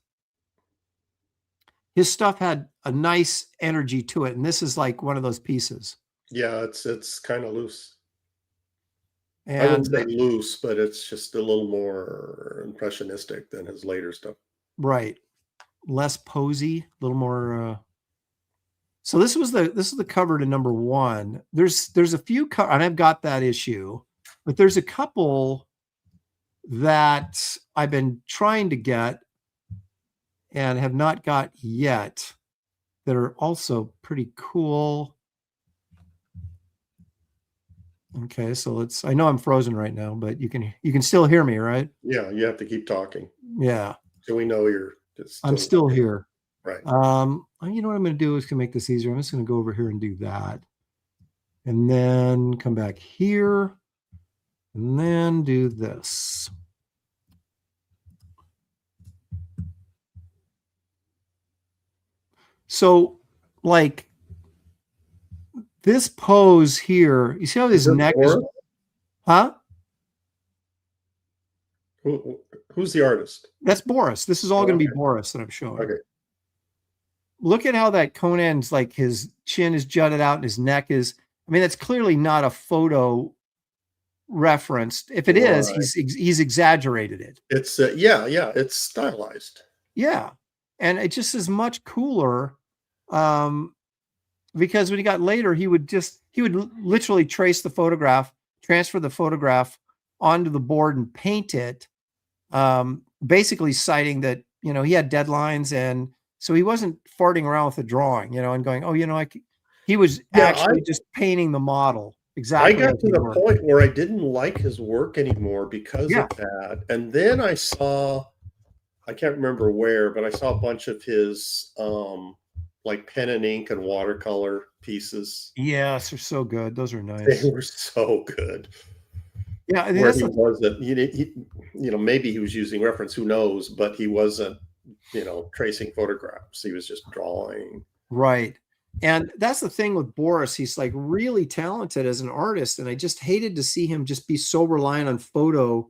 his stuff had a nice energy to it. And this is like one of those pieces. Yeah, it's kind of loose. And I wouldn't say loose, but it's just a little more impressionistic than his later stuff. Right. Less posy, a little more. So this is the cover to #1. There's a few, and I've got that issue, but there's a couple that I've been trying to get and have not got yet that are also pretty cool. Okay, so I know I'm frozen right now, but you can still hear me, right? Yeah, you have to keep talking. Yeah. So we know I'm still here. Right. You know what I'm going to do is to make this easier. I'm just going to go over here and do that. And then come back here and then do this. So like this pose here, you see how his neck is, huh? Who's the artist? That's Boris. This is all going to be Boris that I'm showing. Okay. Look at how that Conan's like his chin is jutted out and his neck is, that's clearly not a photo referenced. If it is, he's exaggerated it. It's it's stylized. Yeah. And it just is much cooler. Because when he got later, he would literally trace the photograph, transfer the photograph onto the board and paint it. Basically citing that, he had deadlines. And so he wasn't farting around with the drawing, and going, he was actually just painting the model. Exactly. I got to the point where I didn't like his work anymore because of that. And then I saw, I can't remember where, but I saw a bunch of his, like pen and ink and watercolor pieces. Yes, they're so good. Those are nice. They were so good. Yeah, I mean, where he wasn't, maybe he was using reference, who knows, but he wasn't, tracing photographs. He was just drawing. Right. And that's the thing with Boris. He's like really talented as an artist. And I just hated to see him just be so reliant on photo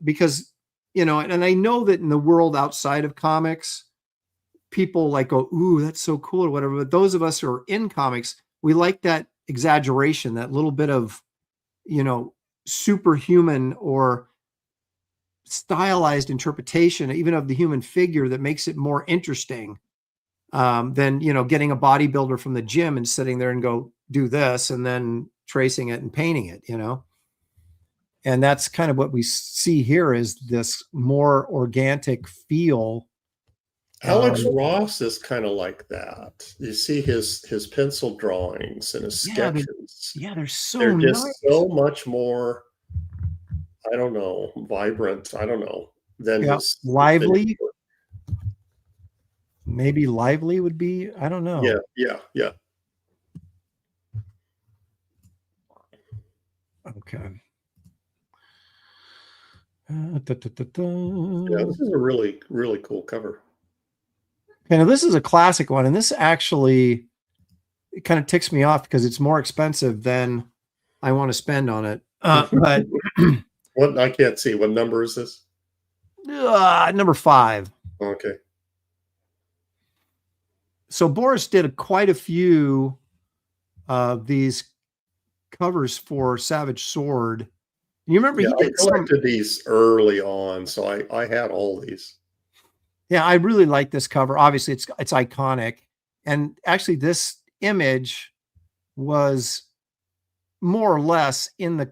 because, and I know that in the world outside of comics, people like go, ooh, that's so cool or whatever. But those of us who are in comics, we like that exaggeration, that little bit of, superhuman or stylized interpretation, even of the human figure that makes it more interesting than, getting a bodybuilder from the gym and sitting there and go do this and then tracing it and painting it, And that's kind of what we see here is this more organic feel. Alex Ross is kind of like that. You see his pencil drawings and his sketches. They're they're just nice. So much more, I don't know, vibrant. I don't know. Than his lively. Maybe lively would be. I don't know. Yeah. Okay. Yeah, this is a really, really cool cover. Okay, now this is a classic one, and this actually it kind of ticks me off because it's more expensive than I want to spend on it. But what I can't see. What number is this? #5. Okay. So Boris did quite a few of these covers for Savage Sword. You remember he did collected these early on, so I had all these. Yeah, I really like this cover. Obviously, it's iconic, and actually, this image was more or less in the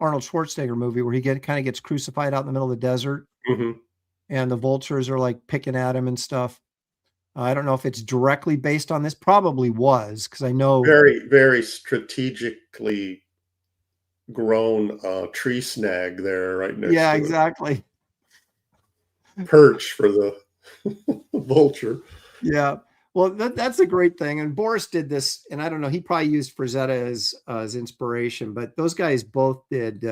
Arnold Schwarzenegger movie where he kind of gets crucified out in the middle of the desert, and the vultures are like picking at him and stuff. I don't know if it's directly based on this. Probably was, because I know very, very strategically grown tree snag there right next to exactly. Perch for the vulture. Yeah. Well, that's a great thing. And Boris did this, and I don't know, he probably used Frazetta as inspiration, but those guys both did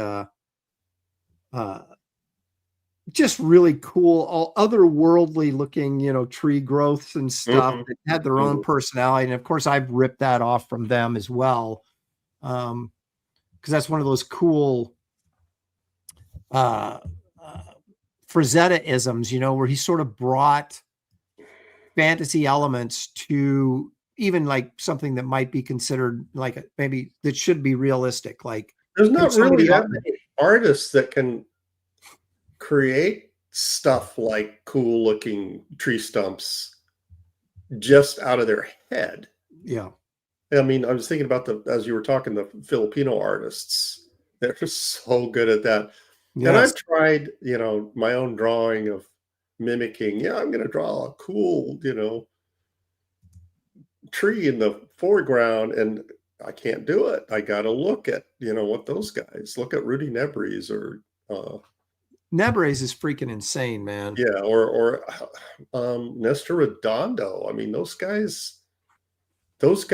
just really cool, all otherworldly looking, tree growths and stuff that had their own personality. And of course, I've ripped that off from them as well. Because that's one of those cool Frazetta-isms, where he sort of brought fantasy elements to even like something that might be considered like maybe that should be realistic. Like there's not really that many artists that can create stuff like cool looking tree stumps just out of their head. Yeah. I mean, I was thinking about as you were talking, the Filipino artists, they're so good at that. Yes. And I've tried, my own drawing of mimicking. Yeah, I'm going to draw a cool, tree in the foreground, and I can't do it. I got to look at, what those guys, look at Rudy Nebres or Nebres is freaking insane, man. Yeah, or Nestor Redondo. I mean, those guys, if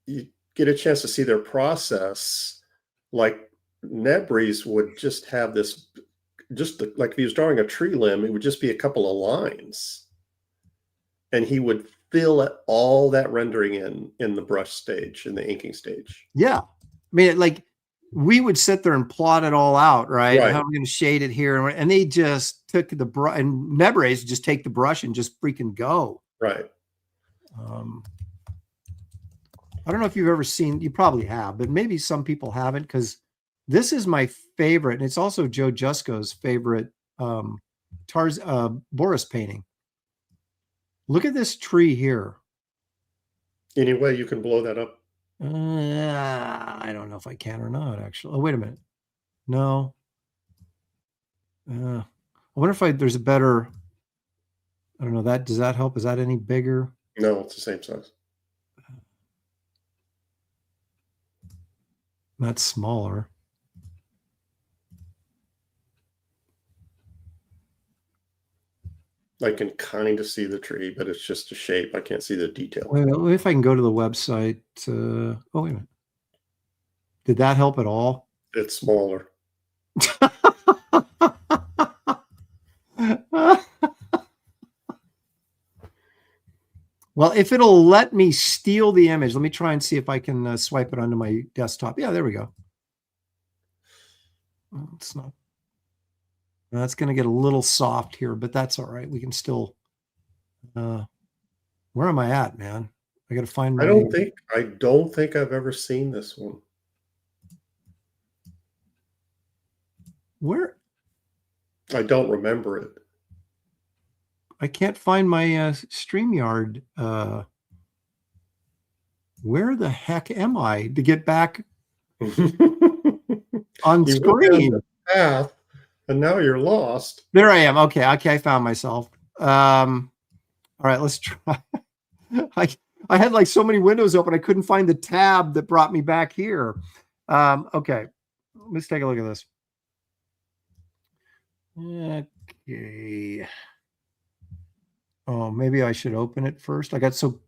you get a chance to see their process, like Nebres would just have this, like if he was drawing a tree limb, it would just be a couple of lines. And he would fill all that rendering in the brush stage, in the inking stage. Yeah. I mean, like we would sit there and plot it all out, right? How are we going to shade it here? And they just took the brush, and Nebres would just take the brush and just freaking go. Right. I don't know if you've ever seen, you probably have, but maybe some people haven't, because this is my favorite. And it's also Joe Jusko's favorite Boris painting. Look at this tree here. Any way you can blow that up? I don't know if I can or not, actually. Oh, wait a minute. No. I wonder if there's a better, I don't know, does that help? Is that any bigger? No, it's the same size. That's smaller. I can kind of see the tree, but it's just a shape. I can't see the detail. Well, if I can go to the website. Oh, wait a minute. Did that help at all? It's smaller. Well, if it'll let me steal the image, let me try and see if I can swipe it onto my desktop. Yeah, there we go. Well, it's not. That's going to get a little soft here, but that's all right. We can still. Where am I at, man? I got to find my. I don't think I've ever seen this one. Where? I don't remember it. I can't find my StreamYard. Where the heck am I to get back on screen? Path, and now you're lost. There I am. Okay, I found myself. All right, let's try. I had like so many windows open, I couldn't find the tab that brought me back here. Okay, let's take a look at this. Okay. Oh, maybe I should open it first. I got so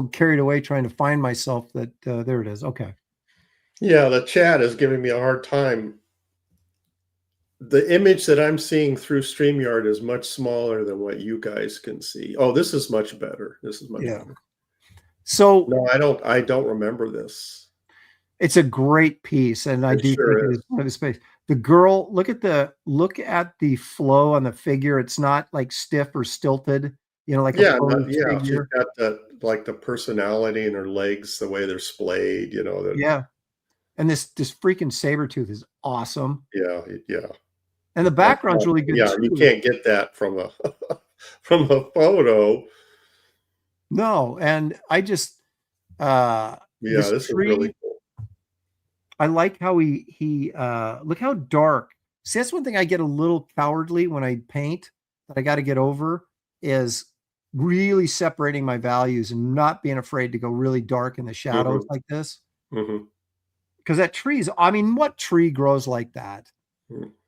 carried away trying to find myself that there it is. Okay. Yeah, the chat is giving me a hard time. The image that I'm seeing through StreamYard is much smaller than what you guys can see. Oh, this is much better. This is much better. So no, I don't remember this. It's a great piece, and I do think it is one of the space. The girl, look at the flow on the figure. It's not like stiff or stilted, like she's got the personality in her legs, the way they're splayed, Yeah. And this freaking saber tooth is awesome. Yeah. And the background's really good. Yeah, too. You can't get that from a photo. No, and I just this is really cool. I like how he look how dark. See, that's one thing I get a little cowardly when I paint that I got to get over is really separating my values and not being afraid to go really dark in the shadows like this. Because that tree's, I mean, what tree grows like that?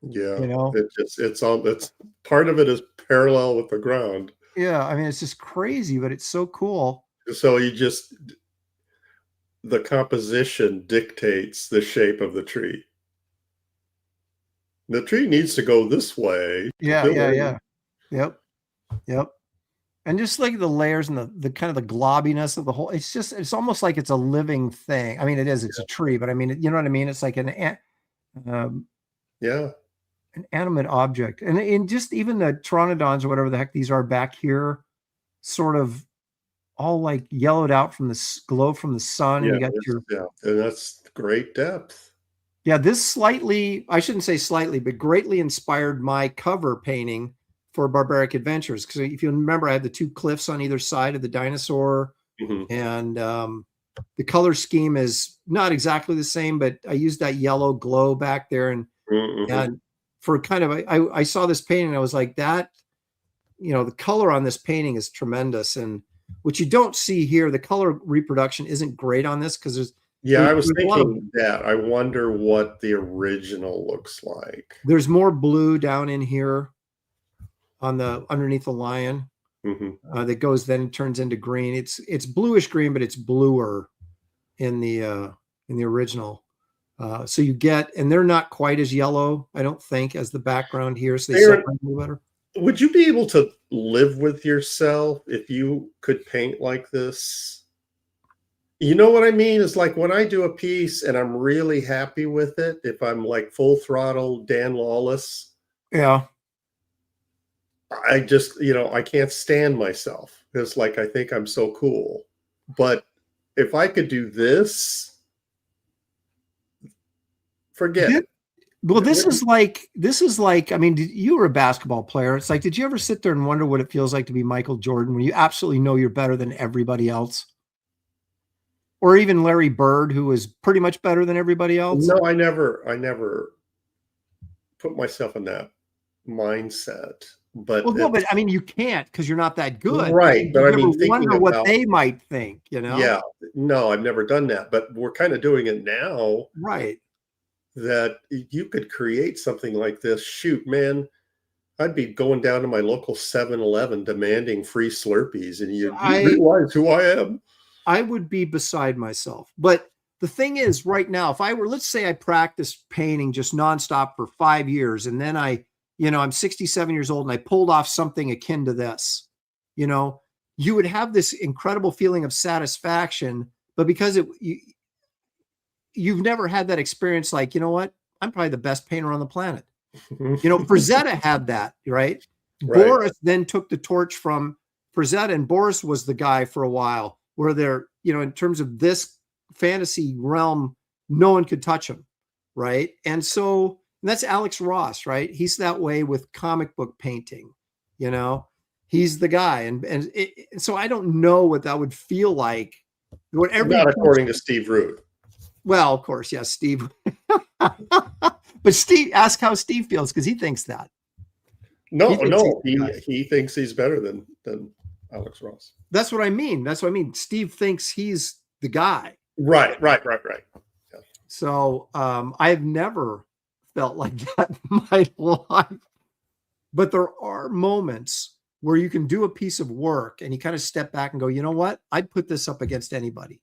Yeah, you know, it's part of it is parallel with the ground. Yeah, I mean, it's just crazy, but it's so cool. So the composition dictates the shape of the tree. The tree needs to go this way. Yeah. Yep. And just like the layers and the kind of the globbiness of the whole, it's almost like it's a living thing. I mean, it is, it's a tree, but I mean, you know what I mean? It's like an animate object. And in just even the pteranodons or whatever the heck these are back here, sort of all like yellowed out from the glow from the sun. And that's great depth. Yeah, this slightly, I shouldn't say slightly, but greatly inspired my cover painting for Barbaric Adventures. Because if you remember, I had the two cliffs on either side of the dinosaur. And the color scheme is not exactly the same, but I used that yellow glow back there. And for kind of, I saw this painting and I was like, that, the color on this painting is tremendous. And what you don't see here, the color reproduction isn't great on this because I was thinking that. I wonder what the original looks like. There's more blue down in here on the underneath the lion that goes then turns into green. It's bluish green, but it's bluer in the original. So you get, and they're not quite as yellow, I don't think, as the background here. So they separate a little better. Would you be able to live with yourself if you could paint like this? You know what I mean? It's like when I do a piece and I'm really happy with it, if I'm like full throttle Dan Lawless. Yeah. I just, I can't stand myself. It's like, I think I'm so cool. But if I could do this, forget it. Well, this is like, I mean, you were a basketball player. It's like, did you ever sit there and wonder what it feels like to be Michael Jordan when you absolutely know you're better than everybody else? Or even Larry Bird, who was pretty much better than everybody else? No, I never put myself in that mindset. But but I mean, you can't because you're not that good. Right. But I mean, wonder what they might think, Yeah. No, I've never done that. But we're kind of doing it now. Right. That you could create something like this. Shoot, man, I'd be going down to my local 7-Eleven demanding free Slurpees, and you realize who I am. I would be beside myself. But the thing is, right now, if I were, let's say I practiced painting just nonstop for 5 years, and then I'm 67 years old and I pulled off something akin to this, you would have this incredible feeling of satisfaction, but because you've never had that experience, like, you know what? I'm probably the best painter on the planet. Frazetta had that, right? Boris then took the torch from Frazetta, and Boris was the guy for a while where they're, in terms of this fantasy realm, no one could touch him, right? And so that's Alex Ross, right? He's that way with comic book painting, he's the guy. And so I don't know what that would feel like. Not according to Steve Root. Well, of course, yes, Steve. But Steve, ask how Steve feels, because he thinks that. He thinks he's better than Alex Ross. That's what I mean. Steve thinks he's the guy. Right. Yeah. So I've never felt like that in my life. But there are moments where you can do a piece of work and you kind of step back and go, you know what? I'd put this up against anybody.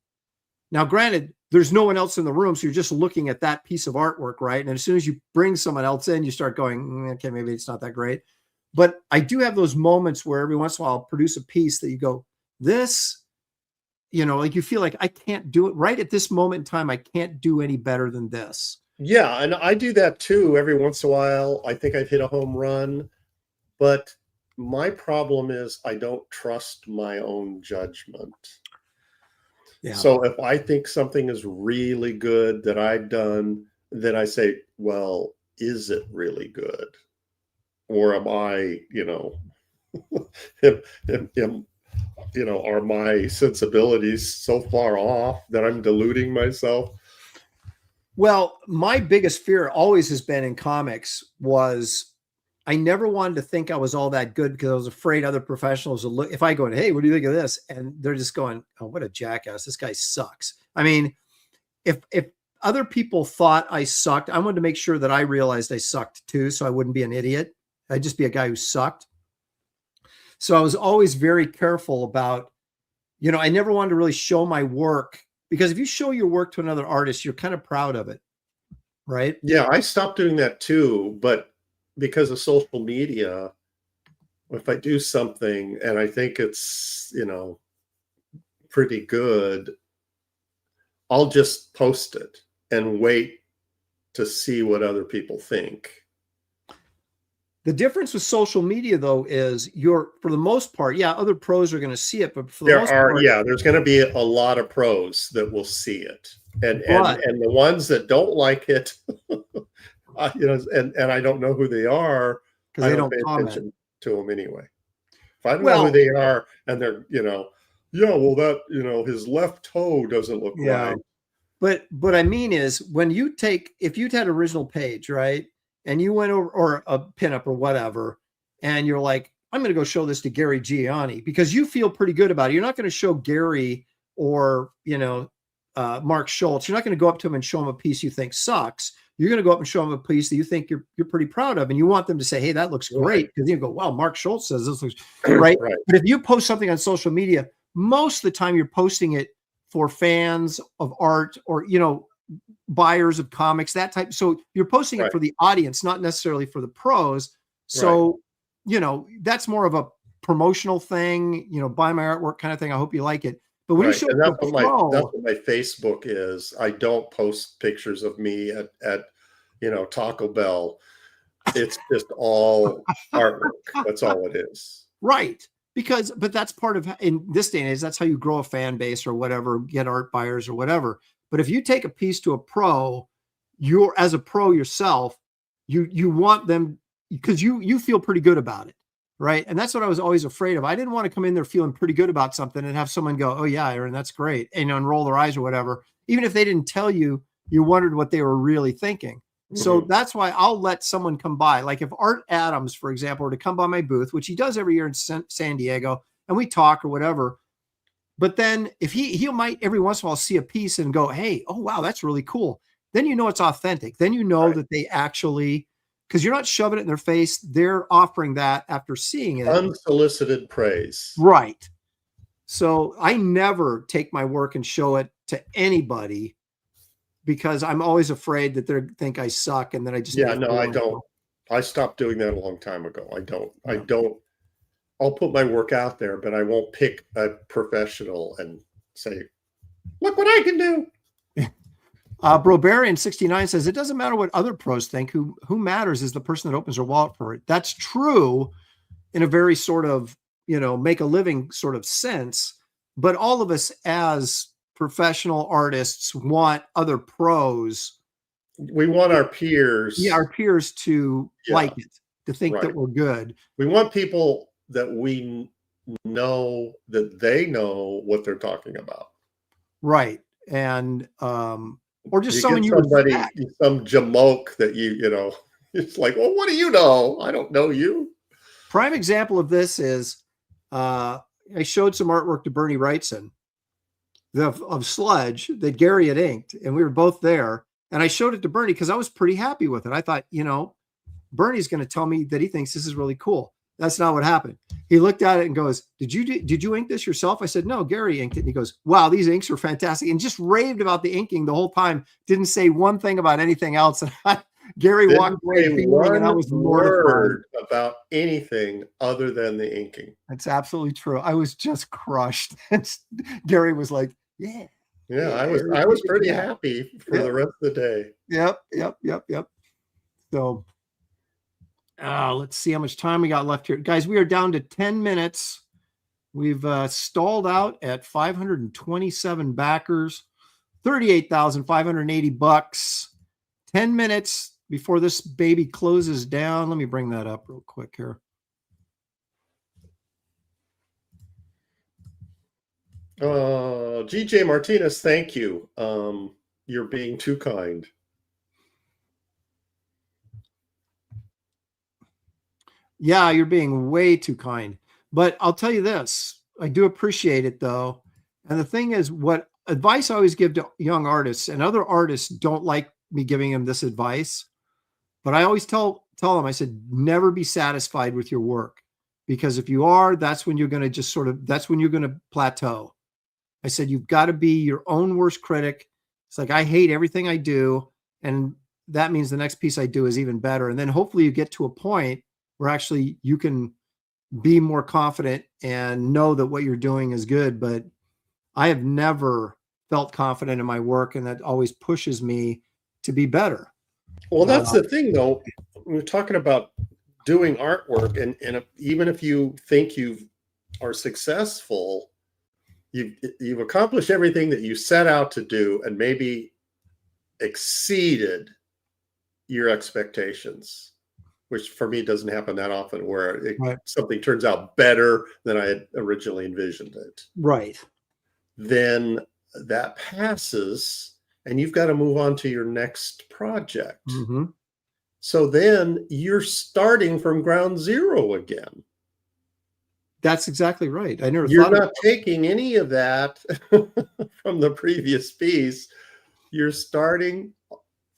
Now, granted, there's no one else in the room, so you're just looking at that piece of artwork, right? And as soon as you bring someone else in, you start going, okay, maybe it's not that great. But I do have those moments where every once in a while I'll produce a piece that you go, this, like you feel like I can't do it right at this moment in time. I can't do any better than this. Yeah, and I do that too every once in a while. I think I've hit a home run, but my problem is I don't trust my own judgment. Yeah. So if I think something is really good that I've done, then I say, well, is it really good? Or am I, are my sensibilities so far off that I'm deluding myself? Well, my biggest fear always has been in comics was I never wanted to think I was all that good because I was afraid other professionals would look. If I go, hey, what do you think of this? And they're just going, oh, what a jackass. This guy sucks. I mean, if other people thought I sucked, I wanted to make sure that I realized I sucked too, so I wouldn't be an idiot. I'd just be a guy who sucked. So I was always very careful about, I never wanted to really show my work, because if you show your work to another artist, you're kind of proud of it, right? Yeah, I stopped doing that too, but because of social media, if I do something and I think it's, pretty good, I'll just post it and wait to see what other people think. The difference with social media, though, is for the most part, yeah, other pros are going to see it, but for the most part, there's going to be a lot of pros that will see it, and the ones that don't like it, and I don't know who they are because they don't pay comment attention to them anyway. If I don't know who they are, and they're, his left toe doesn't look right. But what I mean is, if you'd had original page, right, and you went over, or a pinup or whatever, and you're like, I'm going to go show this to Gary Gianni because you feel pretty good about it. You're not going to show Gary or, Mark Schultz. You're not going to go up to him and show him a piece you think sucks. You're going to go up and show them a piece that you think you're pretty proud of, and you want them to say, hey, that looks great, because you go, wow, Mark Schultz says this looks right. But if you post something on social media, most of the time you're posting it for fans of art or, buyers of comics, that type. So you're posting it for the audience, not necessarily for the pros. So, that's more of a promotional thing, buy my artwork kind of thing. I hope you like it. But when you show that's what my Facebook is. I don't post pictures of me at Taco Bell. It's just all artwork. That's all it is. Right. But that's part of, in this day and age, that's how you grow a fan base or whatever, get art buyers or whatever. But if you take a piece to a pro, as a pro yourself, you want them, because you feel pretty good about it. Right. And that's what I was always afraid of. I didn't want to come in there feeling pretty good about something and have someone go, oh yeah, Aaron, that's great. And unroll their eyes or whatever. Even if they didn't tell you, you wondered what they were really thinking. Mm-hmm. So that's why I'll let someone come by. Like if Art Adams, for example, were to come by my booth, which he does every year in San Diego, and we talk or whatever. But then if he might every once in a while see a piece and go, hey, oh wow, that's really cool. Then it's authentic. Then that they actually, because you're not shoving it in their face. They're offering that after seeing it. Unsolicited praise. Right. So I never take my work and show it to anybody because I'm always afraid that they think I suck and that I just. Yeah, no, I don't. I stopped doing that a long time ago. I don't. I'll put my work out there, but I won't pick a professional and say, look what I can do. Brobarian 69 says it doesn't matter what other pros think. Who matters is the person that opens their wallet for it. That's true in a very sort of, make a living sort of sense. But all of us as professional artists want other pros. We want our peers. Yeah, our peers to like it, to think that we're good. We want people that we know that they know what they're talking about. Right. And, or just some jamoke that it's like, well, what do you know? I don't know you. Prime example of this is I showed some artwork to Bernie Wrightson of Sludge that Gary had inked, and we were both there. And I showed it to Bernie because I was pretty happy with it. I thought, Bernie's going to tell me that he thinks this is really cool. That's not what happened. He looked at it and goes, did you ink this yourself? I said, no, Gary inked it. And he goes, wow, these inks are fantastic. And just raved about the inking the whole time. Didn't say one thing about anything else. And Gary walked away and I was mortified about anything other than the inking. That's absolutely true. I was just crushed. Gary was like, yeah. Yeah, I was pretty happy for the rest of the day. Yep. So let's see how much time we got left here. Guys, we are down to 10 minutes. We've stalled out at 527 backers, $38,580. 10 minutes before this baby closes down. Let me bring that up real quick here. GJ Martinez, thank you. You're being too kind. Yeah, you're being way too kind. But I'll tell you this, I do appreciate it though. And the thing is, what advice I always give to young artists, and other artists don't like me giving them this advice, but I always tell them, I said, never be satisfied with your work. Because if you are, that's when you're going to just that's when you're going to plateau. I said, you've got to be your own worst critic. It's like, I hate everything I do. And that means the next piece I do is even better. And then hopefully you get to a point where actually you can be more confident and know that what you're doing is good. But I have never felt confident in my work, and that always pushes me to be better. Well, that's the thing, though. We're talking about doing artwork, and even if you think you are successful, you've accomplished everything that you set out to do, and maybe exceeded your expectations, which for me doesn't happen that often, where something turns out better than I had originally envisioned it. Right. Then that passes, and you've got to move on to your next project. Mm-hmm. So then you're starting from ground zero again. That's exactly right. I never You're thought not taking any of that from the previous piece. You're starting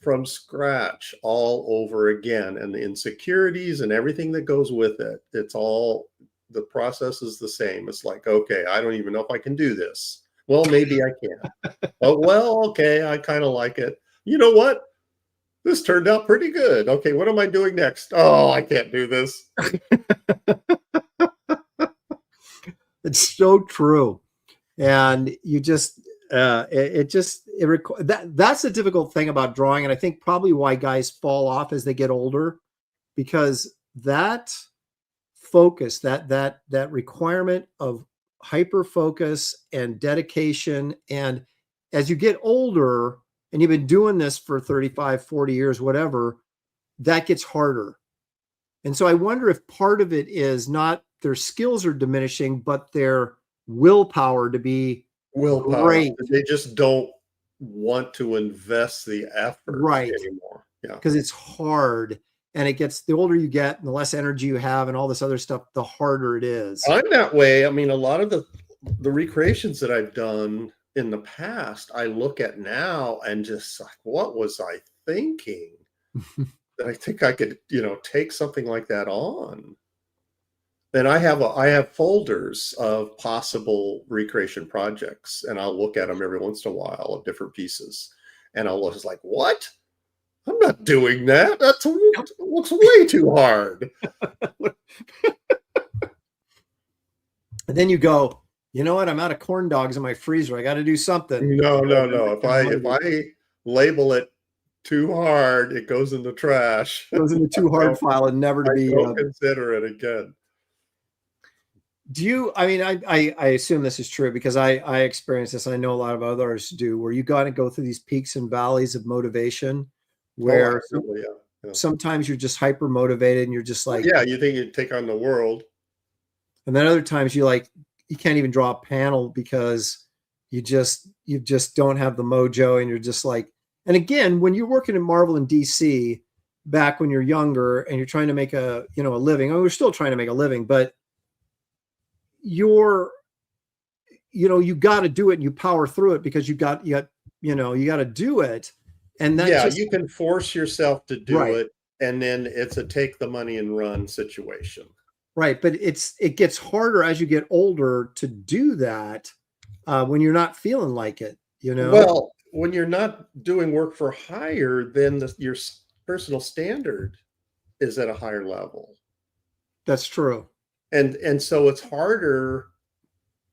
from scratch all over again, and the insecurities and everything that goes with it. It's all, the process is the same. It's like, okay, I don't even know if I can do this. Well, maybe I can. Oh, well, okay, I kind of like it. You know what? This turned out pretty good. Okay, what am I doing next? Oh, I can't do this. It's so true. And you just, that's the difficult thing about drawing. And I think probably why guys fall off as they get older, because that focus, that requirement of hyper focus and dedication. And as you get older and you've been doing this for 35, 40 years, whatever, that gets harder. And so I wonder if part of it is not their skills are diminishing, but their willpower to be great. They just don't want to invest the effort anymore. Yeah, because it's hard, and it gets, the older you get and the less energy you have and all this other stuff, the harder it is. I'm that way. I mean, a lot of the recreations that I've done in the past, I look at now and just like, what was I thinking? That I think I could, take something like that on. And I have folders of possible recreation projects, and I'll look at them every once in a while of different pieces, and I'll look like, what? I'm not doing that. That looks way too hard. And then you go, you know what? I'm out of corn dogs in my freezer. I got to do something. No. If I label it too hard, it goes in the trash. It goes in the too hard file and never to be. Don't consider it again. Do you, I mean, I assume this is true because I experience this. I know a lot of others do, where you got to go through these peaks and valleys of motivation where sometimes you're just hyper motivated and you're just like, you think you'd take on the world. And then other times you can't even draw a panel because you just don't have the mojo, and you're just like, and again, when you're working in Marvel and DC back when you're younger and you're trying to make a living, we're still trying to make a living, but you got to do it and you power through it because you got to do it. And that you can force yourself to do it, and then it's a take the money and run situation. Right. But it gets harder as you get older to do that when you're not feeling like it, Well, when you're not doing work for hire, then your personal standard is at a higher level. That's true. And so it's harder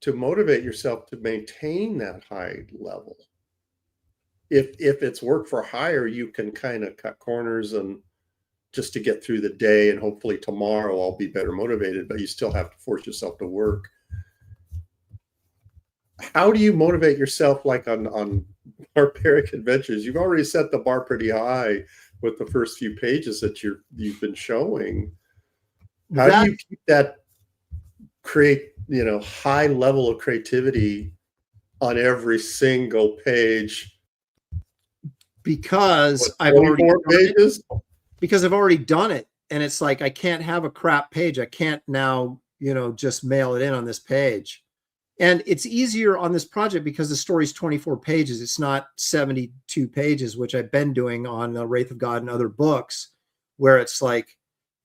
to motivate yourself to maintain that high level. If it's work for hire, you can kind of cut corners and just to get through the day, and hopefully tomorrow I'll be better motivated, but you still have to force yourself to work. How do you motivate yourself like on Barbaric Adventures? You've already set the bar pretty high with the first few pages that you've been showing. How do you keep that high level of creativity on every single page? Because What, I've already 24 pages? because I've already done it. And it's like, I can't have a crap page. I can't now, just mail it in on this page. And it's easier on this project because the story's 24 pages. It's not 72 pages, which I've been doing on Wraith of God and other books, where it's like,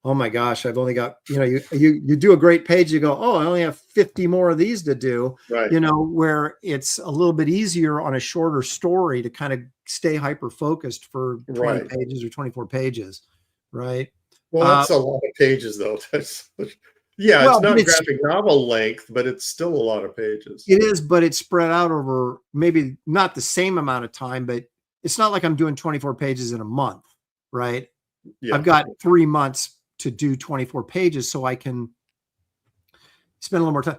oh my gosh, I've only got, you do a great page. You go, oh, I only have 50 more of these to do, Right. where it's a little bit easier on a shorter story to kind of stay hyper-focused for 20 pages or 24 pages. Right. Well, that's a lot of pages, though. Yeah, it's not graphic novel length, but it's still a lot of pages. It is, but it's spread out over maybe not the same amount of time, but it's not like I'm doing 24 pages in a month, right? Yeah. I've got 3 months to do 24 pages, so I can spend a little more time.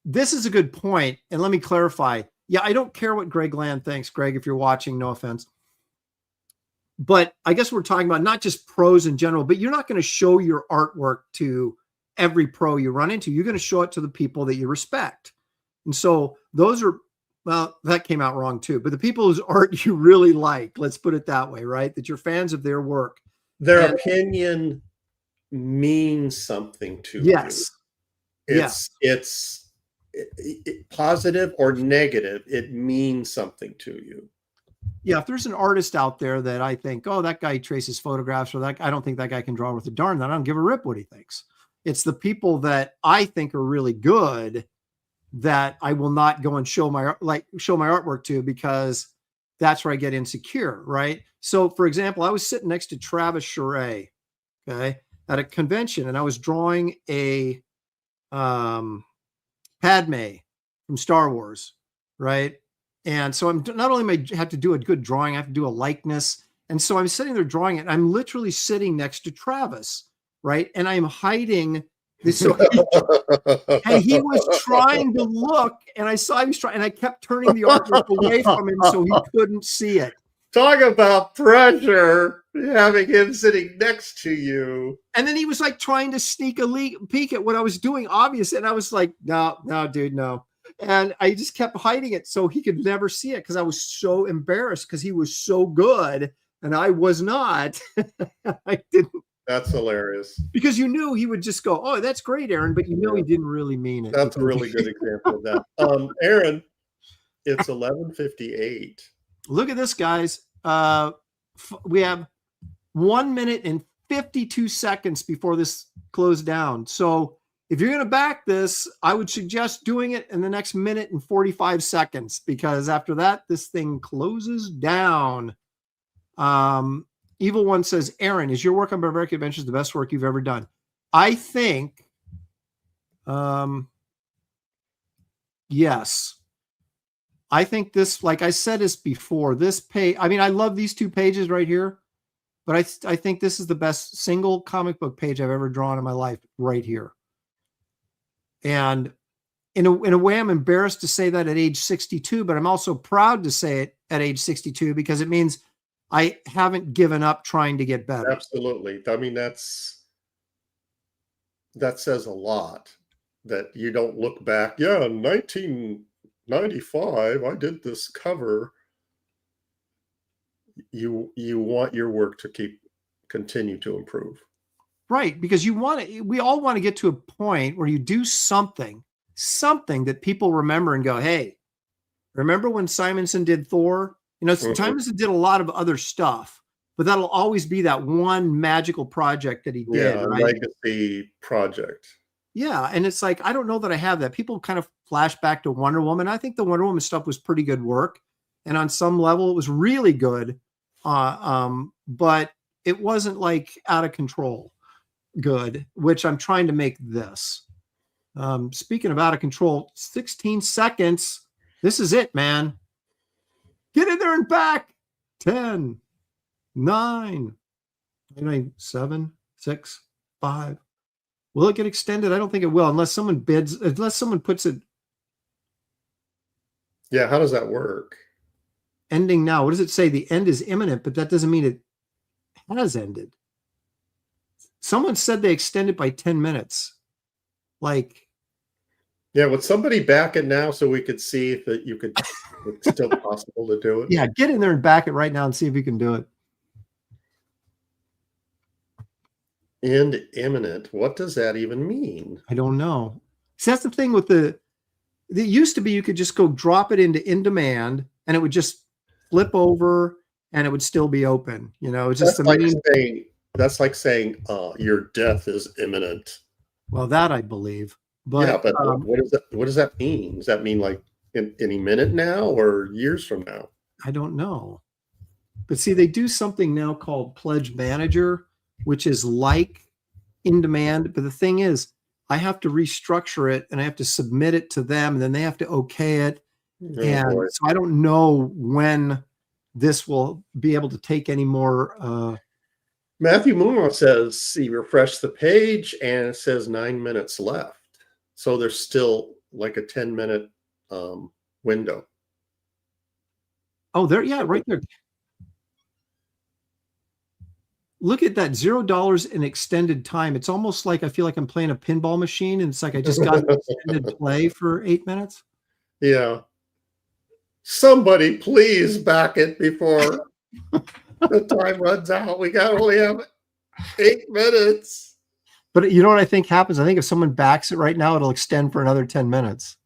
This is a good point, and let me clarify. Yeah, I don't care what Greg Land thinks. Greg, if you're watching, no offense. But I guess we're talking about not just pros in general, but you're not going to show your artwork to every pro you run into. You're going to show it to the people that you respect. And so those are, well, that came out wrong too, but the people whose art you really like, let's put it that way, right? That you're fans of their work. Their opinion means something to you. It's positive or negative. It means something to you. Yeah, if there's an artist out there that I think, oh, that guy traces photographs, or that I don't think that guy can draw worth a darn, then I don't give a rip what he thinks. It's the people that I think are really good that I will not go and show my artwork to, because that's where I get insecure, right? So, for example, I was sitting next to Travis Charest, okay, at a convention, and I was drawing a Padme from Star Wars, right? And so I'm not only have to do a good drawing, I have to do a likeness. And so I'm sitting there drawing it. I'm literally sitting next to Travis, right? And I'm hiding this. So and he was trying to look, and I saw he was trying, and I kept turning the artwork away from him so he couldn't see it. Talk about pressure, having him sitting next to you. And then he was like trying to sneak a peek at what I was doing, obviously. And I was like, no, dude, no. And I just kept hiding it so he could never see it, because I was so embarrassed, because he was so good and I was not. I didn't. That's hilarious. Because you knew he would just go, oh, that's great, Aaron, but you know he didn't really mean it. That's a really good example of that. Aaron, it's 11:58. Look at this, guys. We have 1 minute and 52 seconds before this closed down. So if you're going to back this, I would suggest doing it in the next minute and 45 seconds, because after that, this thing closes down. Evil One says, Aaron, is your work on Barbaric Adventures the best work you've ever done? I think, yes. I think this, like I said this before, this page, I mean, I love these 2 pages right here, but I think this is the best single comic book page I've ever drawn in my life right here. And in a way, I'm embarrassed to say that at age 62, but I'm also proud to say it at age 62, because it means I haven't given up trying to get better. Absolutely. I mean, that says a lot, that you don't look back. Yeah, in 1995, I did this cover. You want your work to continue to improve. Right, because we all want to get to a point where you do something that people remember and go, hey, remember when Simonson did Thor? Simonson did a lot of other stuff, but that'll always be that one magical project that he did. Yeah, right? Legacy project. Yeah, and it's like, I don't know that I have that. People kind of flash back to Wonder Woman. I think the Wonder Woman stuff was pretty good work, and on some level, it was really good, but it wasn't like out of control good, which I'm trying to make this. Speaking of out of control, 16 seconds. This is it, man. Get in there and back. 10, 9, 7, 6, 5. Will it get extended? I don't think it will, unless someone puts it. Yeah, how does that work? Ending now. What does it say? The end is imminent, but that doesn't mean it has ended. Someone said they extended by 10 minutes. Like, Yeah, would somebody back it now so we could see if you could, it's still possible to do it? Yeah, get in there and back it right now and see if you can do it. And imminent. What does that even mean? I don't know. See, that's the thing with it used to be you could just go drop it into in demand and it would just flip over and it would still be open. You know, it's just that's like saying your death is imminent. Well, that I believe. But yeah, but what does that mean? Does that mean like in any minute now or years from now? I don't know. But see, they do something now called Pledge Manager, which is like in demand. But the thing is, I have to restructure it and I have to submit it to them and then they have to okay it. So I don't know when this will be able to take any more. Matthew Moore says he refreshed the page and it says 9 minutes left. So there's still like a 10-minute window. Oh, there, yeah, right there. Look at that, $0 in extended time. It's almost like I feel like I'm playing a pinball machine, and it's like I just got extended play for 8 minutes. Yeah. Somebody please back it before the time runs out. We only have 8 minutes. But you know what I think happens? I think if someone backs it right now, it'll extend for another 10 minutes.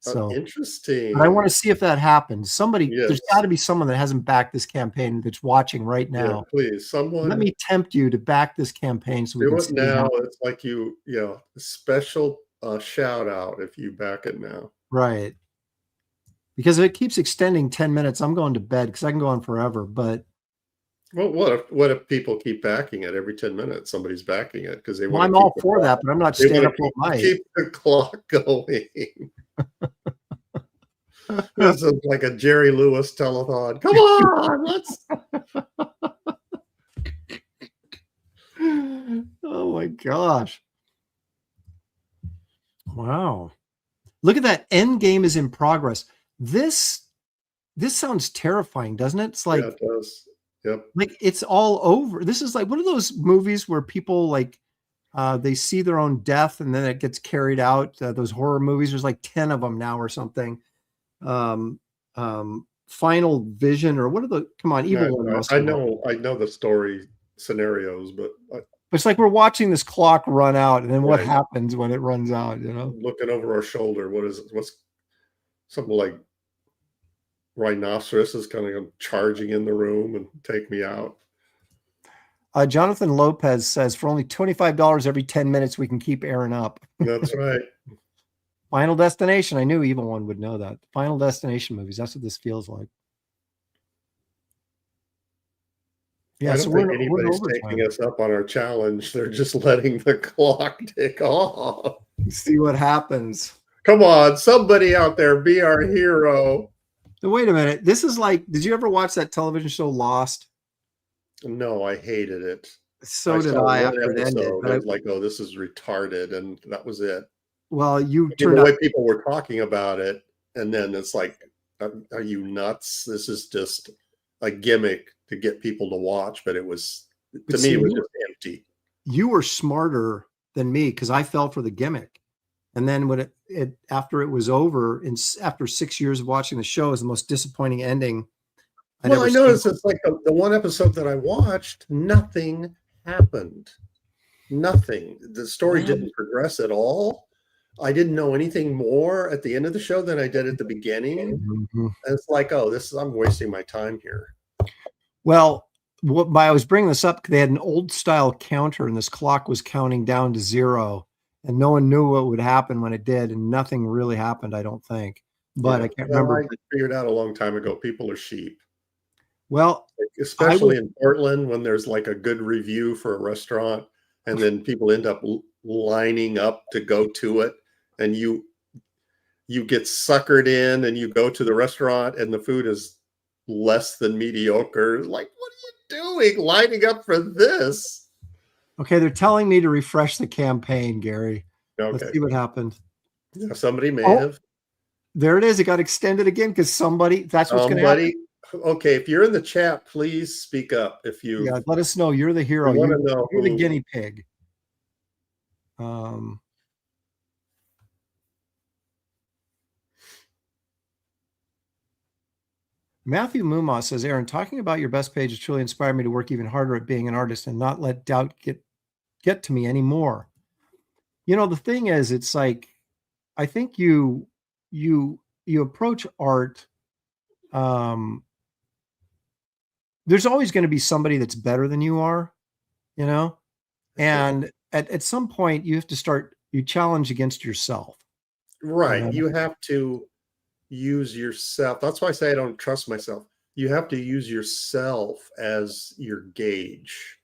So interesting. I want to see if that happens. There's got to be someone that hasn't backed this campaign that's watching right now. Yeah, please, someone. Let me tempt you to back this campaign so we can do it now. It's like a special shout out if you back it now. Right. Because if it keeps extending 10 minutes, I'm going to bed because I can go on forever. But well, what if people keep backing it every 10 minutes? Somebody's backing it because they want. I'm all for that, but I'm not staying up all night. Keep the clock going. This is like a Jerry Lewis telethon. Come on, let's. Oh my gosh! Wow, look at that. End game is in progress. This sounds terrifying, doesn't it? It's like, yeah, it does. Yep. Like it's all over. This is like one of those movies where people like they see their own death and then it gets carried out. Those horror movies. There's like 10 of them now or something. Final Vision or what are the? Come on, Evil One. I know the story scenarios, but it's like we're watching this clock run out, and then what happens when it runs out? You know, looking over our shoulder. What's something like rhinoceros is kind of charging in the room and take me out. Jonathan Lopez says for only $25 every 10 minutes, we can keep Aaron up. That's right. Final Destination. I knew Evil One would know that. Final Destination movies. That's what this feels like. Yeah, I don't think anybody's taking us up on our challenge. They're just letting the clock tick off. See what happens. Come on, somebody out there, be our hero. So wait a minute. This is like, did you ever watch that television show Lost? No, I hated it. So did I after it ended. But I was like, oh, this is retarded. And that was it. Well, the way people were talking about it. And then it's like, are you nuts? This is just a gimmick to get people to watch. But it was, to me, it was just empty. You were smarter than me because I fell for the gimmick. And then when after it was over, and after 6 years of watching the show, is the most disappointing ending. I noticed it's like the one episode that I watched, nothing happened. Nothing. The story didn't progress at all. I didn't know anything more at the end of the show than I did at the beginning. And it's like, oh, I'm wasting my time here. Well, I was bringing this up because they had an old style counter and this clock was counting down to 0. And no one knew what would happen when it did, and nothing really happened, I don't think. But I can't remember. I figured out a long time ago, people are sheep. Well, especially in Portland, when there's like a good review for a restaurant, and then people end up lining up to go to it, and you get suckered in, and you go to the restaurant, and the food is less than mediocre. Like, what are you doing, lining up for this? Okay, they're telling me to refresh the campaign, Gary. Okay. Let's see what happened. Yeah, somebody may have. There it is. It got extended again because that's what's going to happen. Okay, if you're in the chat, please speak up. Let us know. You're the hero. You're the guinea pig. Matthew Mumma says, Aaron, talking about your best page has truly inspired me to work even harder at being an artist and not let doubt get to me anymore. You know, the thing is, it's like, I think you approach art. There's always going to be somebody that's better than you are, you know, and at some point you have to you challenge against yourself. Right. You have to use yourself. That's why I say I don't trust myself. You have to use yourself as your gauge.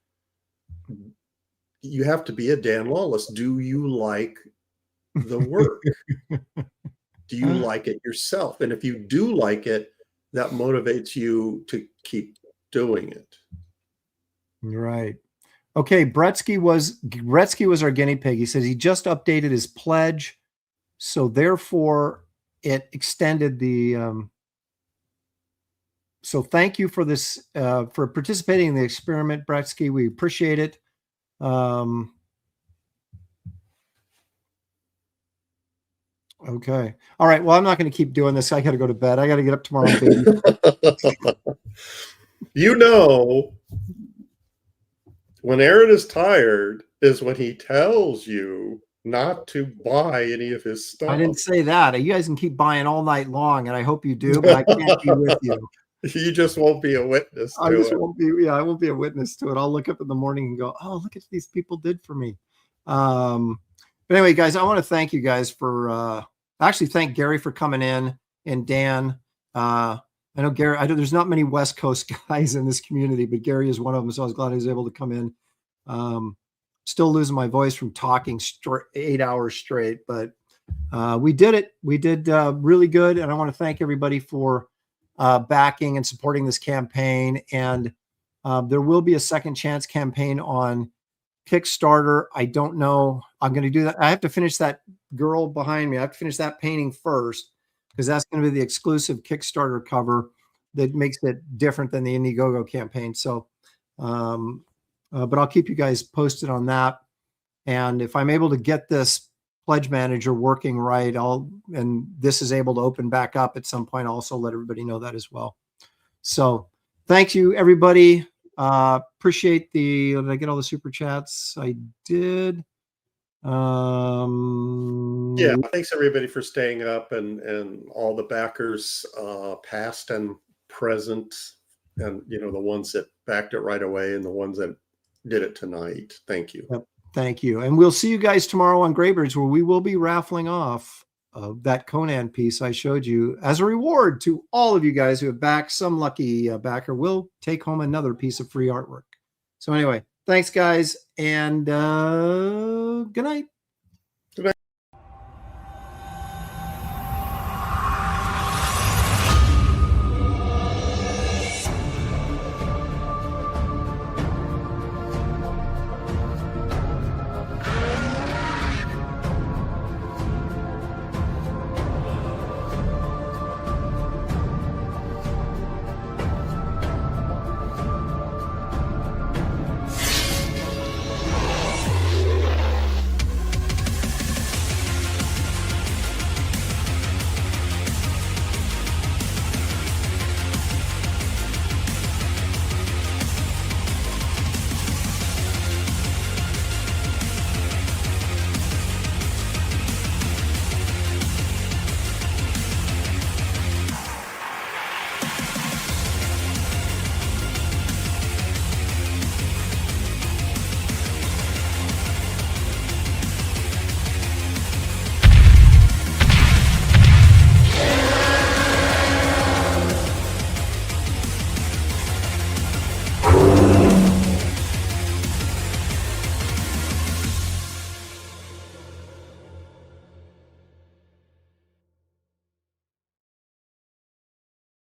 You have to be a Dan Lawless. Do you like the work? Do you like it yourself? And if you do like it, that motivates you to keep doing it. Right. Okay. Gretzky was our guinea pig. He says he just updated his pledge. So therefore it extended the, so thank you for this, for participating in the experiment, Gretzky. We appreciate it. Okay. All right. Well, I'm not going to keep doing this. I got to go to bed. I got to get up tomorrow. You know, when Aaron is tired is when he tells you not to buy any of his stuff. I didn't say that. You guys can keep buying all night long, and I hope you do, but I can't be with you. You just won't be a witness to it. I won't be a witness to it. I'll look up in the morning and go, oh, look at these people did for me. But anyway, guys, I want to thank you guys for actually thank Gary for coming in, and Dan. I know Gary, there's not many West Coast guys in this community, but Gary is one of them. So I was glad he was able to come in. Still losing my voice from talking 8 hours straight, but we did it. We did really good. And I want to thank everybody for backing and supporting this campaign. And there will be a second chance campaign on Kickstarter. I don't know. I'm going to do that. I have to finish that girl behind me. I have to finish that painting first, because that's going to be the exclusive Kickstarter cover that makes it different than the Indiegogo campaign. So, but I'll keep you guys posted on that. And if I'm able to get this pledge manager working right, and this is able to open back up at some point, I'll also let everybody know that as well. So thank you, everybody. Appreciate did I get all the super chats? I did. Yeah, thanks everybody for staying up, and all the backers, past and present, and the ones that backed it right away and the ones that did it tonight. Thank you. Yep, thank you. And we'll see you guys tomorrow on Graybirds, where we will be raffling off that Conan piece I showed you as a reward to all of you guys who have backed. Some lucky backer will take home another piece of free artwork. So anyway, thanks guys, and good night.